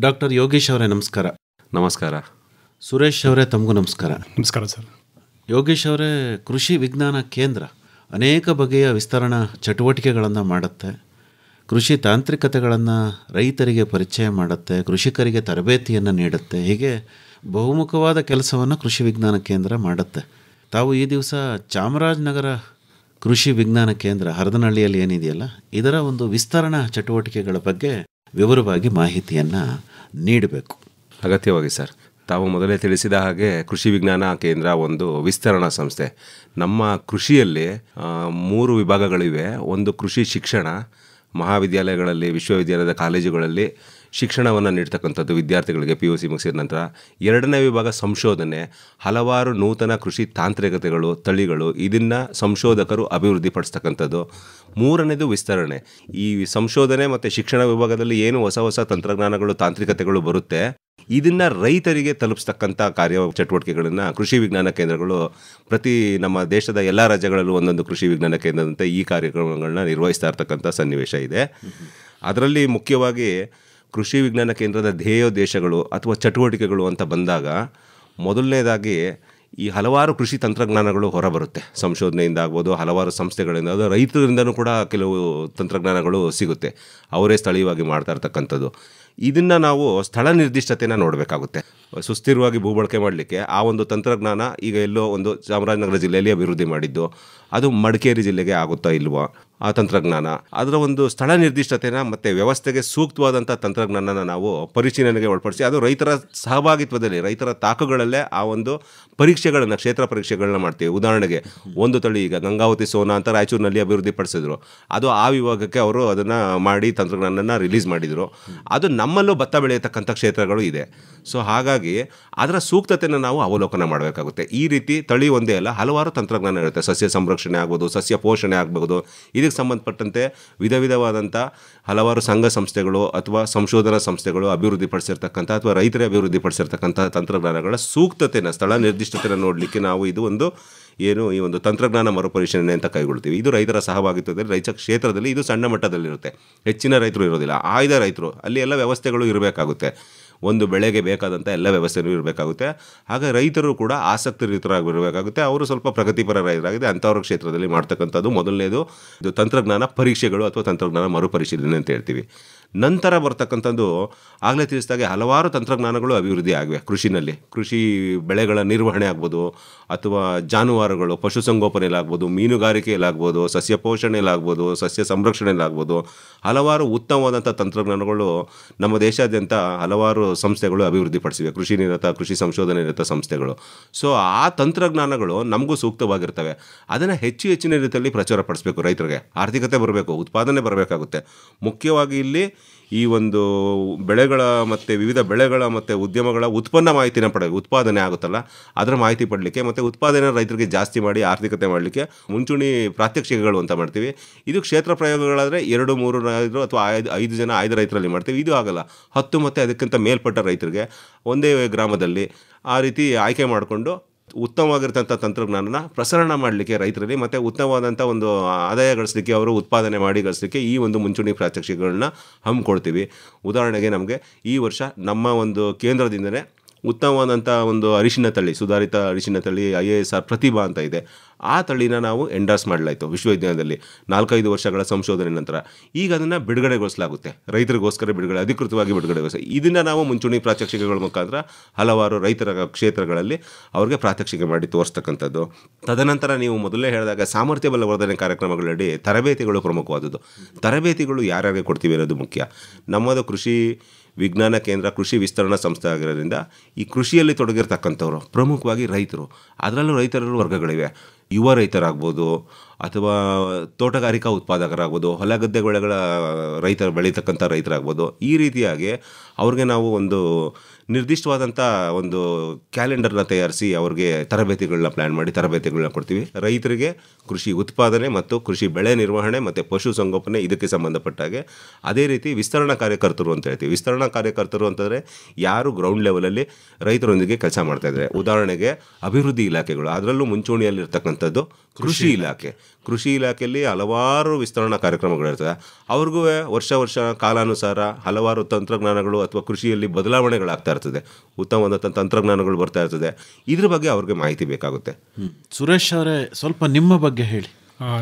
Doctor Yogesh ಅವರೇ ನಮಸ್ಕಾರ. ನಮಸ್ಕಾರ. ಸುರೇಶ್ ಅವರೇ ತಮಗೂ ನಮಸ್ಕಾರ. ನಮಸ್ಕಾರ ಸರ್. ಯೋಗೇಶ್ ಅವರೇ, ಕೃಷಿ ವಿಜ್ಞಾನ ಕೇಂದ್ರ ಅನೇಕ ಬಗೆಯ ವಿಸ್ತರಣಾ ಚಟುವಟಿಕೆಗಳನ್ನು ಮಾಡುತ್ತೆ. ಕೃಷಿ ತಾಂತ್ರಿಕತೆಗಳನ್ನು ರೈತರಿಗೆ ಪರಿಚಯ ಮಾಡುತ್ತೆ, ಕೃಷಿಕರಿಗೆ ತರಬೇತಿಯನ್ನು ನೀಡುತ್ತೆ. ಹೀಗೆ ಬಹುಮುಖವಾದ ಕೆಲಸವನ್ನು ಕೃಷಿ ವಿಜ್ಞಾನ ಕೇಂದ್ರ ಮಾಡುತ್ತೆ. ತಾವು ಈ ದಿವಸ ಚಾಮರಾಜನಗರ ಕೃಷಿ ವಿಜ್ಞಾನ ಕೇಂದ್ರ ಹರದನಹಳ್ಳಿಯಲ್ಲಿ ಏನಿದೆಯಲ್ಲ, ಇದರ ಒಂದು ವಿಸ್ತರಣಾ ಚಟುವಟಿಕೆಗಳ ಬಗ್ಗೆ ವಿವರವಾಗಿ ಮಾಹಿತಿಯನ್ನು ನೀಡಬೇಕು. ಅಗತ್ಯವಾಗಿ ಸರ್. ತಾವು ಮೊದಲೇ ತಿಳಿಸಿದ ಹಾಗೆ ಕೃಷಿ ವಿಜ್ಞಾನ ಕೇಂದ್ರ ಒಂದು ವಿಸ್ತರಣಾ ಸಂಸ್ಥೆ. ನಮ್ಮ ಕೃಷಿಯಲ್ಲಿ 3 ವಿಭಾಗಗಳಿವೆ. ಒಂದು ಕೃಷಿ ಶಿಕ್ಷಣ, ಮಹಾವಿದ್ಯಾಲಯಗಳಲ್ಲಿ, ವಿಶ್ವವಿದ್ಯಾಲಯದ ಕಾಲೇಜುಗಳಲ್ಲಿ ಶಿಕ್ಷಣವನ್ನು ನೀಡ್ತಕ್ಕಂಥದ್ದು ವಿದ್ಯಾರ್ಥಿಗಳಿಗೆ PUC ಮುಗಿಸಿದ ನಂತರ. 2ನೇ ವಿಭಾಗ ಸಂಶೋಧನೆ, ಹಲವಾರು ನೂತನ ಕೃಷಿ ತಾಂತ್ರಿಕತೆಗಳು, ತಳಿಗಳು, ಇದನ್ನು ಸಂಶೋಧಕರು ಅಭಿವೃದ್ಧಿಪಡಿಸ್ತಕ್ಕಂಥದ್ದು. 3ನೇದು ವಿಸ್ತರಣೆ. ಈ ಸಂಶೋಧನೆ ಮತ್ತು ಶಿಕ್ಷಣ ವಿಭಾಗದಲ್ಲಿ ಏನು ಹೊಸ ಹೊಸ ತಂತ್ರಜ್ಞಾನಗಳು, ತಾಂತ್ರಿಕತೆಗಳು ಬರುತ್ತೆ, ಇದನ್ನು ರೈತರಿಗೆ ತಲುಪಿಸ್ತಕ್ಕಂಥ ಚಟುವಟಿಕೆಗಳನ್ನು ಕೃಷಿ ವಿಜ್ಞಾನ ಕೇಂದ್ರಗಳು ಪ್ರತಿ ನಮ್ಮ ದೇಶದ ಎಲ್ಲ ರಾಜ್ಯಗಳಲ್ಲೂ ಒಂದೊಂದು ಕೃಷಿ ವಿಜ್ಞಾನ ಕೇಂದ್ರದಂತೆ ಈ ಕಾರ್ಯಕ್ರಮಗಳನ್ನ ನಿರ್ವಹಿಸ್ತಾ ಇರ್ತಕ್ಕಂಥ ಸನ್ನಿವೇಶ ಇದೆ. ಅದರಲ್ಲಿ ಮುಖ್ಯವಾಗಿ ಕೃಷಿ ವಿಜ್ಞಾನ ಕೇಂದ್ರದ ಧ್ಯೇಯೋದ್ದೇಶಗಳು ಅಥವಾ ಚಟುವಟಿಕೆಗಳು ಅಂತ ಬಂದಾಗ, ಮೊದಲನೇದಾಗಿ ಈ ಹಲವಾರು ಕೃಷಿ ತಂತ್ರಜ್ಞಾನಗಳು ಹೊರಬರುತ್ತೆ. ಸಂಶೋಧನೆಯಿಂದ ಆಗ್ಬೋದು, ಹಲವಾರು ಸಂಸ್ಥೆಗಳಿಂದ, ಅದು ರೈತರಿಂದನೂ ಕೂಡ ಕೆಲವು ತಂತ್ರಜ್ಞಾನಗಳು ಸಿಗುತ್ತೆ, ಅವರೇ ಸ್ಥಳೀಯವಾಗಿ ಮಾಡ್ತಾ ಇರ್ತಕ್ಕಂಥದ್ದು. ಇದನ್ನು ನಾವು ಸ್ಥಳ ನಿರ್ದಿಷ್ಟತೆಯನ್ನು ನೋಡಬೇಕಾಗುತ್ತೆ. ಸುಸ್ಥಿರವಾಗಿ ಭೂಬಳಕೆ ಮಾಡಲಿಕ್ಕೆ ಆ ಒಂದು ತಂತ್ರಜ್ಞಾನ ಈಗ ಎಲ್ಲೋ ಒಂದು ಚಾಮರಾಜನಗರ ಜಿಲ್ಲೆಯಲ್ಲಿ ಅಭಿವೃದ್ಧಿ ಮಾಡಿದ್ದು, ಅದು ಮಡಿಕೇರಿ ಜಿಲ್ಲೆಗೆ ಆಗುತ್ತಾ ಇಲ್ವಾ ಆ ತಂತ್ರಜ್ಞಾನ, ಅದರ ಒಂದು ಸ್ಥಳ ನಿರ್ದಿಷ್ಟತೆನ ಮತ್ತು ವ್ಯವಸ್ಥೆಗೆ ಸೂಕ್ತವಾದಂಥ ತಂತ್ರಜ್ಞಾನನ ನಾವು ಪರಿಶೀಲನೆಗೆ ಒಳಪಡಿಸಿ, ಅದು ರೈತರ ಸಹಭಾಗಿತ್ವದಲ್ಲಿ, ರೈತರ ತಾಕುಗಳಲ್ಲೇ ಆ ಒಂದು ಪರೀಕ್ಷೆಗಳನ್ನು, ಕ್ಷೇತ್ರ ಪರೀಕ್ಷೆಗಳನ್ನ ಮಾಡ್ತೀವಿ. ಉದಾಹರಣೆಗೆ ಒಂದು ತಳಿ ಈಗ ಗಂಗಾವತಿ ಸೋನಾ ಅಂತ ರಾಯಚೂರಿನಲ್ಲಿ ಅಭಿವೃದ್ಧಿಪಡಿಸಿದ್ರು. ಅದು ಆ ವಿಭಾಗಕ್ಕೆ ಅವರು ಅದನ್ನು ಮಾಡಿ ತಂತ್ರಜ್ಞಾನನ ರಿಲೀಸ್ ಮಾಡಿದರು. ಅದು ನಮ್ಮಲ್ಲೂ ಭತ್ತ ಬೆಳೆಯತಕ್ಕಂಥ ಕ್ಷೇತ್ರಗಳು ಇದೆ. ಸೊ ಹಾಗಾಗಿ ಅದರ ಸೂಕ್ತತೆಯನ್ನು ನಾವು ಅವಲೋಕನ ಮಾಡಬೇಕಾಗುತ್ತೆ. ಈ ರೀತಿ ತಳಿ ಒಂದೇ ಅಲ್ಲ, ಹಲವಾರು ತಂತ್ರಜ್ಞಾನ ಇರುತ್ತೆ. ಸಸ್ಯ ಸಂರಕ್ಷಣೆ ಆಗ್ಬೋದು, ಸಸ್ಯ ಪೋಷಣೆ ಆಗ್ಬೋದು, ಇದಕ್ಕೆ ಸಂಬಂಧಪಟ್ಟಂತೆ ವಿಧ ವಿಧವಾದಂಥ ಹಲವಾರು ಸಂಘ ಸಂಸ್ಥೆಗಳು ಅಥವಾ ಸಂಶೋಧನಾ ಸಂಸ್ಥೆಗಳು ಅಭಿವೃದ್ಧಿಪಡಿಸಿರ್ತಕ್ಕಂಥ ಅಥವಾ ರೈತರೇ ಅಭಿವೃದ್ಧಿಪಡಿಸಿರ್ತಕ್ಕಂಥ ತಂತ್ರಜ್ಞಾನಗಳ ಸೂಕ್ತತೆಯನ್ನು, ಸ್ಥಳ ನಿರ್ದಿಷ್ಟತೆಯನ್ನು ನೋಡಲಿಕ್ಕೆ ನಾವು ಇದು ಒಂದು ಈ ಒಂದು ತಂತ್ರಜ್ಞಾನ ಮರುಪರಿಶೀಲನೆ ಅಂತ ಕೈಗೊಳ್ತೀವಿ. ಇದು ರೈತರ ಸಹಭಾಗಿತ್ವದಲ್ಲಿ, ರೈತ ಕ್ಷೇತ್ರದಲ್ಲಿ ಇದು ಸಣ್ಣ ಮಟ್ಟದಲ್ಲಿರುತ್ತೆ. ಹೆಚ್ಚಿನ ರೈತರು ಇರೋದಿಲ್ಲ, ಆಯ್ದ ರೈತರು, ಅಲ್ಲಿ ಎಲ್ಲ ವ್ಯವಸ್ಥೆಗಳು ಇರಬೇಕಾಗುತ್ತೆ. ಒಂದು ಬೆಳೆಗೆ ಬೇಕಾದಂಥ ಎಲ್ಲ ವ್ಯವಸ್ಥೆನೂ ಇರಬೇಕಾಗುತ್ತೆ. ಹಾಗೆ ರೈತರು ಕೂಡ ಆಸಕ್ತಿ ರೈತರಾಗಿರಬೇಕಾಗುತ್ತೆ. ಅವರು ಸ್ವಲ್ಪ ಪ್ರಗತಿಪರ ರೈತರಾಗಿದೆ, ಅಂಥವ್ರ ಕ್ಷೇತ್ರದಲ್ಲಿ ಮಾಡ್ತಕ್ಕಂಥದ್ದು ಮೊದಲನೇದು ಇದು ತಂತ್ರಜ್ಞಾನ ಪರೀಕ್ಷೆಗಳು ಅಥವಾ ತಂತ್ರಜ್ಞಾನ ಮರುಪರಿಶೀಲನೆ ಅಂತ ಹೇಳ್ತೀವಿ. ನಂತರ ಬರ್ತಕ್ಕಂಥದ್ದು ಆಗಲೇ ತಿಳಿಸಿದಾಗೆ ಹಲವಾರು ತಂತ್ರಜ್ಞಾನಗಳು ಅಭಿವೃದ್ಧಿ ಆಗಿವೆ ಕೃಷಿನಲ್ಲಿ. ಕೃಷಿ ಬೆಳೆಗಳ ನಿರ್ವಹಣೆ ಆಗ್ಬೋದು, ಅಥವಾ ಜಾನುವಾರುಗಳು, ಪಶುಸಂಗೋಪನೆಯಲ್ಲಾಗ್ಬೋದು, ಮೀನುಗಾರಿಕೆಯಲ್ಲಾಗ್ಬೋದು, ಸಸ್ಯ ಪೋಷಣೆಯಲ್ಲಾಗ್ಬೋದು, ಸಸ್ಯ ಸಂರಕ್ಷಣೆಯಲ್ಲಾಗ್ಬೋದು, ಹಲವಾರು ಉತ್ತಮವಾದಂಥ ತಂತ್ರಜ್ಞಾನಗಳು ನಮ್ಮ ದೇಶಾದ್ಯಂತ ಹಲವಾರು ಸಂಸ್ಥೆಗಳು ಅಭಿವೃದ್ಧಿಪಡಿಸಿವೆ, ಕೃಷಿ ನಿರತ, ಕೃಷಿ ಸಂಶೋಧನೆ ನಿರತ ಸಂಸ್ಥೆಗಳು. ಸೊ ಆ ತಂತ್ರಜ್ಞಾನಗಳು ನಮಗೂ ಸೂಕ್ತವಾಗಿರ್ತವೆ. ಅದನ್ನು ಹೆಚ್ಚಿನ ರೀತಿಯಲ್ಲಿ ಪ್ರಚಾರ ಪಡಿಸಬೇಕು. ರೈತರಿಗೆ ಆರ್ಥಿಕತೆ ಬರಬೇಕು, ಉತ್ಪಾದನೆ ಬರಬೇಕಾಗುತ್ತೆ. ಮುಖ್ಯವಾಗಿ ಇಲ್ಲಿ ಈ ಒಂದು ಬೆಳೆಗಳ ಮತ್ತು ವಿವಿಧ ಬೆಳೆಗಳ ಮತ್ತು ಉದ್ಯಮಗಳ ಉತ್ಪನ್ನ ಮಾಹಿತಿನ ಪಡೆಯಬೇಕು. ಉತ್ಪಾದನೆ ಆಗುತ್ತಲ್ಲ, ಅದರ ಮಾಹಿತಿ ಪಡಲಿಕ್ಕೆ ಮತ್ತು ಉತ್ಪಾದನೆ ರೈತರಿಗೆ ಜಾಸ್ತಿ ಮಾಡಿ ಆರ್ಥಿಕತೆ ಮಾಡಲಿಕ್ಕೆ ಮುಂಚೂಣಿ ಪ್ರಾತ್ಯಕ್ಷಿಕೆಗಳು ಅಂತ ಮಾಡ್ತೀವಿ. ಇದು ಕ್ಷೇತ್ರ ಪ್ರಯೋಗಗಳಾದರೆ 2-3 ರೈತರು ಅಥವಾ 5 ಜನ ಆಯ್ದ ರೈತರಲ್ಲಿ ಮಾಡ್ತೀವಿ. ಇದು ಆಗಲ್ಲ, 10 ಮತ್ತು ಅದಕ್ಕಿಂತ ಮೇಲ್ಪಟ್ಟ ರೈತರಿಗೆ ಒಂದೇ ಗ್ರಾಮದಲ್ಲಿ ಆ ರೀತಿ ಆಯ್ಕೆ ಮಾಡಿಕೊಂಡು ಉತ್ತಮವಾಗಿರ್ತಂಥ ತಂತ್ರಜ್ಞಾನನ ಪ್ರಸರಣ ಮಾಡಲಿಕ್ಕೆ ರೈತರಲ್ಲಿ, ಮತ್ತು ಉತ್ತಮವಾದಂಥ ಒಂದು ಆದಾಯ ಗಳಿಸಲಿಕ್ಕೆ, ಅವರು ಉತ್ಪಾದನೆ ಮಾಡಿ ಗಳಿಸಲಿಕ್ಕೆ ಈ ಒಂದು ಮುಂಚೂಣಿ ಪ್ರಾತ್ಯಕ್ಷಿಕೆಗಳನ್ನ ಹಮ್ಮಿಕೊಳ್ತೀವಿ. ಉದಾಹರಣೆಗೆ ನಮಗೆ ಈ ವರ್ಷ ನಮ್ಮ ಒಂದು ಕೇಂದ್ರದಿಂದಲೇ ಉತ್ತಮವಾದಂಥ ಒಂದು ಅರಿಶಿನ ತಳಿ, ಸುಧಾರಿತ ಅರಿಶಿನ ತಳಿ IASR ಪ್ರತಿಭಾ ಅಂತ ಇದೆ. ಆ ತಳಿನ ನಾವು ಎಂಡಾರ್ಸ್ ಮಾಡಲಾಯಿತು ವಿಶ್ವವಿದ್ಯಾಲಯದಲ್ಲಿ 4-5 ವರ್ಷಗಳ ಸಂಶೋಧನೆ ನಂತರ. ಈಗ ಅದನ್ನು ಬಿಡುಗಡೆಗೊಳಿಸಲಾಗುತ್ತೆ, ರೈತರಿಗೋಸ್ಕರ ಅಧಿಕೃತವಾಗಿ ಬಿಡುಗಡೆಗೊಳಿಸ. ಇದನ್ನು ನಾವು ಮುಂಚೂಣಿ ಪ್ರಾತ್ಯಕ್ಷಿಕೆಗಳ ಮುಖಾಂತರ ಹಲವಾರು ರೈತರ ಕ್ಷೇತ್ರಗಳಲ್ಲಿ ಅವ್ರಿಗೆ ಪ್ರಾತ್ಯಕ್ಷಿಕೆ ಮಾಡಿ ತೋರಿಸ್ತಕ್ಕಂಥದ್ದು. ತದನಂತರ ನೀವು ಮೊದಲೇ ಹೇಳಿದಾಗ ಸಾಮರ್ಥ್ಯ ಬಲವರ್ಧನೆ ಕಾರ್ಯಕ್ರಮಗಳಲ್ಲಿ ತರಬೇತಿಗಳು ಪ್ರಮುಖವಾದದ್ದು. ತರಬೇತಿಗಳು ಯಾರ್ಯಾರಿಗೆ ಕೊಡ್ತೀವಿ ಅನ್ನೋದು ಮುಖ್ಯ. ನಮ್ಮದು ಕೃಷಿ ವಿಜ್ಞಾನ ಕೇಂದ್ರ ಕೃಷಿ ವಿಸ್ತರಣಾ ಸಂಸ್ಥೆ ಆಗಿರೋದ್ರಿಂದ ಈ ಕೃಷಿಯಲ್ಲಿ ತೊಡಗಿರ್ತಕ್ಕಂಥವ್ರು ಪ್ರಮುಖವಾಗಿ ರೈತರು. ಅದರಲ್ಲೂ ರೈತರ ವರ್ಗಗಳಿವೆ. ಯುವ ರೈತರಾಗ್ಬೋದು, ಅಥವಾ ತೋಟಗಾರಿಕಾ ಉತ್ಪಾದಕರಾಗ್ಬೋದು, ಹೊಲ ಗದ್ದೆಗಳ ರೈತರು ಬೆಳೀತಕ್ಕಂಥ ರೈತರಾಗ್ಬೋದು. ಈ ರೀತಿಯಾಗಿ ಅವ್ರಿಗೆ ನಾವು ಒಂದು ನಿರ್ದಿಷ್ಟವಾದಂಥ ಒಂದು ಕ್ಯಾಲೆಂಡರ್ನ ತಯಾರಿಸಿ ಅವ್ರಿಗೆ ತರಬೇತಿಗಳನ್ನ ಪ್ಲ್ಯಾನ್ ಮಾಡಿ ತರಬೇತಿಗಳನ್ನ ಕೊಡ್ತೀವಿ. ರೈತರಿಗೆ ಕೃಷಿ ಉತ್ಪಾದನೆ ಮತ್ತು ಕೃಷಿ ಬೆಳೆ ನಿರ್ವಹಣೆ ಮತ್ತು ಪಶು ಸಂಗೋಪನೆ ಇದಕ್ಕೆ ಸಂಬಂಧಪಟ್ಟಾಗೆ. ಅದೇ ರೀತಿ ವಿಸ್ತರಣಾ ಕಾರ್ಯಕರ್ತರು ಅಂತ ಹೇಳ್ತೀವಿ. ವಿಸ್ತರಣಾ ಕಾರ್ಯಕರ್ತರು ಅಂತಂದರೆ ಯಾರು ಗ್ರೌಂಡ್ ಲೆವೆಲಲ್ಲಿ ರೈತರೊಂದಿಗೆ ಕೆಲಸ ಮಾಡ್ತಾಯಿದ್ದಾರೆ. ಉದಾಹರಣೆಗೆ ಅಭಿವೃದ್ಧಿ ಇಲಾಖೆಗಳು, ಅದರಲ್ಲೂ ಮುಂಚೂಣಿಯಲ್ಲಿರ್ತಕ್ಕಂಥ ಮಾಡಿರ್ತಕ್ಕಂಥದ್ದು ಕೃಷಿ ಇಲಾಖೆ. ಕೃಷಿ ಇಲಾಖೆಯಲ್ಲಿ ಹಲವಾರು ವಿಸ್ತರಣಾ ಕಾರ್ಯಕ್ರಮಗಳಿರ್ತದೆ. ಅವ್ರಿಗೂ ವರ್ಷ ಕಾಲಾನುಸಾರ ಹಲವಾರು ತಂತ್ರಜ್ಞಾನಗಳು ಅಥವಾ ಕೃಷಿಯಲ್ಲಿ ಬದಲಾವಣೆಗಳಾಗ್ತಾ ಇರ್ತದೆ, ಉತ್ತಮವಾದ ತಂತ್ರಜ್ಞಾನಗಳು ಬರ್ತಾ ಇರ್ತದೆ. ಇದ್ರ ಬಗ್ಗೆ ಅವ್ರಿಗೆ ಮಾಹಿತಿ ಬೇಕಾಗುತ್ತೆ. ಸುರೇಶ್ ಅವರೇ, ಸ್ವಲ್ಪ ನಿಮ್ಮ ಬಗ್ಗೆ ಹೇಳಿ.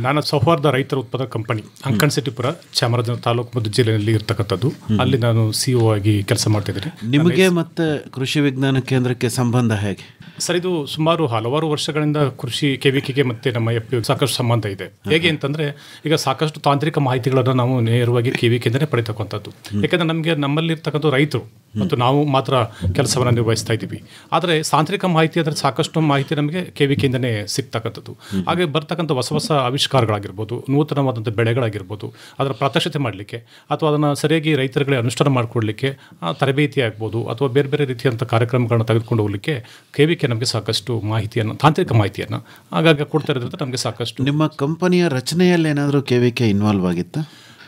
ನಾನು ಸೌಹಾರ್ದ ರೈತರ ಉತ್ಪಾದಕ ಕಂಪನಿ ಅಂಕಣಶೆಟ್ಟಿಪುರ, ಚಾಮರಾಜನಗರ ತಾಲೂಕು ಮತ್ತು ಜಿಲ್ಲೆಯಲ್ಲಿ ಇರ್ತಕ್ಕಂಥದ್ದು. ಅಲ್ಲಿ ನಾನು CEO ಆಗಿ ಕೆಲಸ ಮಾಡ್ತಿದ್ದೀನಿ. ನಿಮಗೆ ಮತ್ತೆ ಕೃಷಿ ವಿಜ್ಞಾನ ಕೇಂದ್ರಕ್ಕೆ ಸಂಬಂಧ ಹೇಗೆ ಸರ್? ಇದು ಸುಮಾರು ಹಲವಾರು ವರ್ಷಗಳಿಂದ ಕೃಷಿ KVKಗೆ ಮತ್ತು ನಮ್ಮ FPU ಸಾಕಷ್ಟು ಸಂಬಂಧ ಇದೆ. ಹೇಗೆ ಅಂತಂದರೆ, ಈಗ ಸಾಕಷ್ಟು ತಾಂತ್ರಿಕ ಮಾಹಿತಿಗಳನ್ನು ನಾವು ನೇರವಾಗಿ KVKಯಿಂದಲೇ ಪಡಿತಕ್ಕಂಥದ್ದು. ಯಾಕೆಂದರೆ ನಮ್ಮಲ್ಲಿರ್ತಕ್ಕಂಥ ರೈತರು ಮತ್ತು ನಾವು ಮಾತ್ರ ಕೆಲಸವನ್ನು ನಿರ್ವಹಿಸ್ತಾ ಇದ್ದೀವಿ. ಆದರೆ ತಾಂತ್ರಿಕ ಮಾಹಿತಿ ಅಂದರೆ ಸಾಕಷ್ಟು ಮಾಹಿತಿ ನಮಗೆ KVKಯಿಂದಲೇ ಸಿಗ್ತಕ್ಕಂಥದ್ದು. ಹಾಗೆ ಬರ್ತಕ್ಕಂಥ ಹೊಸ ಆವಿಷ್ಕಾರಗಳಾಗಿರ್ಬೋದು, ನೂತನವಾದಂಥ ಬೆಳೆಗಳಾಗಿರ್ಬೋದು, ಅದರ ಪ್ರಾತ್ಯಕ್ಷತೆ ಮಾಡಲಿಕ್ಕೆ ಅಥವಾ ಅದನ್ನು ಸರಿಯಾಗಿ ರೈತರುಗಳೇ ಅನುಷ್ಠಾನ ಮಾಡಿಕೊಡ್ಲಿಕ್ಕೆ ತರಬೇತಿ ಆಗ್ಬೋದು, ಅಥವಾ ಬೇರೆ ಬೇರೆ ರೀತಿಯಂಥ ಕಾರ್ಯಕ್ರಮಗಳನ್ನ ತೆಗೆದುಕೊಂಡು ಹೋಗಲಿಕ್ಕೆ KVK ನಮಗೆ ಸಾಕಷ್ಟು ಮಾಹಿತಿಯನ್ನು, ತಾಂತ್ರಿಕ ಮಾಹಿತಿಯನ್ನು ಆಗಾಗ ಕೊಡ್ತಾ ಇರೋದ್ರಿಂದ ನಮಗೆ ಸಾಕಷ್ಟು. ನಿಮ್ಮ ಕಂಪನಿಯ ರಚನೆಯಲ್ಲಿ ಏನಾದರೂ KVK ಇನ್ವಾಲ್ವ್ ಆಗಿತ್ತಾ?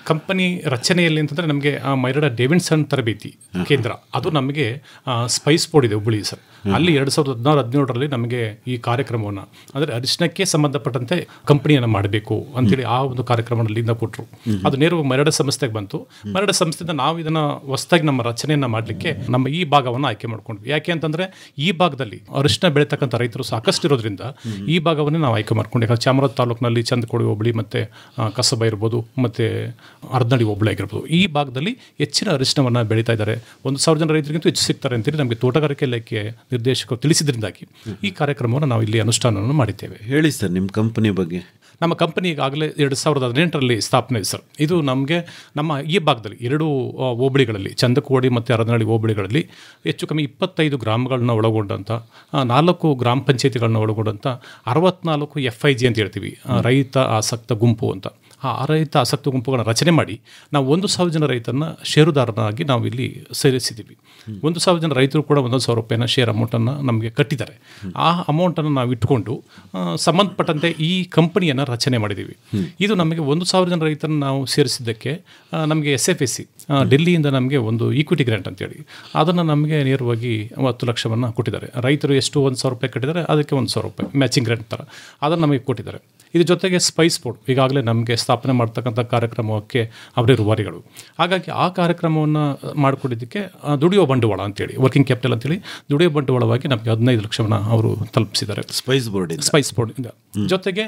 ಕಂಪನಿ ರಚನೆಯಲ್ಲಿ ಅಂತಂದರೆ ನಮಗೆ ಮೈರಡ ಡೇವಿಡ್ಸನ್ ತರಬೇತಿ ಕೇಂದ್ರ, ಅದು ನಮಗೆ ಸ್ಪೈಸ್ ಬೋರ್ಡ್ ಇದೆ ಹುಬ್ಬಳ್ಳಿ ಸರ್. ಅಲ್ಲಿ 2016-17 ನಮಗೆ ಈ ಕಾರ್ಯಕ್ರಮವನ್ನು, ಅಂದರೆ ಅರಿಶಿನಕ್ಕೆ ಸಂಬಂಧಪಟ್ಟಂತೆ ಕಂಪನಿಯನ್ನು ಮಾಡಬೇಕು ಅಂತೇಳಿ ಆ ಒಂದು ಕಾರ್ಯಕ್ರಮದಲ್ಲಿಂದ ಕೊಟ್ಟರು. ಅದು ನೇರವಾಗಿ ಮರಡ ಸಂಸ್ಥೆಗೆ ಬಂತು. ಮರಡ ಸಂಸ್ಥೆಯಿಂದ ನಾವು ಇದನ್ನು ಹೊಸದಾಗಿ ನಮ್ಮ ರಚನೆಯನ್ನು ಮಾಡಲಿಕ್ಕೆ ನಮ್ಮ ಈ ಭಾಗವನ್ನು ಆಯ್ಕೆ ಮಾಡ್ಕೊಂಡ್ವಿ. ಯಾಕೆ ಅಂತಂದರೆ ಈ ಭಾಗದಲ್ಲಿ ಅರಿಶಿನ ಬೆಳೀತಕ್ಕಂಥ ರೈತರು ಸಾಕಷ್ಟು ಇರೋದ್ರಿಂದ ಈ ಭಾಗವನ್ನೇ ನಾವು ಆಯ್ಕೆ ಮಾಡ್ಕೊಂಡು. ಯಾಕಂದ್ರೆ ಚಾಮರಾಜ ತಾಲೂಕಿನಲ್ಲಿ ಚಂದಕೋಡಿ ಹೋಬಳಿ ಮತ್ತು ಕಸಬ ಇರ್ಬೋದು ಮತ್ತು ಅರ್ಧನಹಳ್ಳಿ ಹೋಬಳಿ ಆಗಿರ್ಬೋದು, ಈ ಭಾಗದಲ್ಲಿ ಹೆಚ್ಚಿನ ಅರಿಶಿನವನ್ನು ಬೆಳೀತಾ ಇದ್ದಾರೆ. 1,000 ಜನ ರೈತರಿಗಿಂತೂ ಹೆಚ್ಚು ಸಿಗ್ತಾರೆ ಅಂತೇಳಿ ನಮಗೆ ತೋಟಗಾರಿಕೆ ಇಲಾಖೆ ನಿರ್ದೇಶಕರು ತಿಳಿಸಿದ್ರಿಂದಾಗಿ ಈ ಕಾರ್ಯಕ್ರಮವನ್ನು ನಾವು ಇಲ್ಲಿ ಅನುಷ್ಠಾನವನ್ನು ಮಾಡಿದ್ದೇವೆ. ಹೇಳಿ ಸರ್ ನಿಮ್ಮ ಕಂಪನಿ ಬಗ್ಗೆ. ನಮ್ಮ ಕಂಪನಿ ಈಗಾಗಲೇ 2018ರಲ್ಲಿ ಸ್ಥಾಪನೆ ಇದೆ ಸರ್. ಇದು ನಮಗೆ ನಮ್ಮ ಈ ಭಾಗದಲ್ಲಿ 2 ಹೋಬಳಿಗಳಲ್ಲಿ, ಚಂದಕೋಡಿ ಮತ್ತು ಅರದನಹಳ್ಳಿ ಹೋಬಳಿಗಳಲ್ಲಿ ಹೆಚ್ಚು ಕಮ್ಮಿ 25 ಗ್ರಾಮಗಳನ್ನ ಒಳಗೊಂಡಂಥ 4 ಗ್ರಾಮ ಪಂಚಾಯತಿಗಳನ್ನ ಒಳಗೊಂಡಂಥ 64 FIG ಅಂತ ಹೇಳ್ತೀವಿ, ರೈತ ಆಸಕ್ತ ಗುಂಪು ಅಂತ. ಆ ರೈತ ಆಸಕ್ತ ಗುಂಪುಗಳನ್ನು ರಚನೆ ಮಾಡಿ ನಾವು 1,000 ಜನ ರೈತರನ್ನ ಷೇರುದಾರನಾಗಿ ನಾವು ಇಲ್ಲಿ ಸೇರಿಸಿದ್ದೀವಿ. 1,000 ಜನ ರೈತರು ಕೂಡ 1,000 ರೂಪಾಯಿನ ಶೇರ್ ಅಮೌಂಟನ್ನು ನಮಗೆ ಕಟ್ಟಿದ್ದಾರೆ. ಆ ಅಮೌಂಟನ್ನು ನಾವು ಇಟ್ಕೊಂಡು ಸಂಬಂಧಪಟ್ಟಂತೆ ಈ ಕಂಪನಿಯನ್ನು ರಚನೆ ಮಾಡಿದ್ದೀವಿ. ಇದು ನಮಗೆ 1,000 ಜನ ರೈತರನ್ನು ನಾವು ಸೇರಿಸಿದ್ದಕ್ಕೆ ನಮಗೆ SFSC ಡೆಲ್ಲಿಯಿಂದ ನಮಗೆ ಒಂದು ಈಕ್ವಿಟಿ ಗ್ರ್ಯಾಂಟ್ ಅಂತೇಳಿ ಅದನ್ನು ನಮಗೆ ನೇರವಾಗಿ 10 ಲಕ್ಷವನ್ನು ಕೊಟ್ಟಿದ್ದಾರೆ. ರೈತರು ಎಷ್ಟು 1,000 ರೂಪಾಯಿ ಕಟ್ಟಿದ್ದಾರೆ, ಅದಕ್ಕೆ 1,000 ರೂಪಾಯಿ ಮ್ಯಾಚಿಂಗ್ ಗ್ರ್ಯಾಂಟ್ ಥರ ಅದನ್ನು ನಮಗೆ ಕೊಟ್ಟಿದ್ದಾರೆ. ಇದ್ರ ಜೊತೆಗೆ ಸ್ಪೈಸ್ ಬೋರ್ಡ್ ಈಗಾಗಲೇ ನಮಗೆ ಸ್ಥಾಪನೆ ಮಾಡ್ತಕ್ಕಂಥ ಕಾರ್ಯಕ್ರಮಕ್ಕೆ ಅವರೇ ರೂವಾರಿಗಳು. ಹಾಗಾಗಿ ಆ ಕಾರ್ಯಕ್ರಮವನ್ನು ಮಾಡಿಕೊಟ್ಟಿದ್ದಕ್ಕೆ ದುಡಿಯೋ ಬಂಡವಾಳ ಅಂತೇಳಿ, ವರ್ಕಿಂಗ್ ಕ್ಯಾಪಿಟಲ್ ಅಂತೇಳಿ ದುಡಿಯೋ ಬಂಡವಾಳವಾಗಿ ನಮಗೆ 15 ಲಕ್ಷವನ್ನು ಅವರು ತಲುಪಿಸಿದ್ದಾರೆ ಸ್ಪೈಸ್ ಬೋರ್ಡಿಂದ. ಜೊತೆಗೆ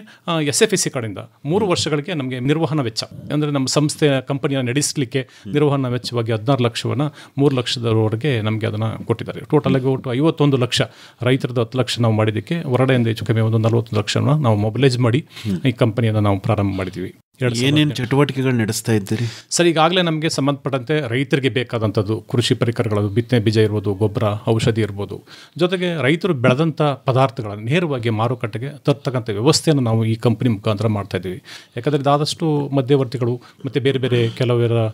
SFSC ಕಡೆಯಿಂದ 3 ವರ್ಷಗಳಿಗೆ ನಮಗೆ ನಿರ್ವಹಣಾ ವೆಚ್ಚ, ಅಂದರೆ ನಮ್ಮ ಸಂಸ್ಥೆ ಕಂಪನಿಯನ್ನು ನಡೆಸಲಿಕ್ಕೆ ನಿರ್ವಹಣಾ ವೆಚ್ಚವಾಗಿ 16 ಲಕ್ಷವನ್ನು 3 ಲಕ್ಷದವರೆಗೆ ನಮಗೆ ಅದನ್ನು ಕೊಟ್ಟಿದ್ದಾರೆ. ಟೋಟಲಾಗಿ ಒಟ್ಟು 51 ಲಕ್ಷ, ರೈತರದ್ದು 10 ಲಕ್ಷ ನಾವು ಮಾಡಿದ್ದಕ್ಕೆ ಹೊರಡೆಯಿಂದ ಹೆಚ್ಚು ಕಮ್ಮಿ ಒಂದು 40 ಲಕ್ಷವನ್ನು ನಾವು ಮೊಬಿಲೈಸ್ ಮಾಡಿ ಈ ಕಂಪನಿಯನ್ನು ನಾವು ಪ್ರಾರಂಭ ಮಾಡಿದ್ದೀವಿ. ಏನೇನು ಚಟುವಟಿಕೆಗಳು ನಡೆಸ್ತಾ ಇದ್ದೀರಿ ಸರ್? ಈಗಾಗಲೇ ನಮಗೆ ಸಂಬಂಧಪಟ್ಟಂತೆ ರೈತರಿಗೆ ಬೇಕಾದಂಥದ್ದು ಕೃಷಿ ಪರಿಕರಗಳು, ಬಿತ್ತನೆ ಬೀಜ ಇರ್ಬೋದು, ಗೊಬ್ಬರ, ಔಷಧಿ ಇರ್ಬೋದು, ಜೊತೆಗೆ ರೈತರು ಬೆಳೆದಂಥ ಪದಾರ್ಥಗಳನ್ನು ನೇರವಾಗಿ ಮಾರುಕಟ್ಟೆಗೆ ತರ್ತಕ್ಕಂಥ ವ್ಯವಸ್ಥೆಯನ್ನು ನಾವು ಈ ಕಂಪನಿ ಮುಖಾಂತರ ಮಾಡ್ತಾ ಇದ್ದೀವಿ. ಯಾಕಂದರೆ ಇದಾದಷ್ಟು ಮಧ್ಯವರ್ತಿಗಳು ಮತ್ತು ಬೇರೆ ಬೇರೆ ಕೆಲವರ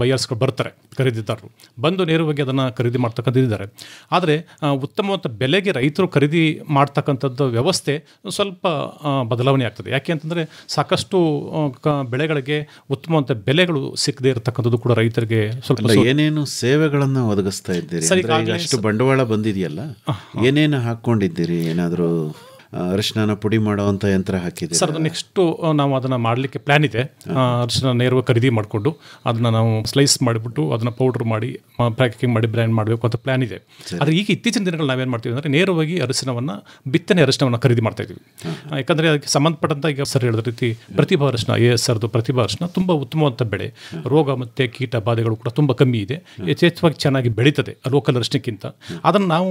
ಬೈಯರ್ಸ್ಗಳು ಬರ್ತಾರೆ, ಖರೀದಿದಾರರು ಬಂದು ನೇರವಾಗಿ ಅದನ್ನು ಖರೀದಿ ಮಾಡ್ತಕ್ಕಂಥದ್ದಿದ್ದಾರೆ. ಆದರೆ ಉತ್ತಮವಾದ ಬೆಲೆಗೆ ರೈತರು ಖರೀದಿ ಮಾಡ್ತಕ್ಕಂಥದ್ದು ವ್ಯವಸ್ಥೆ ಸ್ವಲ್ಪ ಬದಲಾವಣೆ ಆಗ್ತದೆ. ಯಾಕೆ ಅಂತಂದರೆ ಸಾಕಷ್ಟು ಬೆಳೆಗಳಿಗೆ ಉತ್ತಮವಾದ ಬೆಲೆಗಳು ಸಿಕ್ಕದೇ ಇರತಕ್ಕಂಥದ್ದು ಕೂಡ ರೈತರಿಗೆ ಸ್ವಲ್ಪ. ಏನೇನು ಸೇವೆಗಳನ್ನು ಒದಗಿಸ್ತಾ ಇದ್ದೀರಿ? ಅಷ್ಟು ಬಂಡವಾಳ ಬಂದಿದೆಯಲ್ಲ, ಏನೇನು ಹಾಕ್ಕೊಂಡಿದ್ದೀರಿ? ಏನಾದರೂ ಅರಿಶಿನ ಪುಡಿ ಮಾಡುವಂಥ ಯಂತ್ರ ಹಾಕಿದೆ ಸರ್? ನೆಕ್ಸ್ಟು ನಾವು ಅದನ್ನು ಮಾಡಲಿಕ್ಕೆ ಪ್ಲ್ಯಾನ್ ಇದೆ. ಅರಿಶಿನ ನೇರವಾಗಿ ಖರೀದಿ ಮಾಡಿಕೊಂಡು ಅದನ್ನು ನಾವು ಸ್ಲೈಸ್ ಮಾಡಿಬಿಟ್ಟು ಅದನ್ನು ಪೌಡ್ರ್ ಮಾಡಿ ಪ್ಯಾಕಿಂಗ್ ಮಾಡಿ ಬ್ರ್ಯಾಂಡ್ ಮಾಡಬೇಕು ಅಂತ ಪ್ಲ್ಯಾನ್ ಇದೆ. ಆದರೆ ಈಗ ಇತ್ತೀಚಿನ ದಿನಗಳು ನಾವೇನು ಮಾಡ್ತೀವಿ ಅಂದರೆ ನೇರವಾಗಿ ಬಿತ್ತನೆ ಅರಿಶಿನವನ್ನು ಖರೀದಿ ಮಾಡ್ತಾ ಇದ್ದೀವಿ. ಯಾಕಂದರೆ ಅದಕ್ಕೆ ಸಂಬಂಧಪಟ್ಟಂಥ ಈಗ ಸರ್ ಹೇಳಿದ ರೀತಿ ಪ್ರತಿಭಾ ಅರಿಶಿನ, ASRದು ಪ್ರತಿಭಾ ಅರಿಶಿನ ತುಂಬ ಉತ್ತಮವಾದ ಬೆಳೆ, ರೋಗ ಮತ್ತು ಕೀಟ ಬಾಧೆಗಳು ಕೂಡ ತುಂಬ ಕಮ್ಮಿ ಇದೆ, ಯಥೇಚ್ಛವಾಗಿ ಚೆನ್ನಾಗಿ ಬೆಳೀತದೆ ಲೋಕಲ್ ಅರಿಶಿನಕ್ಕಿಂತ. ಅದನ್ನು ನಾವು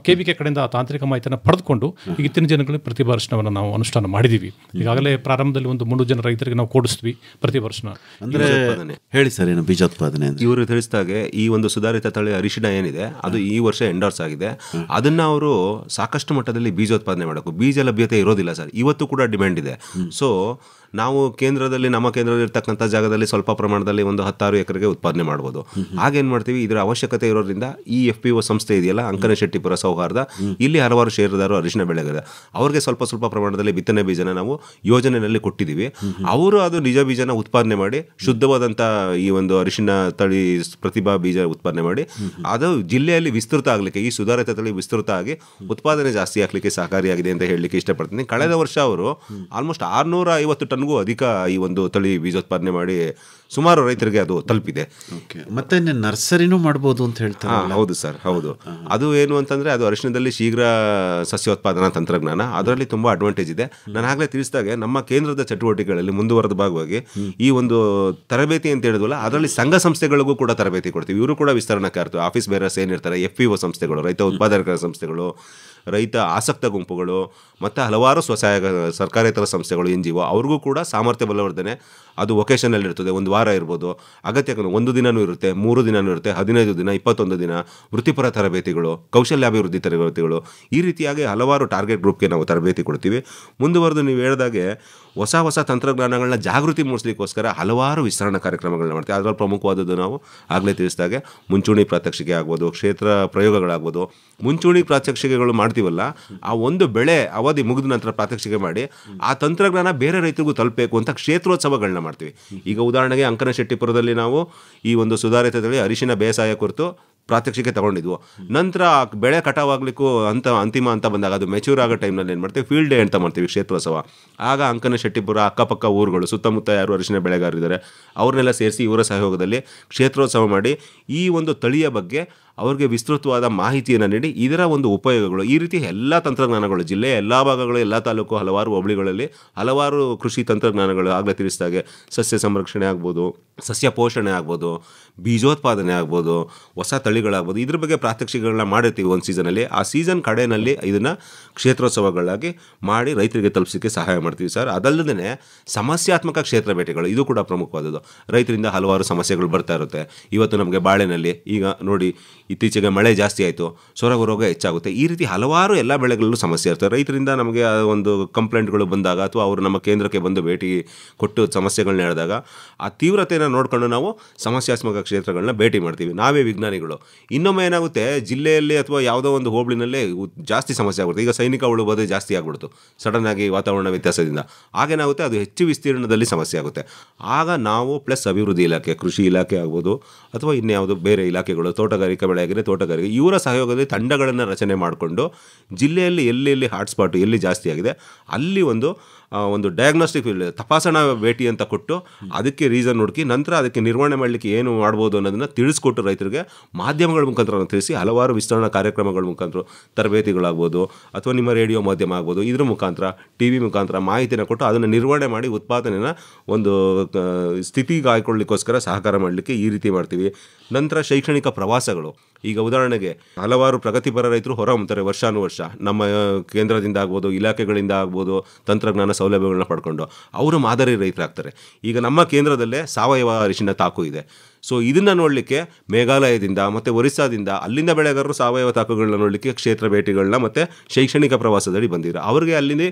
KVK ಕಡೆಯಿಂದ ಆ ತಾಂತ್ರಿಕ ಮಾಹಿತಿಯನ್ನು ಪಡೆದುಕೊಂಡು ಈಗ ಇತ್ತಿನ ಜನಗಳಿಗೆ ಪ್ರತಿಭಾ ಅರಿಶಿನವನ್ನು ನಾವು ಅನುಷ್ಠಾನ ಮಾಡಿದ್ದೀವಿ. ಈಗಾಗಲೇ ಪ್ರಾರಂಭದಲ್ಲಿ ಒಂದು 300 ಜನ ರೈತರಿಗೆ ನಾವು ಕೊಡಿಸ್ತೀವಿ ಪ್ರತಿಭಾ ಅರಿಶಿನ. ಅಂದರೆ ಹೇಳಿ ಸರ್, ಏನು ಬೀಜೋತ್ಪಾದನೆ? ಇವರು ತಿಳಿಸಿದಾಗೆ ಈ ಒಂದು ಸುಧಾರಿತ ತಳಿ ಅರಿಶಿನ ಏನಿದೆ ಅದು ಈ ವರ್ಷ ಎಂಡೋರ್ಸ್ ಆಗಿದೆ. ಅದನ್ನು ಅವರು ಸಾಕಷ್ಟು ಮಟ್ಟದಲ್ಲಿ ಬೀಜೋತ್ಪಾದನೆ ಮಾಡಬೇಕು. ಬೀಜ ಲಭ್ಯತೆ ಇರೋದಿಲ್ಲ ಸರ್, ಇವತ್ತು ಕೂಡ ಡಿಮ್ಯಾಂಡ್ ಇದೆ. ಸೊ ನಾವು ನಮ್ಮ ಕೇಂದ್ರದಲ್ಲಿ ಇರ್ತಕ್ಕಂಥ ಜಾಗದಲ್ಲಿ ಸ್ವಲ್ಪ ಪ್ರಮಾಣದಲ್ಲಿ ಒಂದು 10-6 ಎಕರೆಗೆ ಉತ್ಪಾದನೆ ಮಾಡ್ಬೋದು. ಆಗೇನು ಮಾಡ್ತೀವಿ, ಇದರ ಅವಶ್ಯಕತೆ ಇರೋದ್ರಿಂದ ಈ FPO ಸಂಸ್ಥೆ ಇದೆಯಲ್ಲ, ಅಂಕನಶೆಟ್ಟಿಪುರ ಸೌಹಾರ್ದ, ಇಲ್ಲಿ ಹಲವಾರು ಷೇರುದಾರರು ಅರಿಶಿನ ಬೆಳೆಗಾರ, ಅವ್ರಿಗೆ ಸ್ವಲ್ಪ ಪ್ರಮಾಣದಲ್ಲಿ ಬಿತ್ತನೆ ಬೀಜನ ನಾವು ಯೋಜನೆಯಲ್ಲಿ ಕೊಟ್ಟಿದ್ದೀವಿ. ಅವರು ಅದು ನಿಜ ಬೀಜನ ಉತ್ಪಾದನೆ ಮಾಡಿ ಶುದ್ಧವಾದಂಥ ಈ ಒಂದು ಅರಿಶಿನ ತಳಿ ಪ್ರತಿಭಾ ಬೀಜ ಉತ್ಪಾದನೆ ಮಾಡಿ ಅದು ಜಿಲ್ಲೆಯಲ್ಲಿ ವಿಸ್ತೃತ ಆಗಲಿಕ್ಕೆ, ಈ ಸುಧಾರಿತ ತಳಿ ವಿಸ್ತೃತ ಆಗಿ ಉತ್ಪಾದನೆ ಜಾಸ್ತಿ ಆಗಲಿಕ್ಕೆ ಸಹಕಾರಿಯಾಗಿದೆ ಅಂತ ಹೇಳಲಿಕ್ಕೆ ಇಷ್ಟಪಡ್ತೀನಿ. ಕಳೆದ ವರ್ಷ ಅವರು ಆಲ್ಮೋಸ್ಟ್ 650 ಟನ್ಗೂ ಅಧಿಕ ಈ ಒಂದು ತಳಿ ಬೀಜೋತ್ಪಾದನೆ ಮಾಡಿ ಸುಮಾರು ರೈತರಿಗೆ ಅದು ತಲುಪಿದೆ. ಮತ್ತೆ ನರ್ಸರಿನೂ ಮಾಡ್ಬೋದು ಅಂತ ಹೇಳ್ತಾರೆ. ಹೌದು ಸರ್, ಹೌದು. ಅದು ಏನು ಅಂತಂದರೆ ಅದು ಅರಿಶಿನದಲ್ಲಿ ಶೀಘ್ರ ಸಸ್ಯೋತ್ಪಾದನಾ ತಂತ್ರಜ್ಞಾನ, ಅದರಲ್ಲಿ ತುಂಬ ಅಡ್ವಾಂಟೇಜ್ ಇದೆ. ನಾನು ಆಗಲೇ ತಿಳಿಸಿದಾಗೆ ನಮ್ಮ ಕೇಂದ್ರದ ಚಟುವಟಿಕೆಗಳಲ್ಲಿ ಮುಂದುವರೆದ ಭಾಗವಾಗಿ ಈ ಒಂದು ತರಬೇತಿ ಅಂತ ಹೇಳಿದ್ವಲ್ಲ, ಅದರಲ್ಲಿ ಸಂಘ ಸಂಸ್ಥೆಗಳಿಗೂ ಕೂಡ ತರಬೇತಿ ಕೊಡ್ತೀವಿ. ಇವರು ಕೂಡ ವಿಸ್ತರಣಾಕಾರರು, ಆಫೀಸ್ ಬೇರರ್ಸ್ ಏನಿರ್ತಾರೆ, FPO ಸಂಸ್ಥೆಗಳು, ರೈತ ಉತ್ಪಾದಕ ಸಂಸ್ಥೆಗಳು, ರೈತ ಆಸಕ್ತ ಗುಂಪುಗಳು ಮತ್ತು ಹಲವಾರು ಸ್ವಸಹಾಯ ಸರ್ಕಾರೇತರ ಸಂಸ್ಥೆಗಳು, NGO, ಅವ್ರಿಗೂ ಕೂಡ ಸಾಮರ್ಥ್ಯ ಬಲವರ್ಧನೆ ಅದು ವೊಕೇಶನಲ್ಲಿ ಇರ್ತದೆ. ಒಂದು ವಾರ ಇರ್ಬೋದು, ಅಗತ್ಯ 1 ದಿನವೂ ಇರುತ್ತೆ, 3 ದಿನವೂ ಇರುತ್ತೆ, 15 ದಿನ, 21 ದಿನ ವೃತ್ತಿಪರ ತರಬೇತಿಗಳು, ಕೌಶಲ್ಯಾಭಿವೃದ್ಧಿ ತರಬೇತಿಗಳು, ಈ ರೀತಿಯಾಗಿ ಹಲವಾರು ಟಾರ್ಗೆಟ್ ಗ್ರೂಪ್ಗೆ ನಾವು ತರಬೇತಿ ಕೊಡ್ತೀವಿ. ಮುಂದುವರೆದು ನೀವು ಹೇಳಿದಾಗೆ ಹೊಸ ತಂತ್ರಜ್ಞಾನಗಳನ್ನ ಜಾಗೃತಿ ಮೂಡಿಸ್ಲಿಕ್ಕೋಸ್ಕರ ಹಲವಾರು ವಿಸ್ತರಣಾ ಕಾರ್ಯಕ್ರಮಗಳನ್ನ ಮಾಡ್ತೀವಿ. ಅದರಲ್ಲಿ ಪ್ರಮುಖವಾದದ್ದು ನಾವು ಆಗಲೇ ತಿಳಿಸಿದಾಗೆ ಮುಂಚೂಣಿ ಪ್ರಾತ್ಯಕ್ಷಿಕೆ ಆಗ್ಬೋದು, ಕ್ಷೇತ್ರ ಪ್ರಯೋಗಗಳಾಗ್ಬೋದು. ಮುಂಚೂಣಿ ಪ್ರಾತ್ಯಕ್ಷಿಕೆಗಳು ಮಾಡ್ತೀವಲ್ಲ, ಆ ಒಂದು ಬೆಳೆ ಅವಧಿ ಮುಗಿದ ನಂತರ ಪ್ರಾತ್ಯಕ್ಷಿಕೆ ಮಾಡಿ ಆ ತಂತ್ರಜ್ಞಾನ ಬೇರೆ ರೈತರಿಗೂ ತಲುಪಬೇಕು ಅಂತ ಕ್ಷೇತ್ರೋತ್ಸವಗಳನ್ನ ಮಾಡ್ತೀವಿ. ಈಗ ಉದಾಹರಣೆಗೆ ಅಂಕನಶೆಟ್ಟಿಪುರದಲ್ಲಿ ನಾವು ಈ ಒಂದು ಸುಧಾರಿತ ತಳಿ ಅರಿಶಿನ ಬೇಸಾಯ ಕುರಿತು ಪ್ರಾತ್ಯಕ್ಷಿಕೆ ತಗೊಂಡಿದ್ವು. ನಂತರ ಬೆಳೆ ಕಟಾವಾಗಲಿಕ್ಕೂ ಅಂತಿಮ ಅಂತ ಬಂದಾಗ ಅದು ಮೆಚ್ಯೂರ್ ಆಗೋ ಟೈಮ್ನಲ್ಲಿ ಏನು ಮಾಡ್ತೀವಿ, ಫೀಲ್ಡ್ ಡೇ ಅಂತ ಮಾಡ್ತೀವಿ, ಕ್ಷೇತ್ರೋತ್ಸವ. ಆಗ ಅಂಕನಶೆಟ್ಟಿಪುರ ಅಕ್ಕಪಕ್ಕ ಊರುಗಳು, ಸುತ್ತಮುತ್ತ ಯಾರು ಅರಿಶಿನ ಬೆಳೆಗಾರರಿದ್ದಾರೆ ಅವ್ರನ್ನೆಲ್ಲ ಸೇರಿಸಿ ಇವರ ಸಹಯೋಗದಲ್ಲಿ ಕ್ಷೇತ್ರೋತ್ಸವ ಮಾಡಿ ಈ ಒಂದು ತಳಿಯ ಬಗ್ಗೆ ಅವ್ರಿಗೆ ವಿಸ್ತೃತವಾದ ಮಾಹಿತಿಯನ್ನು ನೀಡಿ ಇದರ ಒಂದು ಉಪಯೋಗಗಳು, ಈ ರೀತಿ ಎಲ್ಲ ತಂತ್ರಜ್ಞಾನಗಳು ಜಿಲ್ಲೆಯ ಎಲ್ಲ ಭಾಗಗಳು, ಎಲ್ಲ ತಾಲೂಕು, ಹಲವಾರು ಹೋಬಳಿಗಳಲ್ಲಿ ಹಲವಾರು ಕೃಷಿ ತಂತ್ರಜ್ಞಾನಗಳು ಆಗಲೇ ತಿಳಿಸಿದಾಗೆ ಸಸ್ಯ ಸಂರಕ್ಷಣೆ ಆಗ್ಬೋದು, ಸಸ್ಯ ಪೋಷಣೆ ಆಗ್ಬೋದು, ಬೀಜೋತ್ಪಾದನೆ ಆಗ್ಬೋದು, ಹೊಸ ತಳಿಗಳಾಗ್ಬೋದು, ಇದ್ರ ಬಗ್ಗೆ ಪ್ರಾತ್ಯಕ್ಷಿಕೆಗಳನ್ನ ಮಾಡಿರ್ತೀವಿ ಒಂದು ಸೀಸನಲ್ಲಿ. ಆ ಸೀಸನ್ ಕಡೆಯಲ್ಲಿ ಇದನ್ನು ಕ್ಷೇತ್ರೋತ್ಸವಗಳಾಗಿ ಮಾಡಿ ರೈತರಿಗೆ ತಲುಪಿಸೋಕ್ಕೆ ಸಹಾಯ ಮಾಡ್ತೀವಿ ಸರ್. ಅದಲ್ಲದೆ ಸಮಸ್ಯಾತ್ಮಕ ಕ್ಷೇತ್ರ ಭೇಟಿಗಳು, ಇದು ಕೂಡ ಪ್ರಮುಖವಾದದ್ದು. ರೈತರಿಂದ ಹಲವಾರು ಸಮಸ್ಯೆಗಳು ಬರ್ತಾ ಇರುತ್ತೆ. ಇವತ್ತು ನಮಗೆ ಬಾಳೆನಲ್ಲಿ ಈಗ ನೋಡಿ, ಇತ್ತೀಚೆಗೆ ಮಳೆ ಜಾಸ್ತಿ ಆಯಿತು, ಸೊರಗು ರೋಗ ಹೆಚ್ಚಾಗುತ್ತೆ. ಈ ರೀತಿ ಹಲವಾರು ಎಲ್ಲ ಬೆಳೆಗಳಲ್ಲೂ ಸಮಸ್ಯೆ ಇರ್ತದೆ. ರೈತರಿಂದ ನಮಗೆ ಒಂದು ಕಂಪ್ಲೇಂಟ್ಗಳು ಬಂದಾಗ ಅಥವಾ ಅವರು ನಮ್ಮ ಕೇಂದ್ರಕ್ಕೆ ಬಂದು ಭೇಟಿ ಕೊಟ್ಟು ಸಮಸ್ಯೆಗಳನ್ನ ಹೇಳಿದಾಗ ಆ ತೀವ್ರತೆಯನ್ನು ನೋಡ್ಕೊಂಡು ನಾವು ಸಮಸ್ಯಾತ್ಮಕ ಕ್ಷೇತ್ರಗಳನ್ನ ಭೇಟಿ ಮಾಡ್ತೀವಿ, ನಾವೇ ವಿಜ್ಞಾನಿಗಳು. ಇನ್ನೊಮ್ಮೆ ಏನಾಗುತ್ತೆ, ಜಿಲ್ಲೆಯಲ್ಲಿ ಅಥವಾ ಯಾವುದೋ ಒಂದು ಹೋಬಳಿನಲ್ಲೇ ಜಾಸ್ತಿ ಸಮಸ್ಯೆ ಆಗುತ್ತೆ. ಈಗ ಸೈನಿಕ ಉಳುಬೋದು ಜಾಸ್ತಿ ಆಗ್ಬಿಡ್ತು ಸಡನ್ ಆಗಿ ವಾತಾವರಣ ವ್ಯತ್ಯಾಸದಿಂದ. ಆಗೇನಾಗುತ್ತೆ, ಅದು ಹೆಚ್ಚು ವಿಸ್ತೀರ್ಣದಲ್ಲಿ ಸಮಸ್ಯೆ ಆಗುತ್ತೆ. ಆಗ ನಾವು ಪ್ಲಸ್ ಅಭಿವೃದ್ಧಿ ಇಲಾಖೆ, ಕೃಷಿ ಇಲಾಖೆ ಆಗ್ಬೋದು ಅಥವಾ ಇನ್ಯಾವುದು ಬೇರೆ ಇಲಾಖೆಗಳು, ತೋಟಗಾರಿಕೆ ಬೆಳೆ ಆಗಿದ್ರೆ ತೋಟಗಾರಿಕೆ, ಇವರ ಸಹಯೋಗದಲ್ಲಿ ತಂಡಗಳನ್ನು ರಚನೆ ಮಾಡಿಕೊಂಡು ಜಿಲ್ಲೆಯಲ್ಲಿ ಎಲ್ಲೆಲ್ಲಿ ಹಾಟ್ಸ್ಪಾಟು ಎಲ್ಲಿ ಜಾಸ್ತಿ ಆಗಿದೆ ಅಲ್ಲಿ ಒಂದು ಡಯಾಗ್ನೋಸ್ಟಿಕ್ ತಪಾಸಣಾ ಭೇಟಿ ಅಂತ ಕೊಟ್ಟು ಅದಕ್ಕೆ ರೀಸನ್ ಹುಡುಕಿ ನಂತರ ಅದಕ್ಕೆ ನಿರ್ವಹಣೆ ಮಾಡಲಿಕ್ಕೆ ಏನು ಮಾಡ್ಬೋದು ಅನ್ನೋದನ್ನು ತಿಳಿಸ್ಕೊಟ್ಟು ರೈತರಿಗೆ ಮಾಧ್ಯಮಗಳ ಮುಖಾಂತರ ತಿಳಿಸಿ ಹಲವಾರು ವಿಸ್ತರಣಾ ಕಾರ್ಯಕ್ರಮಗಳ ಮುಖಾಂತರ ತರಬೇತಿಗಳಾಗ್ಬೋದು ಅಥವಾ ನಿಮ್ಮ ರೇಡಿಯೋ ಮಾಧ್ಯಮ ಆಗ್ಬೋದು, ಇದ್ರ ಮುಖಾಂತರ TV ಮುಖಾಂತರ ಮಾಹಿತಿನ ಕೊಟ್ಟು ಅದನ್ನು ನಿರ್ವಹಣೆ ಮಾಡಿ ಉತ್ಪಾದನೆನ ಒಂದು ಸ್ಥಿತಿಗೆ ಹಾಕೊಳ್ಳಿಕ್ಕೋಸ್ಕರ ಸಹಕಾರ ಮಾಡಲಿಕ್ಕೆ ಈ ರೀತಿ ಮಾಡ್ತೀವಿ. ನಂತರ ಶೈಕ್ಷಣಿಕ ಪ್ರವಾಸಗಳು, ಈಗ ಉದಾಹರಣೆಗೆ ಹಲವಾರು ಪ್ರಗತಿಪರ ರೈತರು ಹೊರಹೊಮ್ಮುತ್ತಾರೆ ವರ್ಷಾನುವರ್ಷ ನಮ್ಮ ಕೇಂದ್ರದಿಂದ ಆಗ್ಬೋದು, ಇಲಾಖೆಗಳಿಂದ ಆಗ್ಬೋದು, ತಂತ್ರಜ್ಞಾನ ಸೌಲಭ್ಯಗಳನ್ನ ಪಡ್ಕೊಂಡು ಅವರು ಮಾದರಿ ರೈತರಾಗ್ತಾರೆ. ಈಗ ನಮ್ಮ ಕೇಂದ್ರದಲ್ಲೇ ಸಾವಯವ ಅರಿಶಿನ ತಾಕು ಇದೆ. ಸೊ ಇದನ್ನು ನೋಡಲಿಕ್ಕೆ ಮೇಘಾಲಯದಿಂದ ಮತ್ತು ಒರಿಸ್ಸಾದಿಂದ ಅಲ್ಲಿಂದ ಬೆಳೆಗಾರರು ಸಾವಯವ ತಾಕುಗಳನ್ನ ನೋಡಲಿಕ್ಕೆ ಕ್ಷೇತ್ರ ಭೇಟಿಗಳನ್ನ ಮತ್ತು ಶೈಕ್ಷಣಿಕ ಪ್ರವಾಸದಲ್ಲಿ ಬಂದಿದ್ದಾರೆ. ಅವರಿಗೆ ಅಲ್ಲಿಂದ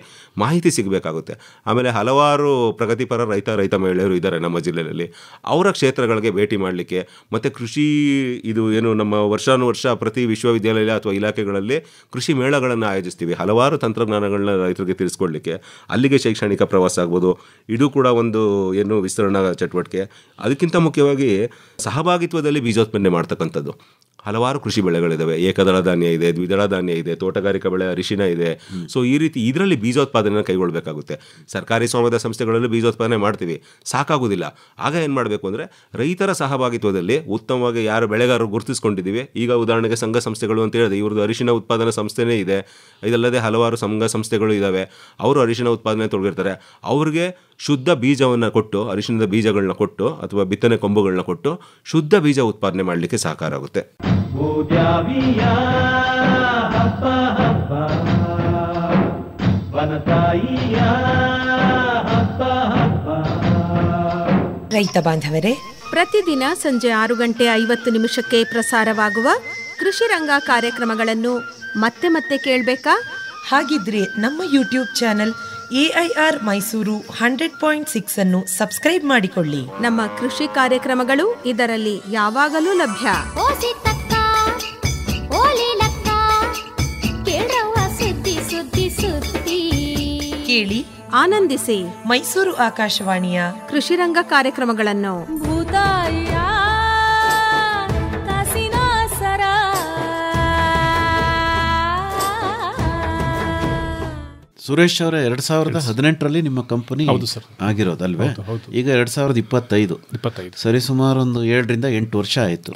ಮಾಹಿತಿ ಸಿಗಬೇಕಾಗುತ್ತೆ. ಆಮೇಲೆ ಹಲವಾರು ಪ್ರಗತಿಪರ ರೈತ ಮಹಿಳೆಯರು ಇದ್ದಾರೆ ನಮ್ಮ ಜಿಲ್ಲೆಯಲ್ಲಿ. ಅವರ ಕ್ಷೇತ್ರಗಳಿಗೆ ಭೇಟಿ ಮಾಡಲಿಕ್ಕೆ ಮತ್ತು ಕೃಷಿ ಇದು ಏನು ನಮ್ಮ ವರ್ಷಾನುವರ್ಷ ಪ್ರತಿ ವಿಶ್ವವಿದ್ಯಾಲಯ ಅಥವಾ ಇಲಾಖೆಗಳಲ್ಲಿ ಕೃಷಿ ಮೇಳಗಳನ್ನು ಆಯೋಜಿಸ್ತೀವಿ. ಹಲವಾರು ತಂತ್ರಜ್ಞಾನಗಳನ್ನ ರೈತರಿಗೆ ತಿಳಿಸ್ಕೊಡ್ಲಿಕ್ಕೆ ಅಲ್ಲಿಗೆ ಶೈಕ್ಷಣಿಕ ಪ್ರವಾಸ ಆಗ್ಬೋದು. ಇದು ಕೂಡ ಒಂದು ಏನು ವಿಸ್ತರಣಾ ಚಟುವಟಿಕೆ. ಅದಕ್ಕಿಂತ ಮುಖ್ಯವಾಗಿ ಸಹಭಾಗಿತ್ವದಲ್ಲಿ ಬೀಜೋತ್ಪನ್ನ ಮಾಡ್ತಕ್ಕಂಥದ್ದು. ಹಲವಾರು ಕೃಷಿ ಬೆಳೆಗಳಿದ್ದಾವೆ, ಏಕದಳ ಧಾನ್ಯ ಇದೆ, ದ್ವಿದಳ ಧಾನ್ಯ ಇದೆ, ತೋಟಗಾರಿಕಾ ಬೆಳೆ ಅರಿಶಿನ ಇದೆ. ಸೊ ಈ ರೀತಿ ಇದರಲ್ಲಿ ಬೀಜೋತ್ಪಾದನೆ ಕೈಗೊಳ್ಳಬೇಕಾಗುತ್ತೆ. ಸರ್ಕಾರಿ ಸ್ವಾಮ್ಯದ ಸಂಸ್ಥೆಗಳಲ್ಲಿ ಬೀಜೋತ್ಪಾದನೆ ಮಾಡ್ತೀವಿ, ಸಾಕಾಗೋದಿಲ್ಲ. ಆಗ ಏನು ಮಾಡಬೇಕು ಅಂದರೆ ರೈತರ ಸಹಭಾಗಿತ್ವದಲ್ಲಿ ಉತ್ತಮವಾಗಿ ಯಾರು ಬೆಳೆಗಾರರು ಗುರುತಿಸ್ಕೊಂಡಿದ್ದೀವಿ, ಈಗ ಉದಾಹರಣೆಗೆ ಸಂಘ ಸಂಸ್ಥೆಗಳು ಅಂತ ಹೇಳಿದೆ, ಇವ್ರದ್ದು ಅರಿಶಿನ ಉತ್ಪಾದನಾ ಸಂಸ್ಥೆನೇ ಇದೆ. ಇದಲ್ಲದೆ ಹಲವಾರು ಸಂಘ ಸಂಸ್ಥೆಗಳು ಇದ್ದಾವೆ, ಅವರು ಅರಿಶಿನ ಉತ್ಪಾದನೆ ತೊಡಗಿರ್ತಾರೆ. ಅವ್ರಿಗೆ ಶುದ್ಧ ಬೀಜವನ್ನು ಕೊಟ್ಟು, ಅರಿಶಿಣದ ಬೀಜಗಳನ್ನ ಕೊಟ್ಟು ಅಥವಾ ಬಿತ್ತನೆ ಕೊಂಬುಗಳನ್ನ ಕೊಟ್ಟು ಶುದ್ಧ ಬೀಜ ಉತ್ಪಾದನೆ ಮಾಡಲಿಕ್ಕೆ ಸಹಕಾರ ಆಗುತ್ತೆ. ರೈತ ಬಾಂಧವರೇ, ಪ್ರತಿದಿನ ಸಂಜೆ 6:50 ಪ್ರಸಾರವಾಗುವ ಕೃಷಿ ರಂಗ ಕಾರ್ಯಕ್ರಮಗಳನ್ನು ಮತ್ತೆ ಕೇಳಬೇಕಾ? ಹಾಗಿದ್ರೆ ನಮ್ಮ ಯೂಟ್ಯೂಬ್ ಚಾನೆಲ್ AIR ಮೈಸೂರು 100.6 ಅನ್ನು ಸಬ್ಸ್ಕ್ರೈಬ್ ಮಾಡಿಕೊಳ್ಳಿ. ನಮ್ಮ ಕೃಷಿ ಕಾರ್ಯಕ್ರಮಗಳು ಇದರಲ್ಲಿ ಯಾವಾಗಲೂ ಲಭ್ಯ. ಕೇಳಿ, ಆನಂದಿಸಿ ಮೈಸೂರು ಆಕಾಶವಾಣಿಯ ಕೃಷಿರಂಗ ಕಾರ್ಯಕ್ರಮಗಳನ್ನು. ಸುರೇಶ್ ಅವರ 2018ರಲ್ಲಿ ನಿಮ್ಮ ಕಂಪನಿ ಆಗಿರೋದಲ್ವೇ? ಈಗ 2025 ಸರಿಸುಮಾರು ಒಂದು 7ರಿಂದ 8 ವರ್ಷ ಆಯಿತು.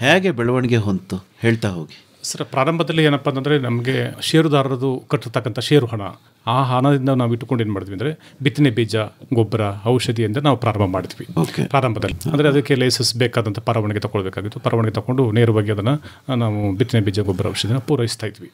ಹೇಗೆ ಬೆಳವಣಿಗೆ ಹೊಂತು ಹೇಳ್ತಾ ಹೋಗಿ ಸರ್. ಪ್ರಾರಂಭದಲ್ಲಿ ಏನಪ್ಪ ಅಂತಂದರೆ ನಮಗೆ ಷೇರುದಾರರದು ಕಟ್ಟಿರ್ತಕ್ಕಂಥ ಷೇರು ಹಣ, ಆ ಹಣದಿಂದ ನಾವು ಇಟ್ಟುಕೊಂಡು ಏನು ಮಾಡಿದ್ವಿ ಅಂದರೆ ಬಿತ್ತನೆ ಬೀಜ, ಗೊಬ್ಬರ, ಔಷಧಿಯಿಂದ ನಾವು ಪ್ರಾರಂಭ ಮಾಡಿದ್ವಿ. ಪ್ರಾರಂಭದಲ್ಲಿ ಅಂದರೆ ಅದಕ್ಕೆ ಲೈಸೆನ್ಸ್ ಬೇಕಾದಂಥ ಪರವಾನಗಿ ತಗೊಳ್ಬೇಕಾಗಿತ್ತು. ಪರವಾನಗಿ ತಗೊಂಡು ನೇರವಾಗಿ ಅದನ್ನು ನಾವು ಬಿತ್ತನೆ ಬೀಜ, ಗೊಬ್ಬರ, ಔಷಧಿನ ಪೂರೈಸ್ತಾ ಇದ್ವಿ.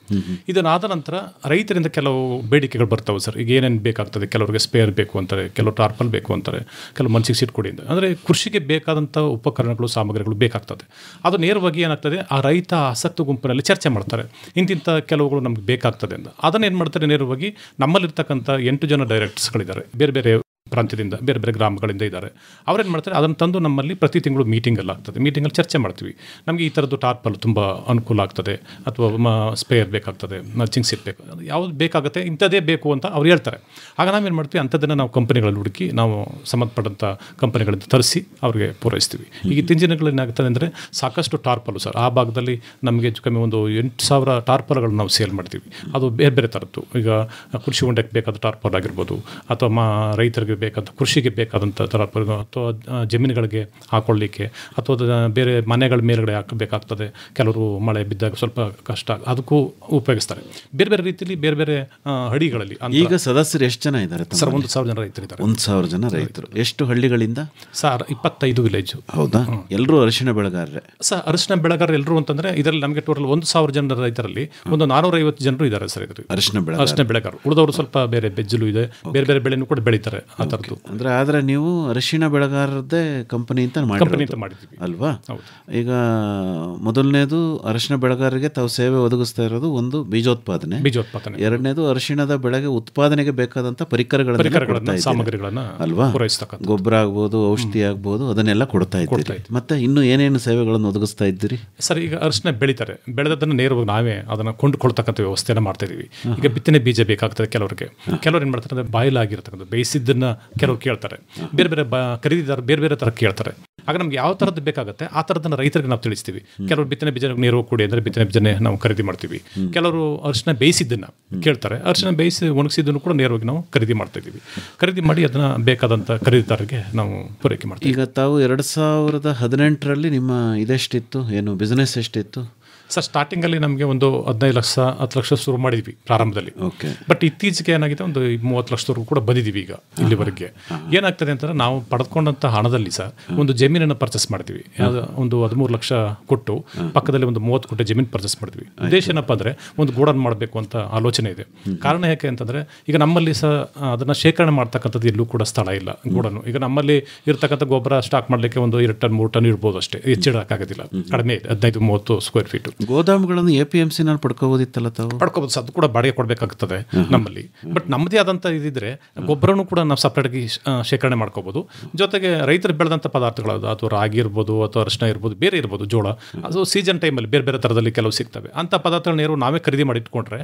ಇದನ್ನಾದ ನಂತರ ರೈತರಿಂದ ಕೆಲವು ಬೇಡಿಕೆಗಳು ಬರ್ತಾವೆ ಸರ್. ಈಗ ಏನೇನು ಬೇಕಾಗ್ತದೆ, ಕೆಲವರಿಗೆ ಸ್ಪೇರ್ ಬೇಕು ಅಂತಾರೆ, ಕೆಲವರು ಟಾರ್ಪಲ್ ಬೇಕು ಅಂತಾರೆ, ಕೆಲವು ಮನ್ಸಿಗೆ ಸೀಟ್ ಕೊಡಿ ಅಂತ. ಅಂದರೆ ಕೃಷಿಗೆ ಬೇಕಾದಂಥ ಉಪಕರಣಗಳು, ಸಾಮಗ್ರಿಗಳು ಬೇಕಾಗ್ತದೆ. ಅದು ನೇರವಾಗಿ ಏನಾಗ್ತದೆ, ಆ ರೈತ ಆಸಕ್ತ ಗುಂಪಿನಲ್ಲಿ ಚರ್ಚೆ ಮಾಡ್ತಾರೆ, ಇಂತಿಂಥ ಕೆಲವುಗಳು ನಮ್ಗೆ ಬೇಕಾಗ್ತದೆ ಅಂತ. ಅದನ್ನು ಏನು ಮಾಡ್ತಾರೆ, ನೇರವಾಗಿ ನಮ್ಮಲ್ಲಿರ್ತಕ್ಕಂಥ 8 ಜನ ಡೈರೆಕ್ಟರ್ಸ್ಗಳಿದ್ದಾರೆ, ಬೇರೆ ಬೇರೆ ಪ್ರಾಂತ್ಯದಿಂದ, ಬೇರೆ ಬೇರೆ ಗ್ರಾಮಗಳಿಂದ ಇದ್ದಾರೆ. ಅವ್ರೇನು ಮಾಡ್ತಾರೆ, ಅದನ್ನು ತಂದು ನಮ್ಮಲ್ಲಿ ಪ್ರತಿ ತಿಂಗಳು ಮೀಟಿಂಗಲ್ಲಿ ಆಗ್ತದೆ. ಮೀಟಿಂಗಲ್ಲಿ ಚರ್ಚೆ ಮಾಡ್ತೀವಿ, ನಮಗೆ ಈ ಥರದ್ದು ಟಾರ್ಪಲ್ ತುಂಬ ಅನುಕೂಲ ಆಗ್ತದೆ, ಅಥವಾ ಸ್ಪೇರ್ ಬೇಕಾಗ್ತದೆ, ಮಲ್ಚಿಂಗ್ ಸೀಟ್ ಬೇಕು, ಯಾವುದು ಬೇಕಾಗುತ್ತೆ, ಇಂಥದ್ದೇ ಬೇಕು ಅಂತ ಅವ್ರು ಹೇಳ್ತಾರೆ. ಆಗ ನಾವೇನು ಮಾಡ್ತೀವಿ, ಅಂಥದ್ದನ್ನು ನಾವು ಕಂಪನಿಗಳಲ್ಲಿ ಹುಡುಕಿ ನಾವು ಸಂಬಂಧಪಟ್ಟಂಥ ಕಂಪನಿಗಳಿಂದ ತರಿಸಿ ಅವ್ರಿಗೆ ಪೂರೈಸ್ತೀವಿ. ಈಗ ಇತ್ತೀಚಿನ ದಿನಗಳಲ್ಲಿ ಏನಾಗ್ತದೆ ಅಂದರೆ ಸಾಕಷ್ಟು ಟಾರ್ಪಲು ಸರ್. ಆ ಭಾಗದಲ್ಲಿ ನಮಗೆ ಕಮ್ಮಿ ಒಂದು 8,000 ಟಾರ್ಪಲ್ಗಳನ್ನು ನಾವು ಸೇಲ್ ಮಾಡ್ತೀವಿ. ಅದು ಬೇರೆ ಬೇರೆ ಥರದ್ದು. ಈಗ ಕೃಷಿ ಹೊಂಡಕ್ಕೆ ಬೇಕಾದ ಟಾರ್ಪಲ್ ಆಗಿರ್ಬೋದು, ಅಥವಾ ರೈತರಿಗೆ ಬೇಕಾದ ಕೃಷಿಗೆ ಬೇಕಾದಂಥ ಟಾರ್ಪಲ್, ಅಥವಾ ಜಮೀನುಗಳಿಗೆ ಹಾಕೊಳ್ಳಿಕ್ಕೆ, ಅಥವಾ ಬೇರೆ ಮನೆಗಳ ಮೇಲ್ಗಡೆ ಹಾಕಬೇಕಾಗ್ತದೆ. ಕೆಲವರು ಮಳೆ ಬಿದ್ದಾಗ ಸ್ವಲ್ಪ ಕಷ್ಟ, ಅದಕ್ಕೂ ಉಪಯೋಗಿಸ್ತಾರೆ. ಬೇರೆ ಬೇರೆ ರೀತಿಯಲ್ಲಿ ಬೇರೆ ಬೇರೆ ಹಳ್ಳಿಗಳಲ್ಲಿ. ಈಗ ಸದಸ್ಯರು ಎಷ್ಟು ಜನ ಇದ್ದಾರೆ ಸರ್? 1,000 ಜನ ರೈತರಿದ್ದಾರೆ. 1,000 ಜನ ರೈತರು. ಎಷ್ಟು ಹಳ್ಳಿಗಳಿಂದ ಸರ್? 25 ವಿಲೇಜ್. ಹೌದಾ? ಎಲ್ಲರೂ ಅರಿಶಿಣ ಬೆಳೆಗಾರರೇ ಸರ್? ಅರಿಶಿಣ ಬೆಳೆಗಾರರು ಎಲ್ಲರೂ ಅಂತಂದರೆ ಇದರಲ್ಲಿ ನಮಗೆ ಟೋಟಲ್ 1,000 ಜನ ರೈತರಲ್ಲಿ ಒಂದು 450 ಜನರು ಇದ್ದಾರೆ ಸರ್ ಇದರಲ್ಲಿ ಅರಿಶಿಣ ಬೆಳೆಗಾರರು. ಉಳಿದವರು ಸ್ವಲ್ಪ ಬೇರೆ ಬೆಜ್ಜಲು ಇದೆ, ಬೇರೆ ಬೇರೆ ಬೆಳೆನೂ ಕೂಡ ಬೆಳೀತಾರೆ. ಆ ಥರದ್ದು ಅಂದರೆ ಆದರೆ ನೀವು ಅರಿಶಿಣ ಬೆಳೆಗಾರರದ್ದೇ ಕಂಪನಿ ಅಂತ ಮಾಡಿದ್ದೀವಿ ಅಲ್ವಾ? ಈಗ ಮೊದಲನೇದು ಅರಿಶಿಣ ಬೆಳೆಗಾರರಿಗೆ ತಾವು ಸೇವೆ ಒದಗಿಸ್ತಾ ಇರೋದು ಒಂದು ಬೀಜೋತ್ಪಾದನೆ, ಎರಡನೇದು ಅರಿಶಿಣದ ಬೆಳೆಗೆ ಉತ್ಪಾದನೆಗೆ ಬೇಕಾದಂಥ ಪರಿಕರಗಳನ್ನು, ಸಾಮಗ್ರಿಗಳನ್ನು ಅಲ್ವಾ? ಗೊಬ್ಬರ ಆಗ್ಬೋದು, ಔಷಧಿ ಆಗ್ಬೋದು, ಅದನ್ನೆಲ್ಲ ಕೊಡ್ತಾ ಇದ್ದೀರಿ. ಮತ್ತೆ ಇನ್ನು ಏನೇನು ಸೇವೆಗಳನ್ನು ಒದಗಿಸ್ತಾ ಇದ್ದೀರಿ ಸರ್? ಈಗ ಅರಿಶಿಣ ಬೆಳೀತಾರೆ, ಬೆಳೆದದನ್ನು ನೇರವಾಗಿ ನಾವೇ ಅದನ್ನು ಕೊಂಡುಕೊಳ್ತಕ್ಕಂಥ ವ್ಯವಸ್ಥೆಯನ್ನು ಮಾಡ್ತಾ ಇದ್ದೀವಿ. ಈಗ ಬಿತ್ತನೆ ಬೀಜ ಬೇಕಾಗ್ತದೆ ಕೆಲವರಿಗೆ, ಕೆಲವರು ಏನು ಮಾಡ್ತಾರೆ ಅಂದರೆ ಬಾಯಿಲಾಗಿರ್ತಕ್ಕಂಥ ಬೇಯಿಸಿದ್ದನ್ನು ಕೆಲವರು ಕೇಳ್ತಾರೆ, ಬೇರೆ ಬೇರೆ ಖರೀದಿದಾರ ಬೇರೆ ಬೇರೆ ಥರ ಕೇಳ್ತಾರೆ. ಆಗ ನಮ್ಗೆ ಯಾವ ಥರದ್ದು ಬೇಕಾಗುತ್ತೆ ಆ ಥರದನ್ನು ರೈತರಿಗೆ ನಾವು ತಿಳಿಸ್ತೀವಿ. ಕೆಲವರು ಬಿತ್ತನೆ ಬೀಜ ನೇರವಾಗಿ ಕೊಡಿ ಅಂದರೆ ಬಿತ್ತನೆ ಬೀಜನೇ ನಾವು ಖರೀದಿ ಮಾಡ್ತೀವಿ. ಕೆಲವರು ಅರಿಶಿಣ ಬೇಯಿಸಿದ್ದನ್ನು ಕೇಳ್ತಾರೆ, ಅರಿಶಿಣ ಬೇಯಿಸಿ ಒಣಗಿಸಿದ್ದನ್ನು ಕೂಡ ನೇರವಾಗಿ ನಾವು ಖರೀದಿ ಮಾಡ್ತಾ ಇದ್ದೀವಿ. ಖರೀದಿ ಮಾಡಿ ಅದನ್ನು ಬೇಕಾದಂಥ ಖರೀದಿದಾರರಿಗೆ ನಾವು ಪೂರೈಕೆ ಮಾಡ್ತೀವಿ. ಈಗ ತಾವು 2018ರಲ್ಲಿ ನಿಮ್ಮ ಇದೆಷ್ಟಿತ್ತು, ಏನು ಬಿಸ್ನೆಸ್ ಎಷ್ಟಿತ್ತು ಸರ್? ಸ್ಟಾರ್ಟಿಂಗಲ್ಲಿ ನಮಗೆ ಒಂದು 15 ಲಕ್ಷ 10 ಲಕ್ಷ ಶುರು ಮಾಡಿದ್ವಿ ಪ್ರಾರಂಭದಲ್ಲಿ. ಬಟ್ ಇತ್ತೀಚೆಗೆ ಏನಾಗಿದೆ, ಒಂದು 30 ಲಕ್ಷದವರೆಗೂ ಕೂಡ ಬಂದಿದ್ದೀವಿ ಈಗ ಇಲ್ಲಿವರೆಗೆ. ಏನಾಗ್ತದೆ ಅಂತಂದರೆ, ನಾವು ಪಡೆದುಕೊಂಡಂಥ ಹಣದಲ್ಲಿ ಸರ್ ಒಂದು ಜಮೀನನ್ನು ಪರ್ಚೇಸ್ ಮಾಡ್ತೀವಿ. ಒಂದು 13 ಲಕ್ಷ ಕೊಟ್ಟು ಪಕ್ಕದಲ್ಲಿ ಒಂದು 30 ಕೋಟಿ ಜಮೀನು ಪರ್ಚೇಸ್ ಮಾಡ್ತೀವಿ. ಉದ್ದೇಶ ಏನಪ್ಪ ಅಂದರೆ ಒಂದು ಗೋಡನ್ ಮಾಡಬೇಕು ಅಂತ ಆಲೋಚನೆ ಇದೆ. ಕಾರಣ ಯಾಕೆ ಅಂತಂದರೆ, ಈಗ ನಮ್ಮಲ್ಲಿ ಸಹ ಅದನ್ನು ಶೇಖರಣೆ ಮಾಡ್ತಕ್ಕಂಥದ್ದು ಎಲ್ಲೂ ಕೂಡ ಸ್ಥಳ ಇಲ್ಲ ಗೋಡನ್ನು. ಈಗ ನಮ್ಮಲ್ಲಿ ಇರ್ತಕ್ಕಂಥ ಗೊಬ್ಬರ ಸ್ಟಾಕ್ ಮಾಡಲಿಕ್ಕೆ ಒಂದು 2 ಟನ್ 3 ಟನ್ ಇರ್ಬೋದು ಅಷ್ಟೇ, ಹೆಚ್ಚಿಡೋಕ್ಕಾಗೋದಿಲ್ಲ. ಕಡಿಮೆ 15-30 ಸ್ಕ್ವೇರ್ ಫೀಟ್. ಗೋದಾಮುಗಳನ್ನು APMC ನಲ್ಲಿ ಪಡ್ಕೋಬೋದಿತ್ತಲ್ಲ ತಾವು? ಪಡ್ಕೋಬೋದು, ಅದು ಕೂಡ ಬಾಡಿಗೆ ಕೊಡಬೇಕಾಗ್ತದೆ ನಮ್ಮಲ್ಲಿ. ಬಟ್ ನಮ್ಮದೇ ಆದಂಥ ಇದಿದ್ರೆ ಗೊಬ್ಬರನೂ ಕೂಡ ನಾವು ಸಪ್ರೇಟಾಗಿ ಶೇಖರಣೆ ಮಾಡ್ಕೋಬೋದು. ಜೊತೆಗೆ ರೈತರು ಬೆಳೆದಂಥ ಪದಾರ್ಥಗಳು, ಅಥವಾ ರಾಗಿ ಇರ್ಬೋದು, ಅಥವಾ ಅರಿಶಿಣ ಇರ್ಬೋದು, ಬೇರೆ ಇರ್ಬೋದು, ಜೋಳ, ಅದು ಸೀಸನ್ ಟೈಮಲ್ಲಿ ಬೇರೆ ಬೇರೆ ಥರದಲ್ಲಿ ಕೆಲವು ಸಿಗ್ತವೆ. ಅಂಥ ಪದಾರ್ಥಗಳು ನೇರವಾಗಿ ನಾವೇ ಖರೀದಿ ಮಾಡಿ ಇಟ್ಕೊಂಡ್ರೆ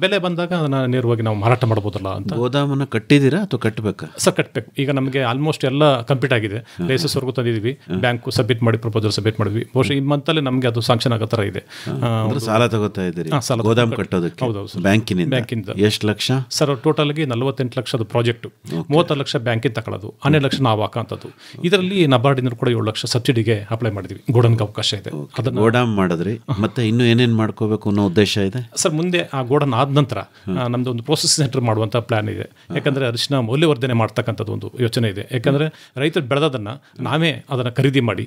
ಬೆಲೆ ಬಂದಾಗ ಅದನ್ನು ನೇರವಾಗಿ ನಾವು ಮಾರಾಟ ಮಾಡ್ಬೋದಲ್ಲ ಅಂತ. ಗೋದಾಮನ್ನು ಕಟ್ಟಿದ್ದೀರಾ ಅಥವಾ ಕಟ್ಟಬೇಕಾ? ಸರ್ ಕಟ್ಟಬೇಕು. ಈಗ ನಮಗೆ ಆಲ್ಮೋಸ್ಟ್ ಎಲ್ಲ ಕಂಪ್ಲೀಟ್ ಆಗಿದೆ, ಲೈಸೆನ್ಸ್ವರೆಗೂ ತಂದಿದ್ದೀವಿ, ಬ್ಯಾಂಕು ಸಬ್ಮಿಟ್ ಮಾಡಿ ಪ್ರಪೋಸಲ್ ಸಬ್ಮಿಟ್ ಮಾಡಿದ್ವಿ. ಬಹುಶಃ ಈ ಮಂತಲ್ಲಿ ನಮಗೆ ಅದು ಸ್ಯಾಂಕ್ಷನ್ ಆಗೋ ಥರ ಇದೆ. ಸಾಲ ತಗೋತಾ ಇದ್ದೀರಿ ಗೋದಾಮ್ ಕಟ್ಟೋದಕ್ಕೆ? ಹೌದೌದು. ಬ್ಯಾಂಕಿನಿಂದ ಎಷ್ಟು ಲಕ್ಷ ಸರ್? ಟೋಟಲ್ ಆಗಿ 48 ಲಕ್ಷದ ಪ್ರಾಜೆಕ್ಟ್, 30 ಲಕ್ಷ ಬ್ಯಾಂಕಿಂದ ತಗೊಳ್ಳೋದು, 12 ಲಕ್ಷ ನಾವು ಹಾಕೋಂಥದ್ದು. ಇದರಲ್ಲಿ ನಬಾರ್ಡಿಂದ ಕೂಡ 7 ಲಕ್ಷ ಸಬ್ಸಿಡಿಗೆ ಅಪ್ಲೈ ಮಾಡಿದ್ವಿ. ಗೋಡನ್ಗೆ ಅವಕಾಶ ಇದೆ. ಅದನ್ನು ಗೋಡಾಮ್ ಮಾಡಿದ್ರಿ. ಮತ್ತೆ ಇನ್ನು ಏನೇನು ಮಾಡ್ಕೋಬೇಕು ಅನ್ನೋ ಉದ್ದೇಶ ಇದೆ ಸರ್? ಮುಂದೆ ಆ ಗೋಡನ್ ಆದ ನಂತರ ನಮ್ದು ಒಂದು ಪ್ರೊಸೆಸ್ ಸೆಂಟರ್ ಮಾಡುವಂಥ ಪ್ಲಾನ್ ಇದೆ. ಯಾಕಂದರೆ ಅರಿಶಿನ ಮೌಲ್ಯವರ್ಧನೆ ಮಾಡ್ತಕ್ಕಂಥದ್ದು ಒಂದು ಯೋಚನೆ ಇದೆ. ಯಾಕಂದರೆ ರೈತರು ಬೆಳೆದದನ್ನು ನಾವೇ ಅದನ್ನು ಖರೀದಿ ಮಾಡಿ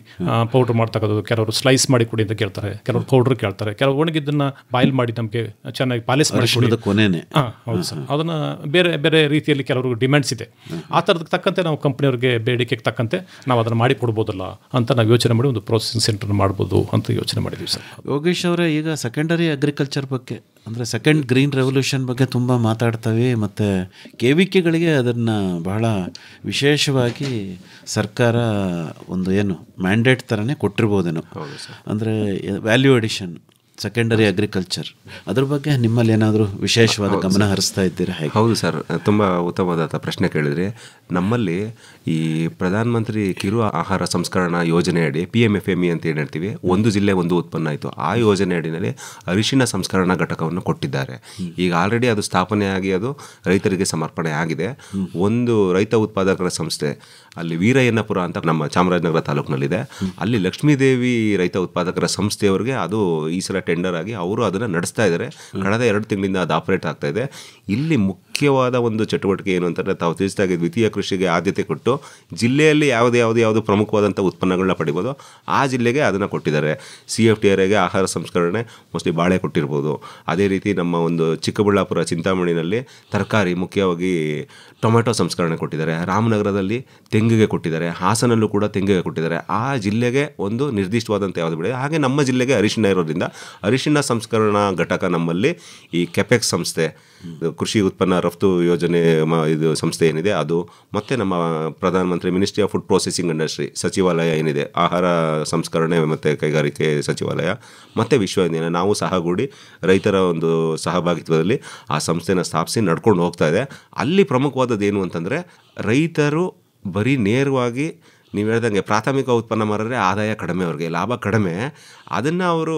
ಪೌಡ್ರ್ ಮಾಡ್ತಕ್ಕಂಥದ್ದು. ಕೆಲವರು ಸ್ಲೈಸ್ ಮಾಡಿ ಕೊಡಿ ಅಂತ ಕೇಳ್ತಾರೆ, ಕೆಲವರು ಪೌಡ್ರ್ ಕೇಳ್ತಾರೆ, ಕೆಲವು ಒಣಗಿದ್ದನ್ನು ಬಾಯ್ಲ್ ಮಾಡಿ ನಮಗೆ ಚೆನ್ನಾಗಿ ಪಾಲಿಸ್ ಮಾಡಿ ಕೊನೆನೆ. ಹೌದು ಸರ್. ಅದನ್ನು ಬೇರೆ ಬೇರೆ ರೀತಿಯಲ್ಲಿ ಕೆಲವರು ಡಿಮ್ಯಾಂಡ್ಸ್ ಇದೆ. ಆ ಥರದಕ್ಕೆ ತಕ್ಕಂತೆ ನಾವು ಕಂಪ್ನಿಯವ್ರಿಗೆ ಬೇಡಿಕೆಗೆ ತಕ್ಕಂತೆ ನಾವು ಅದನ್ನು ಮಾಡಿ ಕೊಡ್ಬೋದಲ್ಲ ಅಂತ ನಾವು ಯೋಚನೆ ಮಾಡಿ ಒಂದು ಪ್ರೊಸೆಸಿಂಗ್ ಸೆಂಟರ್ ಮಾಡ್ಬೋದು ಅಂತ ಯೋಚನೆ ಮಾಡಿದ್ದೀವಿ ಸರ್. ಯೋಗೇಶ್ ಅವರೇ, ಈಗ ಸೆಕೆಂಡರಿ ಅಗ್ರಿಕಲ್ಚರ್ ಬಗ್ಗೆ ಅಂದರೆ ಸೆಕೆಂಡ್ ಗ್ರೀನ್ ರೆವಲ್ಯೂಷನ್ ಬಗ್ಗೆ ತುಂಬ ಮಾತಾಡ್ತವೆ, ಮತ್ತು KVKಗಳಿಗೆ ಅದನ್ನು ಬಹಳ ವಿಶೇಷವಾಗಿ ಸರ್ಕಾರ ಒಂದು ಏನು ಮ್ಯಾಂಡೇಟ್ ಥರನೇ ಕೊಟ್ಟಿರ್ಬೋದೇನೋ. ಅಂದರೆ ವ್ಯಾಲ್ಯೂ ಅಡಿಷನ್, ಸೆಕೆಂಡರಿ ಅಗ್ರಿಕಲ್ಚರ್, ಅದ್ರ ಬಗ್ಗೆ ನಿಮ್ಮಲ್ಲಿ ಏನಾದರೂ ವಿಶೇಷವಾದ ಗಮನ ಹರಿಸ್ತಾ ಇದ್ದೀರಾ ಹೇಗೆ? ಹೌದು ಸರ್, ತುಂಬ ಉತ್ತಮವಾದ ಪ್ರಶ್ನೆ ಕೇಳಿದ್ರಿ. ನಮ್ಮಲ್ಲಿ ಈ ಪ್ರಧಾನ ಮಂತ್ರಿ ಕಿರು ಆಹಾರ ಸಂಸ್ಕರಣಾ ಯೋಜನೆಯಡಿ PMFME ಅಂತ ಏನು ಹೇಳ್ತೀವಿ, ಒಂದು ಜಿಲ್ಲೆ ಒಂದು ಉತ್ಪನ್ನ ಆಯಿತು. ಆ ಯೋಜನೆ ಅಡಿನಲ್ಲಿ ಅರಿಶಿನ ಸಂಸ್ಕರಣಾ ಘಟಕವನ್ನು ಕೊಟ್ಟಿದ್ದಾರೆ. ಈಗ ಆಲ್ರೆಡಿ ಅದು ಸ್ಥಾಪನೆಯಾಗಿ ಅದು ರೈತರಿಗೆ ಸಮರ್ಪಣೆ ಆಗಿದೆ. ಒಂದು ರೈತ ಉತ್ಪಾದಕರ ಸಂಸ್ಥೆ ಅಲ್ಲಿ ವೀರಯ್ಯನಪುರ ಅಂತ ನಮ್ಮ ಚಾಮರಾಜನಗರ ತಾಲೂಕಿನಲ್ಲಿದೆ. ಅಲ್ಲಿ ಲಕ್ಷ್ಮೀದೇವಿ ರೈತ ಉತ್ಪಾದಕರ ಸಂಸ್ಥೆಯವರಿಗೆ ಅದು ಈ ಸಲ ಟೆಂಡರ್ ಆಗಿ ಅವರು ಅದನ್ನು ನಡೆಸ್ತಾ ಇದ್ದಾರೆ. ಕಳೆದ 2 ತಿಂಗಳಿಂದ ಅದು ಆಪರೇಟ್ ಆಗ್ತಾ ಇದೆ. ಇಲ್ಲಿ ಮುಖ್ಯವಾದ ಒಂದು ಚಟುವಟಿಕೆ ಏನು ಅಂತಂದರೆ, ತಾವು ತಿಳಿಸಿದಾಗೆ ದ್ವಿತೀಯ ಕೃಷಿಗೆ ಆದ್ಯತೆ ಕೊಟ್ಟು ಜಿಲ್ಲೆಯಲ್ಲಿ ಯಾವುದು ಪ್ರಮುಖವಾದಂಥ ಉತ್ಪನ್ನಗಳನ್ನ ಪಡಿಬೋದು ಆ ಜಿಲ್ಲೆಗೆ ಅದನ್ನು ಕೊಟ್ಟಿದ್ದಾರೆ. CFTRAಗೆ ಆಹಾರ ಸಂಸ್ಕರಣೆ ಮೋಸ್ಟ್ಲಿ ಬಾಳೆ ಕೊಟ್ಟಿರ್ಬೋದು. ಅದೇ ರೀತಿ ನಮ್ಮ ಒಂದು ಚಿಕ್ಕಬಳ್ಳಾಪುರ ಚಿಂತಾಮಣಿನಲ್ಲಿ ತರಕಾರಿ, ಮುಖ್ಯವಾಗಿ ಟೊಮೆಟೊ ಸಂಸ್ಕರಣೆ ಕೊಟ್ಟಿದ್ದಾರೆ. ರಾಮನಗರದಲ್ಲಿ ತೆಂಗಿಗೆ ಕೊಟ್ಟಿದ್ದಾರೆ. ಹಾಸನಲ್ಲೂ ಕೂಡ ತೆಂಗಿಗೆ ಕೊಟ್ಟಿದ್ದಾರೆ. ಆ ಜಿಲ್ಲೆಗೆ ಒಂದು ನಿರ್ದಿಷ್ಟವಾದಂಥ ಯಾವುದು ಬೆಳೆ. ಹಾಗೆ ನಮ್ಮ ಜಿಲ್ಲೆಗೆ ಅರಿಶಿನ ಇರೋದ್ರಿಂದ ಅರಿಶಿನ ಸಂಸ್ಕರಣಾ ಘಟಕ ನಮ್ಮಲ್ಲಿ ಈ ಕೆಪೆಕ್ಸ್ ಸಂಸ್ಥೆ, ಕೃಷಿ ಉತ್ಪನ್ನ ರಫ್ತು ಯೋಜನೆ ಇದು ಸಂಸ್ಥೆ ಏನಿದೆ ಅದು, ಮತ್ತು ನಮ್ಮ ಪ್ರಧಾನಮಂತ್ರಿ ministry of food processing industry ಸಚಿವಾಲಯ ಏನಿದೆ, ಆಹಾರ ಸಂಸ್ಕರಣೆ ಮತ್ತು ಕೈಗಾರಿಕೆ ಸಚಿವಾಲಯ, ಮತ್ತು ವಿಶ್ವವಿದ್ಯಾಲಯ, ನಾವು ಸಹಗೂಡಿ ರೈತರ ಒಂದು ಸಹಭಾಗಿತ್ವದಲ್ಲಿ ಆ ಸಂಸ್ಥೆನ ಸ್ಥಾಪಿಸಿ ನಡ್ಕೊಂಡು ಹೋಗ್ತಾ ಇದೆ. ಅಲ್ಲಿ ಪ್ರಮುಖವಾದದ್ದು ಏನು ಅಂತಂದರೆ, ರೈತರು ಬರೀ ನೇರವಾಗಿ ನೀವು ಹೇಳ್ದಂಗೆ ಪ್ರಾಥಮಿಕ ಉತ್ಪನ್ನ ಮಾರಿದ್ರೆ ಆದಾಯ ಕಡಿಮೆ, ಅವ್ರಿಗೆ ಲಾಭ ಕಡಿಮೆ. ಅದನ್ನು ಅವರು